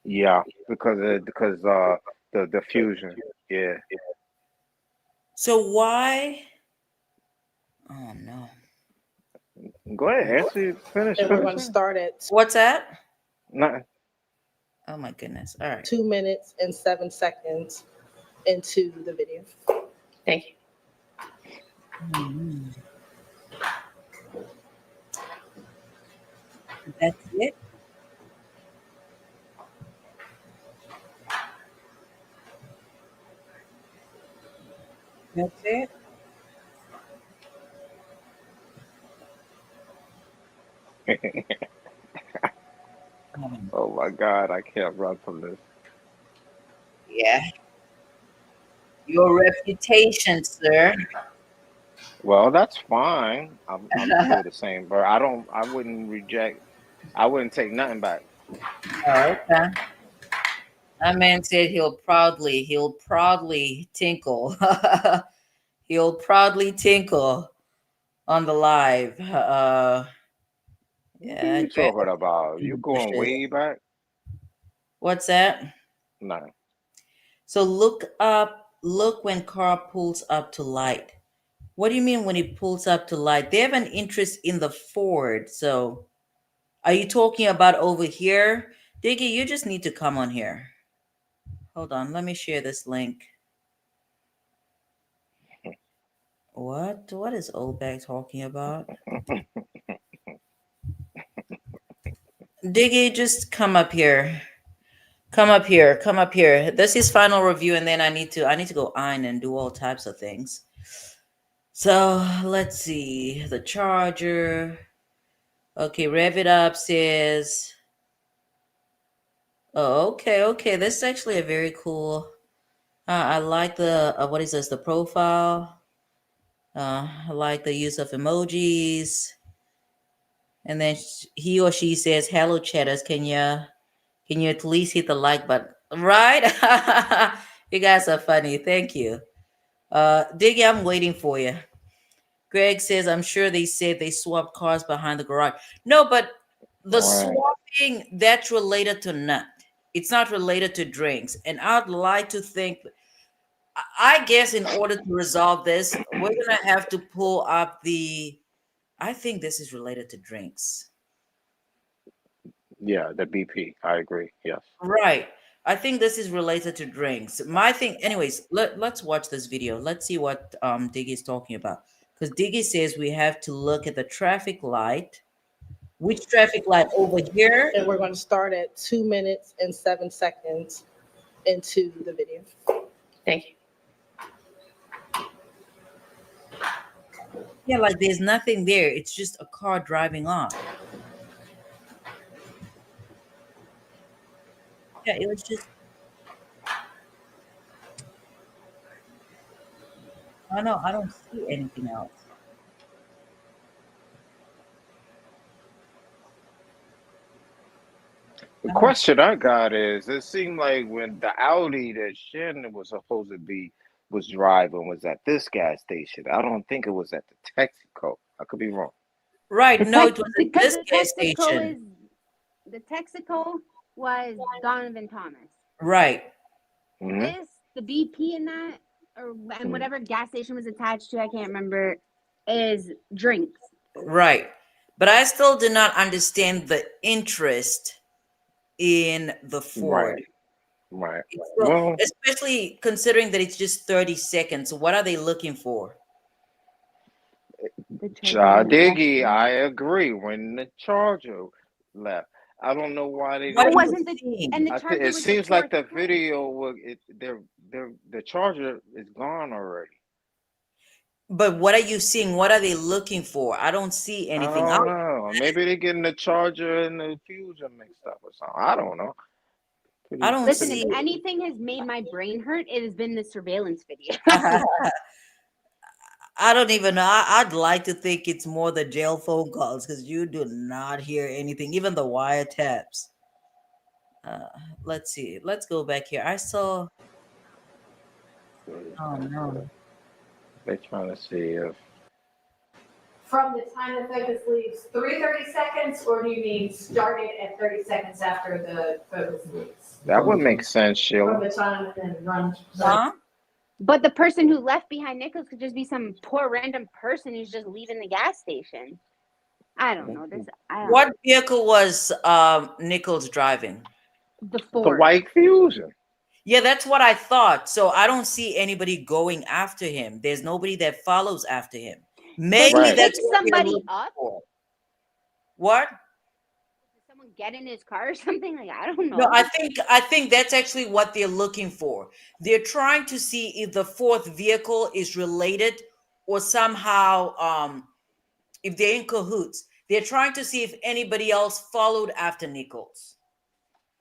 Speaker 9: Yeah, because the fusion. Yeah.
Speaker 1: So why? Oh no.
Speaker 9: Go ahead, answer. Finish.
Speaker 11: And we're
Speaker 9: Finish
Speaker 11: going to
Speaker 9: it.
Speaker 11: start at
Speaker 1: What's that?
Speaker 9: Nothing.
Speaker 1: Oh my goodness. All right.
Speaker 11: 2 minutes and 7 seconds into the video.
Speaker 10: Thank you.
Speaker 1: Mhm. That's it. That's it.
Speaker 9: Oh my God, I can't run from this.
Speaker 1: Yeah. Your reputation, sir.
Speaker 9: Well, that's fine. I'm still the same, but I wouldn't reject. I wouldn't take nothing back.
Speaker 1: Oh, okay. That man said he'll proudly tinkle. He'll proudly tinkle on the live.
Speaker 9: What
Speaker 1: Yeah,
Speaker 9: are
Speaker 1: I
Speaker 9: you
Speaker 1: guess.
Speaker 9: talking about? You going way back?
Speaker 1: What's that?
Speaker 9: No.
Speaker 1: So look when car pulls up to light. What do you mean when it pulls up to light? They have an interest in the Ford. So are you talking about over here? Diggy, you just need to come on here. Hold on, let me share this link. What? What is old bag talking about? Diggy, just come up here. Come up here. Come up here. This is final review, and then I need to go iron and do all types of things. So let's see. The charger. Okay, rev it up says. Oh, okay, okay. This is actually a very cool. I like the what is this? The profile. I like the use of emojis. And then he or she says, "Hello, chatters. Can you at least hit the like button?" Right? You guys are funny. Thank you. Diggy, I'm waiting for you. Greg says, "I'm sure they said they swapped cars behind the garage." No, but the
Speaker 9: Right.
Speaker 1: swapping that's related to nut. It's not related to drinks. And I'd like to think. I guess in order to resolve this, we're gonna have to pull up the. I think this is related to drinks.
Speaker 9: Yeah, the BP. I agree. Yes.
Speaker 1: Right. I think this is related to drinks. My thing, anyways, let's watch this video. Let's see what Diggy is talking about. Because Diggy says we have to look at the traffic light. Which traffic light over here?
Speaker 11: And we're going to start at 2 minutes and 7 seconds into the video.
Speaker 10: Thank you.
Speaker 1: Yeah, like there's nothing there. It's just a car driving off. Yeah, it was just. I know. I don't see anything else.
Speaker 9: The question I got is, it seemed like when the Audi that Shannon was supposed to be was driving was at this gas station. I don't think it was at the Texaco. I could be wrong.
Speaker 1: Right. No, it was at
Speaker 8: Because
Speaker 1: this
Speaker 8: the
Speaker 1: gas
Speaker 8: Texaco
Speaker 1: station.
Speaker 8: the Texaco was Donovan Thomas.
Speaker 1: Right.
Speaker 9: Mhm.
Speaker 8: The BP in that and whatever gas station was attached to, I can't remember, is drinks.
Speaker 1: Right. But I still do not understand the interest in the
Speaker 9: Right.
Speaker 1: Ford.
Speaker 9: Right.
Speaker 1: Well,
Speaker 9: Well,
Speaker 1: especially considering that it's just 30 seconds. What are they looking for?
Speaker 8: The
Speaker 9: Diggy, I agree. When the charger left, I don't know why they
Speaker 1: What are
Speaker 8: But
Speaker 1: you
Speaker 9: didn't.
Speaker 8: wasn't the
Speaker 1: seeing?
Speaker 8: and the
Speaker 9: It
Speaker 8: charger was the
Speaker 9: seems like
Speaker 8: fourth
Speaker 9: the
Speaker 8: one.
Speaker 9: video will. The charger is gone already.
Speaker 1: But what are you seeing? What are they looking for? I don't see
Speaker 9: I
Speaker 1: anything.
Speaker 9: don't know. Maybe they're getting the charger and the fusion mixed up or something. I don't know.
Speaker 1: I
Speaker 9: Pretty,
Speaker 1: don't
Speaker 8: Listen,
Speaker 9: pretty.
Speaker 8: if
Speaker 1: see.
Speaker 8: anything has made my brain hurt, it has been the surveillance video.
Speaker 1: I don't even know. I'd like to think it's more the jail phone calls because you do not hear anything, even the wiretaps. Uh, let's see. Let's go back here. I saw. Oh no.
Speaker 9: They're trying to see if.
Speaker 10: From the time the focus leaves, 30 seconds, or do you mean started at 30 seconds after the focus leaves?
Speaker 9: That would make sense,
Speaker 10: From
Speaker 9: Sheila.
Speaker 10: the time and then run.
Speaker 1: Huh?
Speaker 8: But the person who left behind Nichols could just be some poor random person who's just leaving the gas station. I don't know this. I don't.
Speaker 1: What vehicle was Nichols driving?
Speaker 8: The
Speaker 9: The
Speaker 8: Ford.
Speaker 9: white fusion.
Speaker 1: Yeah, that's what I thought. So I don't see anybody going after him. There's nobody that follows after him.
Speaker 8: Did
Speaker 1: Maybe
Speaker 8: he
Speaker 9: Right.
Speaker 1: that's
Speaker 8: pick
Speaker 1: what they're
Speaker 8: somebody
Speaker 1: looking
Speaker 8: up?
Speaker 1: for. What?
Speaker 8: Did someone get in his car or something? Like I don't
Speaker 1: No,
Speaker 8: know.
Speaker 1: I think that's actually what they're looking for. They're trying to see if the fourth vehicle is related or somehow if they're in cahoots. They're trying to see if anybody else followed after Nichols.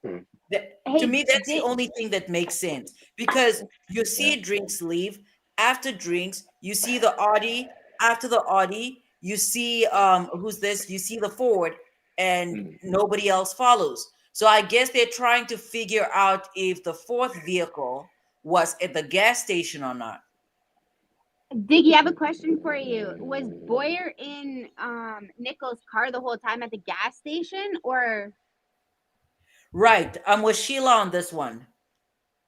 Speaker 9: Hmm.
Speaker 1: To
Speaker 8: Hey,
Speaker 1: me, that's the
Speaker 8: did
Speaker 1: only thing that makes sense because you see drinks leave. After drinks, you see the Audi. After the Audi, you see who's this? You see the Ford, and
Speaker 9: Mm.
Speaker 1: nobody else follows. So I guess they're trying to figure out if the fourth vehicle was at the gas station or not.
Speaker 8: Diggy, I have a question for you. Was Boyer in Nichols' car the whole time at the gas station, or
Speaker 1: Right. I'm with Sheila on this one.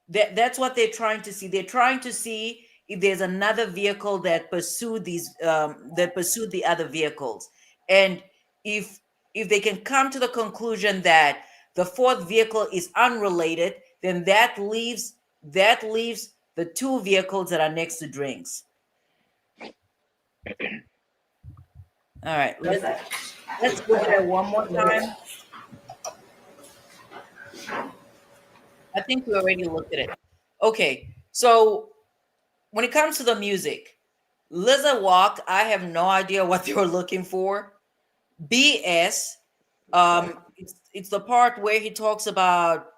Speaker 1: That's what they're trying to see. They're trying to see if there's another vehicle that pursued the other vehicles, and if if they can come to the conclusion that the fourth vehicle is unrelated, then that leaves the two vehicles that are next to drinks. All right, let's go there one more time. I think we already looked at it. Okay, so when it comes to the music, Lizard Walk, I have no idea what they were looking for. BS, it's the part where he talks about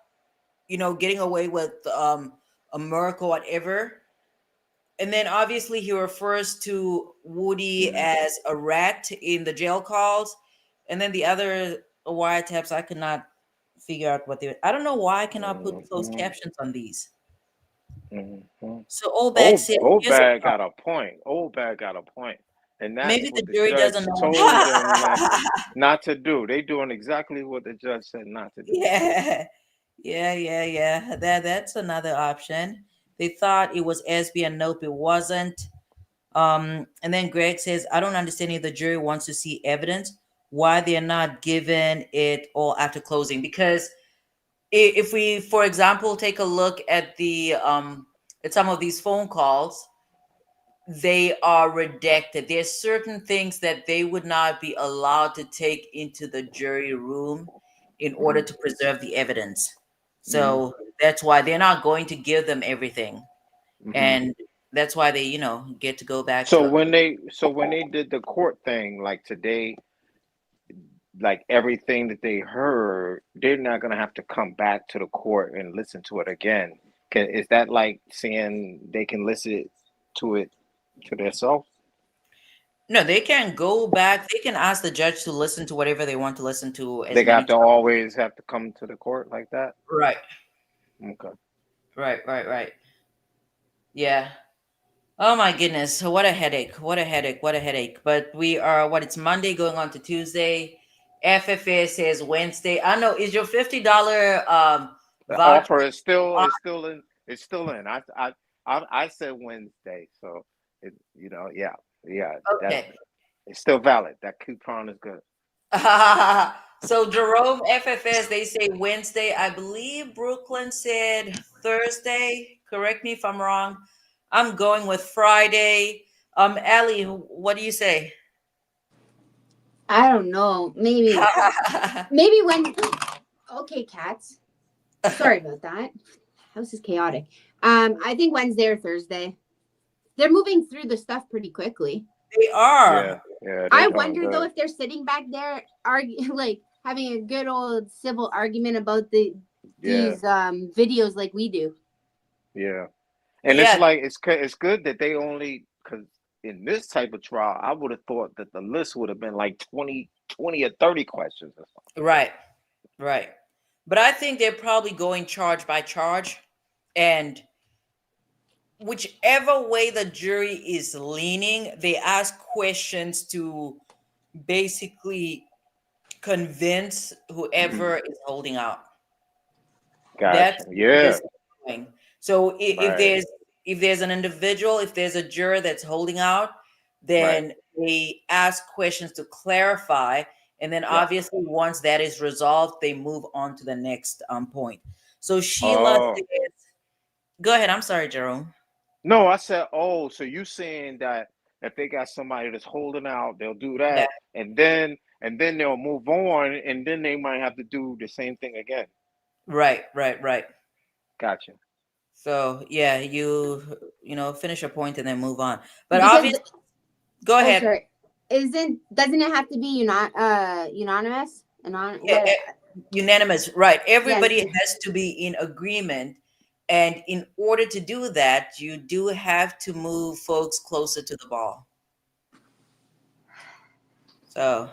Speaker 1: getting away with a miracle, whatever, and then obviously he refers to Woody as a rat in the jail calls, and then the other wiretaps I could not figure out what they. I don't know why I cannot put closed
Speaker 9: Mhm.
Speaker 1: captions on these.
Speaker 9: Mhm.
Speaker 1: So old bag said,
Speaker 9: Old
Speaker 1: "Here's a
Speaker 9: bag
Speaker 1: thought.
Speaker 9: got a point. Old bag got a point, and that's
Speaker 1: Maybe the
Speaker 9: what the
Speaker 1: jury doesn't
Speaker 9: judge
Speaker 1: know."
Speaker 9: told them not to do. They doing exactly what the judge said not to do.
Speaker 1: Yeah, yeah. That's another option. They thought it was SB, and nope, it wasn't. And then Greg says, "I don't understand if the jury wants to see evidence, why they're not given it all after closing. Because if we, for example, take a look at the at some of these phone calls, they are redacted. There's certain things that they would not be allowed to take into the jury room in order to preserve the evidence. So that's why they're not going to give them everything.
Speaker 9: Mhm.
Speaker 1: And that's why they, get to go back
Speaker 9: So
Speaker 1: to.
Speaker 9: when they did the court thing like today, like everything that they heard, they're not gonna have to come back to the court and listen to it again. Is that like saying they can listen to it to themselves?
Speaker 1: No, they can go back. They can ask the judge to listen to whatever they want to listen to as
Speaker 9: They
Speaker 1: many
Speaker 9: got to
Speaker 1: times.
Speaker 9: always have to come to the court like that?
Speaker 1: Right,
Speaker 9: Okay.
Speaker 1: right. Yeah. Oh my goodness. What a headache. What a headache. What a headache. But we are, it's Monday going on to Tuesday. FFA says Wednesday. I know. Is your $50
Speaker 9: The
Speaker 1: voucher
Speaker 9: offer is
Speaker 1: on?
Speaker 9: still in. It's still in. I said Wednesday, so yeah, that
Speaker 1: Okay.
Speaker 9: it's still valid. That coupon is good.
Speaker 1: So Jerome FFS, they say Wednesday. I believe Brooklyn said Thursday. Correct me if I'm wrong. I'm going with Friday. Ellie, what do you say?
Speaker 8: I don't know. Maybe when. Okay, cats. Sorry about that. House is chaotic. I think Wednesday or Thursday. They're moving through the stuff pretty quickly.
Speaker 1: They
Speaker 9: Yeah,
Speaker 1: are.
Speaker 9: yeah, they're
Speaker 8: I
Speaker 9: doing
Speaker 8: wonder though
Speaker 9: good.
Speaker 8: if they're sitting back there like having a good old civil argument about
Speaker 9: Yeah,
Speaker 8: these videos like we do.
Speaker 9: yeah. And it's
Speaker 1: Yeah,
Speaker 9: like it's good that they only because in this type of trial, I would have thought that the list would have been like 20 or 30 questions or
Speaker 1: right, right. But I think they're probably going charge by charge, and whichever way the jury is leaning, they ask questions to basically convince
Speaker 9: something.
Speaker 1: whoever is holding out.
Speaker 9: Gotcha.
Speaker 1: That's what
Speaker 9: Yeah.
Speaker 1: this is doing. So if
Speaker 9: Right.
Speaker 1: there's an individual, if there's a juror that's holding out,
Speaker 9: Right.
Speaker 1: then they ask questions to clarify, and then
Speaker 9: Yep.
Speaker 1: obviously once that is resolved, they move on to the next point. So Sheila
Speaker 9: Oh.
Speaker 1: says, "Go ahead." I'm sorry, Jerome.
Speaker 9: No, I said, oh, so you saying that if they got somebody that's holding out, they'll do
Speaker 1: Yeah.
Speaker 9: that, and then they'll move on, and then they might have to do the same thing again.
Speaker 1: Right. Right. Right.
Speaker 9: Gotcha.
Speaker 1: So yeah, finish your point and then move on. But
Speaker 8: Because
Speaker 1: obviously, go
Speaker 8: oh
Speaker 1: ahead.
Speaker 8: sorry. Doesn't it have to be unanimous?
Speaker 1: Yeah,
Speaker 8: What
Speaker 1: unanimous, right?
Speaker 8: yes.
Speaker 1: Everybody has to be in agreement, and in order to do that, you do have to move folks closer to the ball. So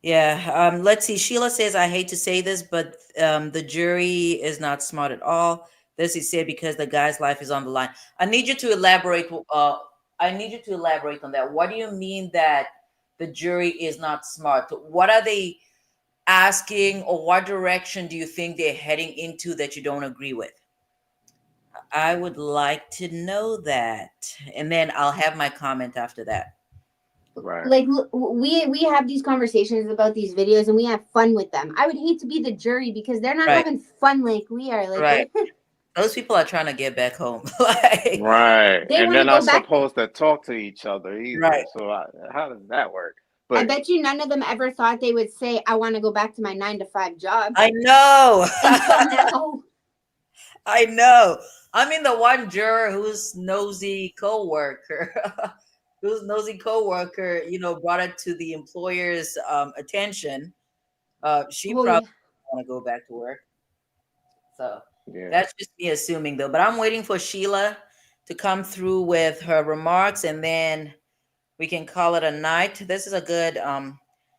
Speaker 1: yeah, let's see. Sheila says, "I hate to say this, but the jury is not smart at all." This is said because the guy's life is on the line. I need you to elaborate. I need you to elaborate on that. What do you mean that the jury is not smart? What are they asking, or what direction do you think they're heading into that you don't agree with? I would like to know that, and then I'll have my comment after that.
Speaker 9: Right.
Speaker 8: Like we have these conversations about these videos and we have fun with them. I would hate to be the jury because they're not
Speaker 1: Right,
Speaker 8: having fun like we are. Like
Speaker 1: right. Those people are trying to get back home. Like,
Speaker 9: Right.
Speaker 8: they
Speaker 9: And
Speaker 8: want
Speaker 9: they're
Speaker 8: to go
Speaker 9: not
Speaker 8: back.
Speaker 9: supposed to talk to each other either.
Speaker 1: right.
Speaker 9: So how does that work?
Speaker 8: I
Speaker 9: But
Speaker 8: bet you none of them ever thought they would say, "I want to go back to my 9 to 5 job."
Speaker 1: I know.
Speaker 8: Until now.
Speaker 1: I know. I mean, the one juror whose nosy coworker, brought it to the employer's attention. She
Speaker 8: Oh
Speaker 1: probably
Speaker 8: yeah.
Speaker 1: want to go back to work. So
Speaker 9: yeah.
Speaker 1: that's just me assuming, though. But I'm waiting for Sheila to come through with her remarks, and then we can call it a night. This is a good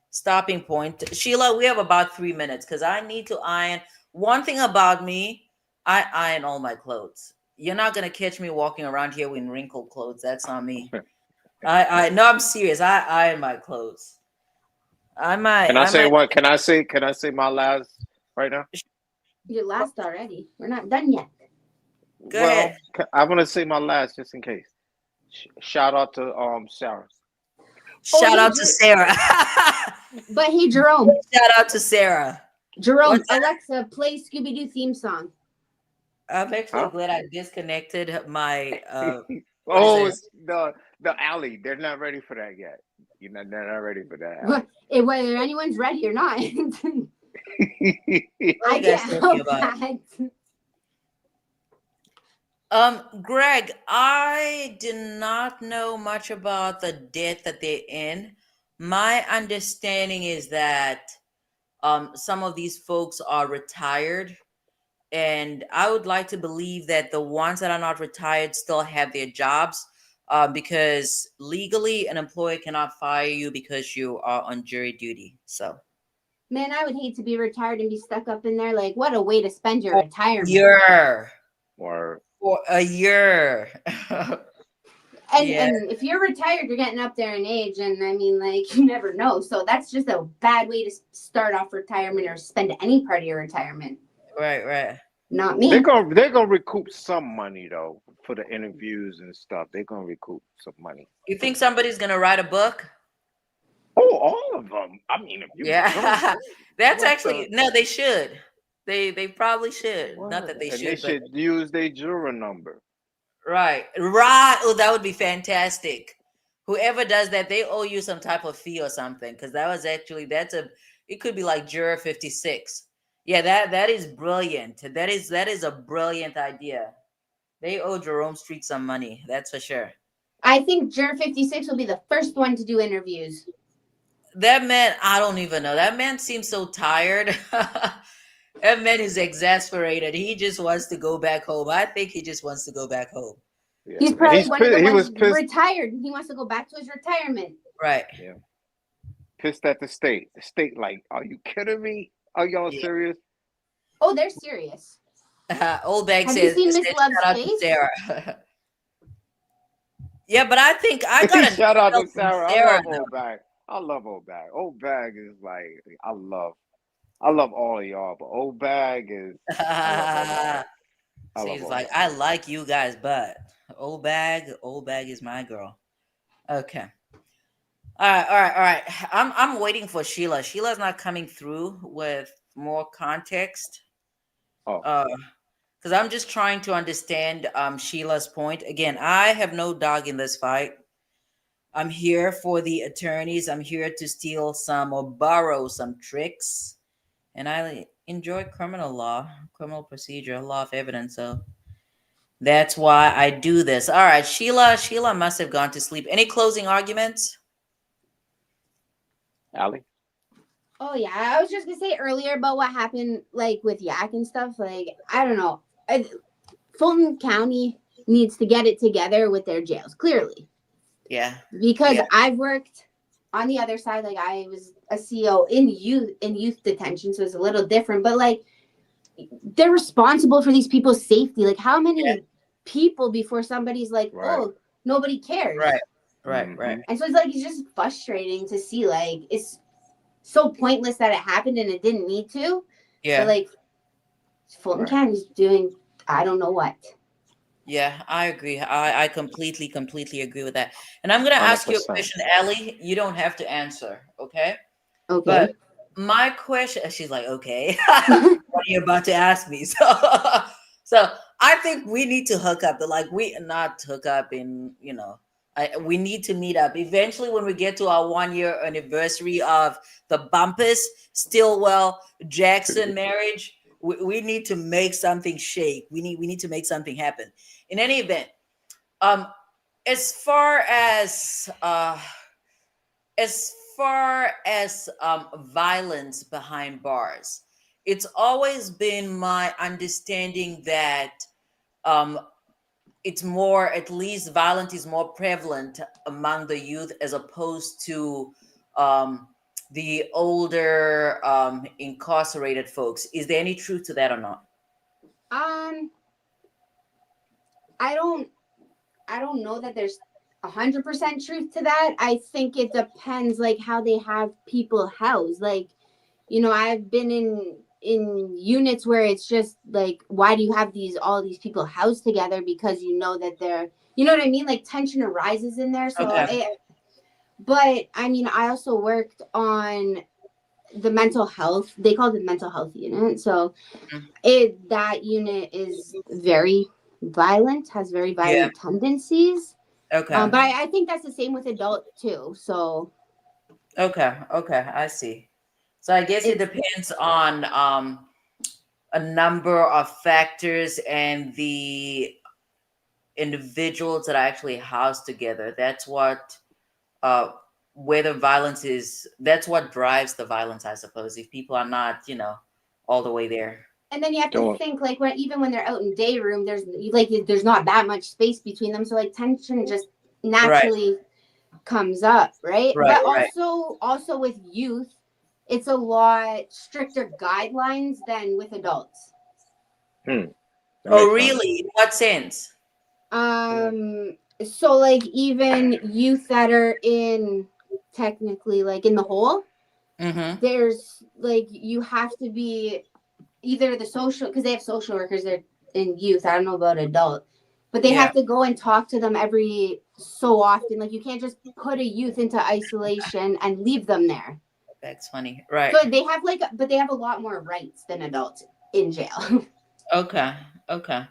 Speaker 1: stopping point. Sheila, we have about 3 minutes because I need to iron. One thing about me, I iron all my clothes. You're not gonna catch me walking around here with wrinkled clothes. That's on me. I no, I'm serious. I iron my clothes. I might
Speaker 9: Can I
Speaker 1: I
Speaker 9: say
Speaker 1: might
Speaker 9: what? Can I say my last right now?
Speaker 8: You're last already. We're not done yet.
Speaker 1: go ahead.
Speaker 9: Well, I want to say my last just in case. Shout out to Sarah.
Speaker 8: Oh
Speaker 1: Shout
Speaker 8: hey,
Speaker 1: out to Sarah.
Speaker 8: but hey Jerome.
Speaker 1: Shout out to Sarah.
Speaker 8: Jerome,
Speaker 1: What's that?
Speaker 8: Alexa, play Scooby Doo theme song.
Speaker 1: I'm actually
Speaker 9: Huh?
Speaker 1: glad I disconnected my what is
Speaker 9: Oh,
Speaker 1: this?
Speaker 9: it's the alley. They're not ready for that yet. They're not ready for that
Speaker 8: Whether anyone's ready or not.
Speaker 9: alley.
Speaker 1: What are
Speaker 8: I
Speaker 1: you guys
Speaker 8: can't
Speaker 1: talking
Speaker 8: help
Speaker 1: about?
Speaker 8: that.
Speaker 1: Greg, I did not know much about the debt that they're in. My understanding is that some of these folks are retired, and I would like to believe that the ones that are not retired still have their jobs, because legally an employer cannot fire you because you are on jury duty. So
Speaker 8: Man, I would hate to be retired and be stuck up in there. Like, what a way to spend your
Speaker 1: for a
Speaker 8: retirement.
Speaker 1: year,
Speaker 9: Or
Speaker 1: for a year.
Speaker 8: And
Speaker 1: Yeah,
Speaker 8: and if you're retired, you're getting up there in age, and I mean, like, you never know. So that's just a bad way to start off retirement or spend any part of your retirement.
Speaker 1: right, right.
Speaker 8: Not
Speaker 9: they're
Speaker 8: me.
Speaker 9: gonna recoup some money though for the interviews and stuff. They're gonna recoup some money.
Speaker 1: You think somebody's gonna write a book?
Speaker 9: Oh, all of them. I mean, if you go
Speaker 1: Yeah,
Speaker 9: through
Speaker 1: that's
Speaker 9: what
Speaker 1: actually
Speaker 9: the
Speaker 1: no. They should. They probably should. Not
Speaker 9: what,
Speaker 1: that they
Speaker 9: and they
Speaker 1: should, but
Speaker 9: should use their juror number.
Speaker 1: right, right. Oh, that would be fantastic. Whoever does that, they owe you some type of fee or something. Because that was actually that's a. It could be like Juror 56. Yeah, that is brilliant. That is a brilliant idea. They owe Jerome Street some money. That's for sure.
Speaker 8: I think Juror 56 will be the first one to do interviews.
Speaker 1: That man, I don't even know. That man seems so tired. That man is exasperated. He just wants to go back home. I think he just wants to go back home.
Speaker 9: Yeah,
Speaker 8: He's
Speaker 9: man.
Speaker 8: probably one of the
Speaker 9: He
Speaker 8: ones
Speaker 9: was pissed.
Speaker 8: retired. He wants to go back to his retirement.
Speaker 1: Right.
Speaker 9: Yeah, pissed at the state. The state, like, are you kidding me? Are y'all
Speaker 1: Yeah.
Speaker 9: serious?
Speaker 8: Oh, they're serious.
Speaker 1: Old Bag
Speaker 8: Have you
Speaker 1: says,
Speaker 8: seen Miss
Speaker 1: says
Speaker 8: Love's
Speaker 1: shout out to
Speaker 8: face?
Speaker 1: Sarah. Yeah, but I think I got an
Speaker 9: Shout out
Speaker 1: email
Speaker 9: to
Speaker 1: from
Speaker 9: Sarah. I
Speaker 1: Sarah
Speaker 9: love Old Bag. I love Old Bag. Old Bag is like I love all of y'all, but Old Bag is I love Old Bag.
Speaker 1: though.
Speaker 9: I love
Speaker 1: She's
Speaker 9: Old
Speaker 1: like,
Speaker 9: Bag.
Speaker 1: I like you guys, but old bag is my girl. Okay. All right. I'm waiting for Sheila. Sheila's not coming through with more context.
Speaker 9: Oh,
Speaker 1: Because I'm just trying to understand Sheila's point. Again, I have no dog in this fight. I'm here for the attorneys. I'm here to steal some or borrow some tricks. And I enjoy criminal law, criminal procedure, law of evidence. So that's why I do this. All right, Sheila. Sheila must have gone to sleep. Any closing arguments?
Speaker 9: Allie.
Speaker 8: Oh yeah, I was just gonna say earlier about what happened, like with Yak and stuff. Like I don't know, Fulton County needs to get it together with their jails, clearly,
Speaker 1: Yeah.
Speaker 8: because
Speaker 1: Yeah.
Speaker 8: I've worked on the other side. Like I was a CO in youth detention, so it's a little different. But like they're responsible for these people's safety. Like how many people before somebody's like,
Speaker 9: Right.
Speaker 8: oh, nobody cares.
Speaker 1: Right. Right.
Speaker 8: And so it's just frustrating to see, like, it's so pointless that it happened and it didn't need to.
Speaker 1: Yeah.
Speaker 8: But like Fulton County's doing I don't know what.
Speaker 1: Yeah, I agree. I completely agree with that. And I'm gonna ask you a
Speaker 9: 100%.
Speaker 1: question, Allie. You don't have to answer, okay?
Speaker 8: Okay.
Speaker 1: But my question, she's like, okay, what are you about to ask me? So I think we need to hook up. We not hook up in, we need to meet up eventually when we get to our 1 year anniversary of the Bumpus Stillwell Jackson marriage. We need to make something shake. We need to make something happen. In any event, as far as violence behind bars, it's always been my understanding that it's more, at least violence is more prevalent among the youth as opposed to the older incarcerated folks. Is there any truth to that or not?
Speaker 8: I don't know that there's 100% truth to that. I think it depends, like how they have people housed. Like, I've been in units where it's just like, why do you have all these people housed together? Because that they're, you know what I mean? Like tension arises in there. So, but I mean, I also worked on the mental health. They call it the mental health unit. So, that unit is very violent, has very violent tendencies.
Speaker 1: Okay.
Speaker 8: But I think that's the same with adult too. So.
Speaker 1: Okay, I see. So I guess it depends on a number of factors and the individuals that are actually housed together. That's what where the violence is. That's what drives the violence, I suppose. If people are not, all the way there.
Speaker 8: And then you have to think, like, even when they're out in day room, there's not that much space between them, so like tension just naturally comes up, right? But also with youth, it's a lot stricter guidelines than with adults.
Speaker 1: Oh, really? In what sense?
Speaker 8: So like even youth that are in technically like in the hole, there's like you have to be either the social, because they have social workers that are in youth. I don't know about adult. but they
Speaker 1: Yeah,
Speaker 8: have to go and talk to them every so often. Like you can't just put a youth into isolation and leave them there.
Speaker 1: that's funny. Right.
Speaker 8: So they have but they have a lot more rights than adults in jail.
Speaker 1: Okay. Okay.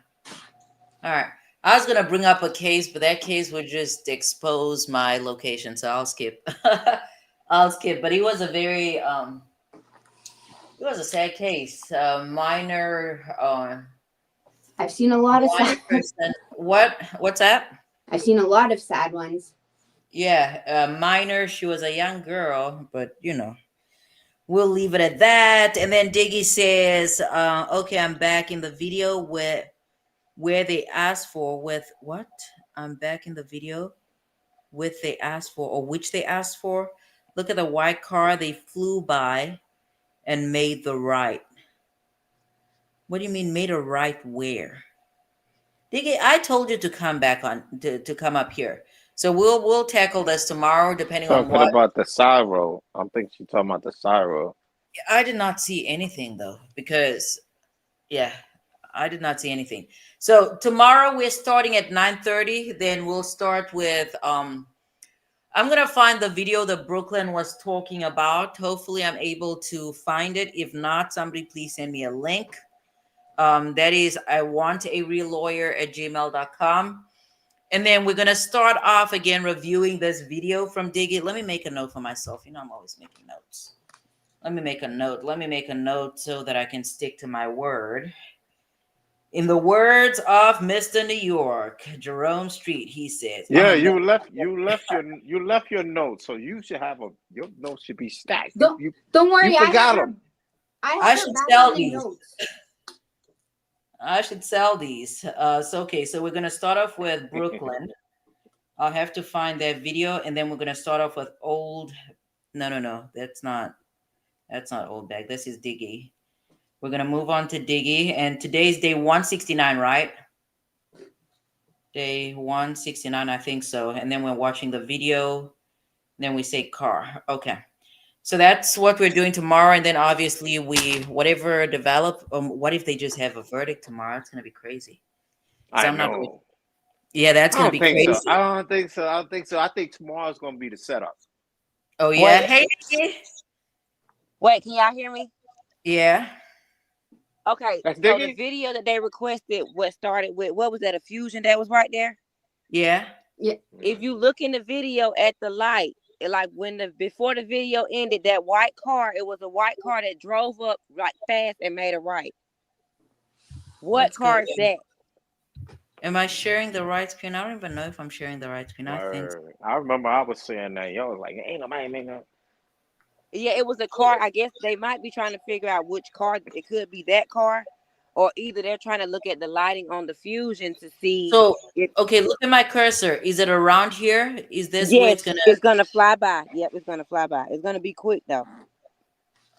Speaker 1: All right. I was gonna bring up a case, but that case would just expose my location, so I'll skip. I'll skip. But it was a sad case. Minor,
Speaker 8: I've seen a lot of
Speaker 1: minor
Speaker 8: sad.
Speaker 1: person. What? What's that?
Speaker 8: I've seen a lot of sad ones.
Speaker 1: Yeah, minor. She was a young girl, but we'll leave it at that. And then Diggy says, "Okay, I'm back in the video where they asked for with what? I'm back in the video with they asked for or which they asked for. Look at the white car they flew by and made the right. What do you mean made a right where? Diggy, I told you to come back to come up here. So we'll tackle this tomorrow, depending on
Speaker 9: Talking
Speaker 1: what.
Speaker 9: about the Cyro. I'm thinking she's talking about the Cyro.
Speaker 1: I did not see anything though, because yeah, I did not see anything. So tomorrow we're starting at 9:30. Then we'll start with I'm gonna find the video that Brooklyn was talking about. Hopefully, I'm able to find it. If not, somebody please send me a link. That is, I want a real lawyer at gmail.com. And then we're gonna start off again reviewing this video from Dig It. Let me make a note for myself. I'm always making notes. Let me make a note. Let me make a note so that I can stick to my word. In the words of Mr. New York, Jerome Street, he says, on
Speaker 9: Yeah,
Speaker 1: a note.
Speaker 9: you left your notes, so you should have your notes should be stacked.
Speaker 8: Don't
Speaker 9: You
Speaker 8: worry,
Speaker 9: forgot them.
Speaker 8: I
Speaker 1: I
Speaker 8: have her
Speaker 1: should
Speaker 8: back
Speaker 1: sell
Speaker 8: in the
Speaker 1: these.
Speaker 8: notes.
Speaker 1: I should sell these. So we're gonna start off with Brooklyn. I'll have to find that video, and then we're gonna start off with old. No, that's not old bag. This is Diggy. We're gonna move on to Diggy, and today's day 169, right? Day 169, I think so. And then we're watching the video. Then we say car. Okay. So that's what we're doing tomorrow, and then obviously we whatever develop. What if they just have a verdict tomorrow? It's gonna be crazy. Because
Speaker 9: I
Speaker 1: I'm not.
Speaker 9: know.
Speaker 1: Yeah, that's
Speaker 9: I
Speaker 1: gonna
Speaker 9: don't
Speaker 1: be
Speaker 9: think so. I
Speaker 1: crazy.
Speaker 9: don't think so. I don't think so. I think tomorrow's gonna be the setup.
Speaker 1: Oh yeah.
Speaker 19: Wait,
Speaker 1: Hey. Diggy.
Speaker 19: wait, can y'all hear me?
Speaker 1: Yeah.
Speaker 19: Okay,
Speaker 9: That's
Speaker 19: so the
Speaker 9: Diggy?
Speaker 19: video that they requested, what started with, what was that, a fusion that was right there?
Speaker 1: Yeah.
Speaker 8: Yeah.
Speaker 19: If you look in the video at the light, like before the video ended, that white car, it was a white car that drove up like fast and made a right. What
Speaker 1: Let's go.
Speaker 19: car is that?
Speaker 1: Am I sharing the right screen? I don't even know if I'm sharing the right screen. I think so.
Speaker 9: Word. I remember I was saying that. Y'all was like, ain't nobody making no.
Speaker 19: Yeah, it was a car. I guess they might be trying to figure out which car. It could be that car, or either they're trying to look at the lighting on the fusion to see
Speaker 1: So
Speaker 19: if
Speaker 1: okay, look at my cursor. Is it around here? Is this where it's
Speaker 19: yes,
Speaker 1: gonna?
Speaker 19: it's gonna fly by. Yep, it's gonna fly by. It's gonna be quick though.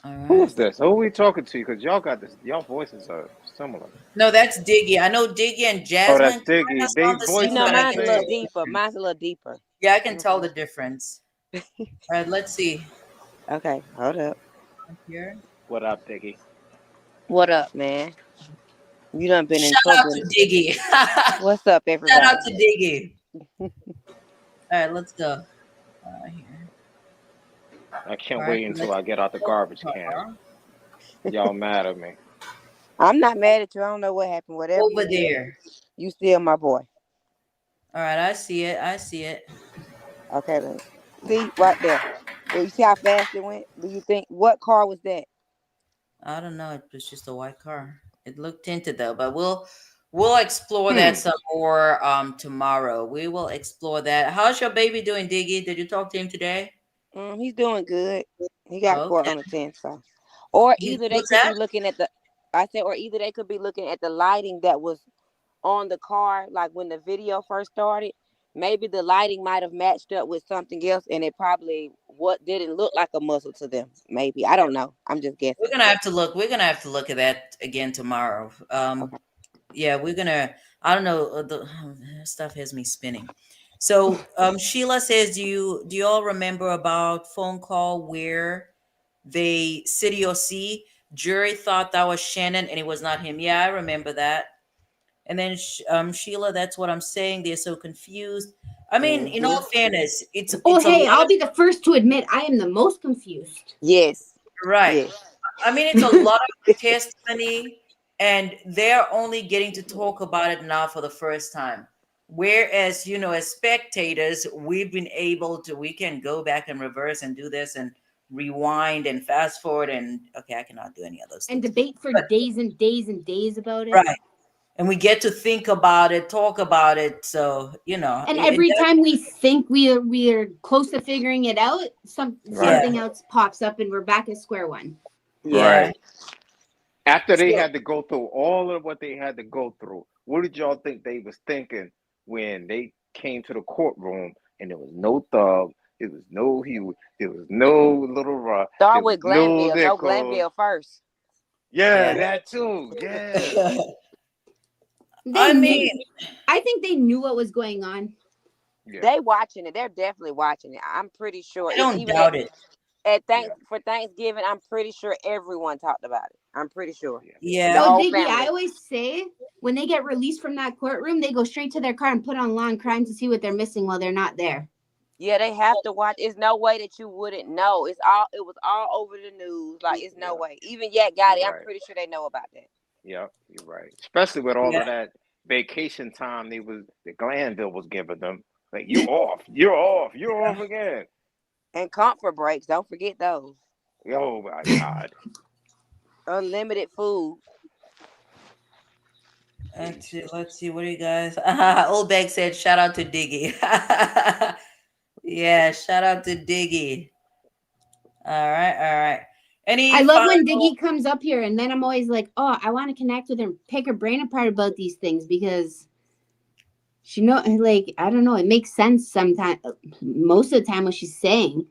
Speaker 1: All
Speaker 9: Who's
Speaker 1: right.
Speaker 9: this? Who are we talking to? Because y'all got this. Y'all voices are similar.
Speaker 1: No, that's Diggy. I know Diggy and
Speaker 9: Oh,
Speaker 1: Jasmine
Speaker 9: that's
Speaker 1: kind of
Speaker 9: Diggy. They
Speaker 1: sound the
Speaker 19: You
Speaker 1: same,
Speaker 9: voice
Speaker 19: know,
Speaker 1: but
Speaker 9: sound
Speaker 1: I
Speaker 9: the
Speaker 19: mine's
Speaker 1: can
Speaker 19: a little
Speaker 1: tell.
Speaker 9: same.
Speaker 19: deeper. Mine's a little deeper.
Speaker 1: Yeah, I can tell the difference. All right, let's see.
Speaker 19: Okay, hold up.
Speaker 1: Here.
Speaker 9: What up, Diggy?
Speaker 19: What up, man? You done been in
Speaker 1: Shout out
Speaker 19: trouble.
Speaker 1: to Diggy. Shout
Speaker 19: What's up,
Speaker 1: out
Speaker 19: everybody?
Speaker 1: to Diggy. All right, let's go. Here.
Speaker 9: I can't
Speaker 1: All right,
Speaker 9: wait until
Speaker 1: let's
Speaker 9: I get out the garbage can. Y'all mad at me.
Speaker 19: I'm not mad at you. I don't know what happened. Whatever
Speaker 1: over
Speaker 19: you did,
Speaker 1: there.
Speaker 19: you still my boy.
Speaker 1: All right, I see it. I see it.
Speaker 19: Okay, then. See right there. Well, you see how fast it went? Do you think what car was that?
Speaker 1: I don't know. It was just a white car. It looked tinted though, but we'll explore that
Speaker 9: Hmm.
Speaker 1: some more tomorrow. We will explore that. How's your baby doing, Diggy? Did you talk to him today?
Speaker 19: He's doing good. He got caught
Speaker 1: Okay.
Speaker 19: on the 10th, so. Or either they
Speaker 1: What's
Speaker 19: could
Speaker 1: that?
Speaker 19: be looking at the. I said, or either they could be looking at the lighting that was on the car, like when the video first started. Maybe the lighting might have matched up with something else, and it probably what didn't look like a muzzle to them. Maybe I don't know. I'm just
Speaker 1: We're
Speaker 19: guessing.
Speaker 1: gonna have to look. We're gonna have to look at that again tomorrow.
Speaker 19: Okay.
Speaker 1: Yeah, we're gonna. I don't know. The stuff has me spinning. So, Sheila says, do you all remember about phone call where they City or C jury thought that was Shannon and it was not him? Yeah, I remember that. And then Sheila, that's what I'm saying. They're so confused. I mean, in all
Speaker 19: Mm-hmm.
Speaker 1: fairness, it's
Speaker 8: Oh,
Speaker 1: it's a
Speaker 8: hey,
Speaker 1: lot
Speaker 8: I'll
Speaker 1: of
Speaker 8: be the first to admit I am the most confused.
Speaker 19: Yes.
Speaker 1: right.
Speaker 19: Yes.
Speaker 1: I mean, it's a lot of testimony, and they're only getting to talk about it now for the first time. Whereas, as spectators, we've been able to, we can go back and reverse and do this and rewind and fast forward. And okay, I cannot do any of those
Speaker 8: And
Speaker 1: things.
Speaker 8: debate for days and days and days about it.
Speaker 1: Right. And we get to think about it, talk about it. So,
Speaker 8: And
Speaker 1: it
Speaker 8: every
Speaker 1: does,
Speaker 8: time we think we are close to figuring it out,
Speaker 1: yeah,
Speaker 8: something else pops up and we're back at square one.
Speaker 1: yeah.
Speaker 9: Right. After they
Speaker 1: So,
Speaker 9: had to go through all of what they had to go through, what did y'all think they was thinking when they came to the courtroom and there was no Thug, there was no Huey, there was no Little Rock,
Speaker 19: Start
Speaker 9: there was
Speaker 19: with
Speaker 9: no
Speaker 19: Glanville. No
Speaker 9: Nichols.
Speaker 19: Glanville first.
Speaker 9: Yeah,
Speaker 1: yeah.
Speaker 9: that too. Yeah.
Speaker 8: They
Speaker 1: I
Speaker 8: knew.
Speaker 1: mean,
Speaker 8: I think they knew what was going on.
Speaker 9: Yeah.
Speaker 19: They watching it. They're definitely watching it. I'm pretty sure.
Speaker 1: I
Speaker 19: It's
Speaker 1: don't
Speaker 19: even
Speaker 1: doubt it.
Speaker 19: at
Speaker 9: Yeah.
Speaker 19: for Thanksgiving. I'm pretty sure everyone talked about it. I'm pretty sure.
Speaker 9: Yeah.
Speaker 19: The
Speaker 1: Yeah.
Speaker 8: Well,
Speaker 19: whole
Speaker 8: Diggy, I
Speaker 19: family.
Speaker 8: always say when they get released from that courtroom, they go straight to their car and put on law and crime to see what they're missing while they're not there.
Speaker 19: Yeah, they have to watch. It's no way that you wouldn't know. It was all over the news. Like it's no
Speaker 9: Yeah.
Speaker 19: way. Even Yak got
Speaker 9: You're
Speaker 19: it. I'm
Speaker 9: right.
Speaker 19: pretty sure they know about that.
Speaker 9: Yeah, you're right. Especially with all
Speaker 1: Yeah.
Speaker 9: of that vacation time the Glanville was giving them. Like you off, you're off, you're off again.
Speaker 19: And comfort breaks. Don't forget those.
Speaker 9: Oh my God.
Speaker 19: Unlimited food.
Speaker 1: Let's see. What do you guys? Old Bag said, shout out to Diggy. Yeah, shout out to Diggy. All right, all right. Any
Speaker 8: I love when
Speaker 1: final?
Speaker 8: Diggy comes up here, and then I'm always like, oh, I want to connect with her, pick her brain apart about these things because she like, I don't know, it makes sense sometimes, most of the time what she's saying.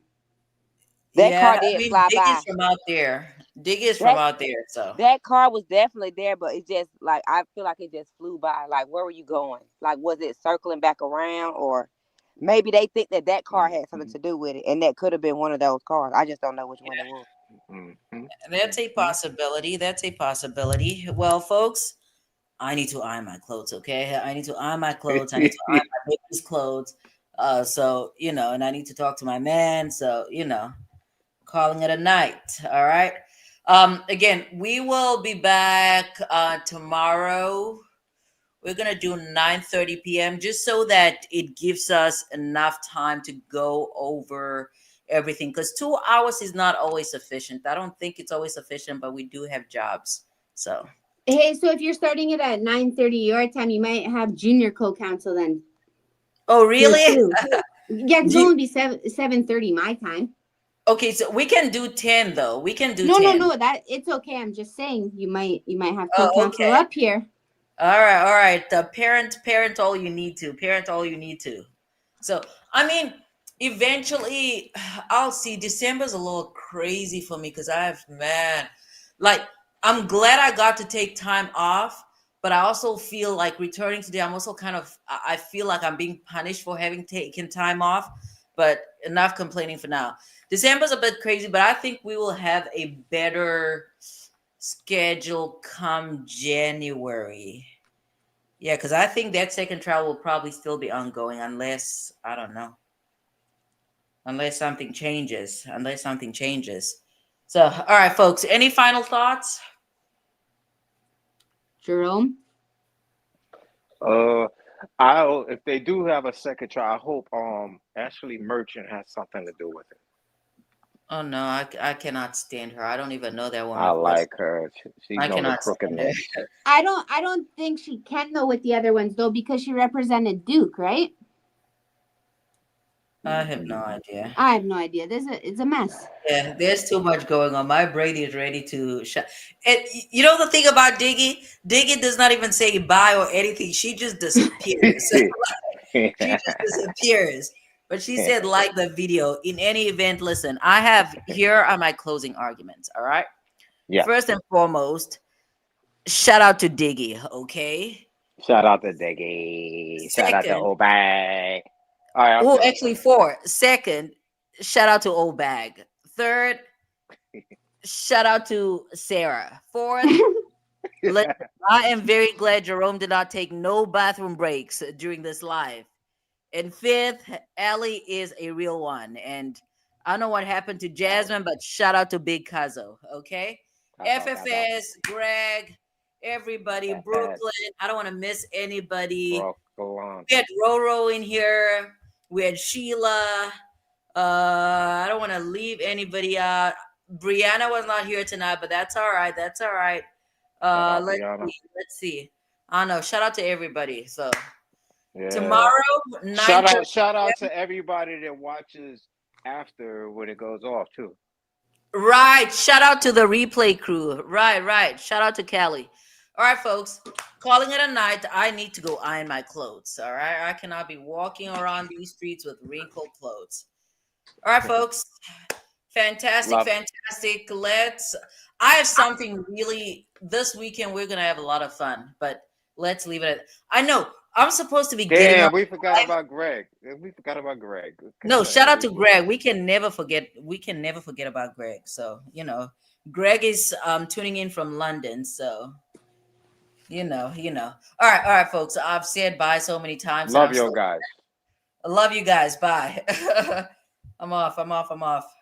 Speaker 19: That
Speaker 1: Yeah,
Speaker 19: car
Speaker 1: I
Speaker 19: did
Speaker 1: mean,
Speaker 19: fly by.
Speaker 1: Diggy's from out there. Diggy's from
Speaker 19: That
Speaker 1: out there, so
Speaker 19: that car was definitely there, but it just like I feel like it just flew by. Like where were you going? Like was it circling back around, or maybe they think that car had something
Speaker 9: Mm-hmm.
Speaker 19: to do with it, and that could have been one of those cars. I just don't know which one it was.
Speaker 9: Mm-hmm.
Speaker 1: that's a
Speaker 9: Mm-hmm.
Speaker 1: possibility. That's a possibility. Well, folks, I need to iron my clothes. Okay, I need to iron my clothes. I need to iron my baby's clothes. So and I need to talk to my man. So calling it a night. All right. Again, we will be back tomorrow. We're gonna do 9:30 p.m. just so that it gives us enough time to go over everything. Because 2 hours is not always sufficient. I don't think it's always sufficient, but we do have jobs. So
Speaker 8: Hey, so if you're starting it at 9:30 your time, you might have junior co-counsel then.
Speaker 1: oh really?
Speaker 8: Too. Yeah, because
Speaker 1: Do
Speaker 8: it'll
Speaker 1: you-
Speaker 8: only be 7:30 my time.
Speaker 1: okay, so we can do 10 though. We can do
Speaker 8: No,
Speaker 1: 10.
Speaker 8: that it's okay. I'm just saying you might have
Speaker 1: Oh,
Speaker 8: co-counsel
Speaker 1: okay.
Speaker 8: up here.
Speaker 1: All right. Parent all you need to. Parent all you need to. So, I mean, eventually, I'll see. December's a little crazy for me because like, I'm glad I got to take time off, but I also feel like returning today, I'm also I feel like I'm being punished for having taken time off, but enough complaining for now. December's a bit crazy, but I think we will have a better schedule come January. Yeah, because I think that second trial will probably still be ongoing unless, I don't know, unless something changes. Unless something changes. So, all right, folks, any final thoughts?
Speaker 8: Jerome?
Speaker 9: If they do have a second trial, I hope Ashley Merchant has something to do with it.
Speaker 1: Oh, no, I cannot stand her. I don't even know that
Speaker 9: I
Speaker 1: woman
Speaker 9: like
Speaker 1: personally.
Speaker 9: her. She's
Speaker 1: I
Speaker 9: known the
Speaker 1: cannot stand her.
Speaker 9: crookedness.
Speaker 8: I don't think she can know with the other ones though because she represented Duke, right?
Speaker 1: I have no idea.
Speaker 8: I have no idea. It's a mess.
Speaker 1: Yeah, there's too much going on. My brain is ready to shut. And you know the thing about Diggy? Diggy does not even say bye or anything. She just disappears. She just disappears. But she said, like the video. In any event, listen, here are my closing arguments. All right.
Speaker 9: Yeah.
Speaker 1: First and foremost, shout out to Diggy. Okay.
Speaker 9: Shout out to Diggy. Shout out to
Speaker 1: Second,
Speaker 9: Obey. All right, I'm
Speaker 1: oh,
Speaker 9: finished.
Speaker 1: actually, four. Second, shout out to Old Bag. Third, shout out to Sarah. Fourth, Listen, I am very glad Jerome did not take no bathroom breaks during this live. And fifth, Ellie is a real one. And I don't know what happened to Jasmine, but shout out to Big Cuzzo. Okay. FFS, Greg, everybody, Brooklyn. I don't want to miss anybody.
Speaker 9: Brooklyn.
Speaker 1: We had Roro in here. We had Sheila. I don't want to leave anybody out. Brianna was not here tonight, but that's all right. That's all right.
Speaker 9: Shout out
Speaker 1: Let's
Speaker 9: Brianna.
Speaker 1: see. Let's see. I don't know. Shout out to everybody. So
Speaker 9: Yeah.
Speaker 1: tomorrow, 9:30.
Speaker 9: Shout out to everybody that watches after when it goes off too.
Speaker 1: Right. Shout out to the replay crew. Right. Shout out to Kelly. All right, folks. Calling it a night. I need to go iron my clothes. All right. I cannot be walking around these streets with wrinkled clothes. All right, folks. Fantastic. I have something really this weekend. We're gonna have a lot of fun, but let's leave it at. I know I'm supposed to be getting
Speaker 9: Damn,
Speaker 1: up.
Speaker 9: we forgot about Greg. We forgot about Greg.
Speaker 1: No, shout out to Greg. We can never forget. We can never forget about Greg. So Greg is tuning in from London. So you know. All right, folks. I've said bye so many times.
Speaker 9: Love you guys.
Speaker 1: I love you guys. Bye. I'm off.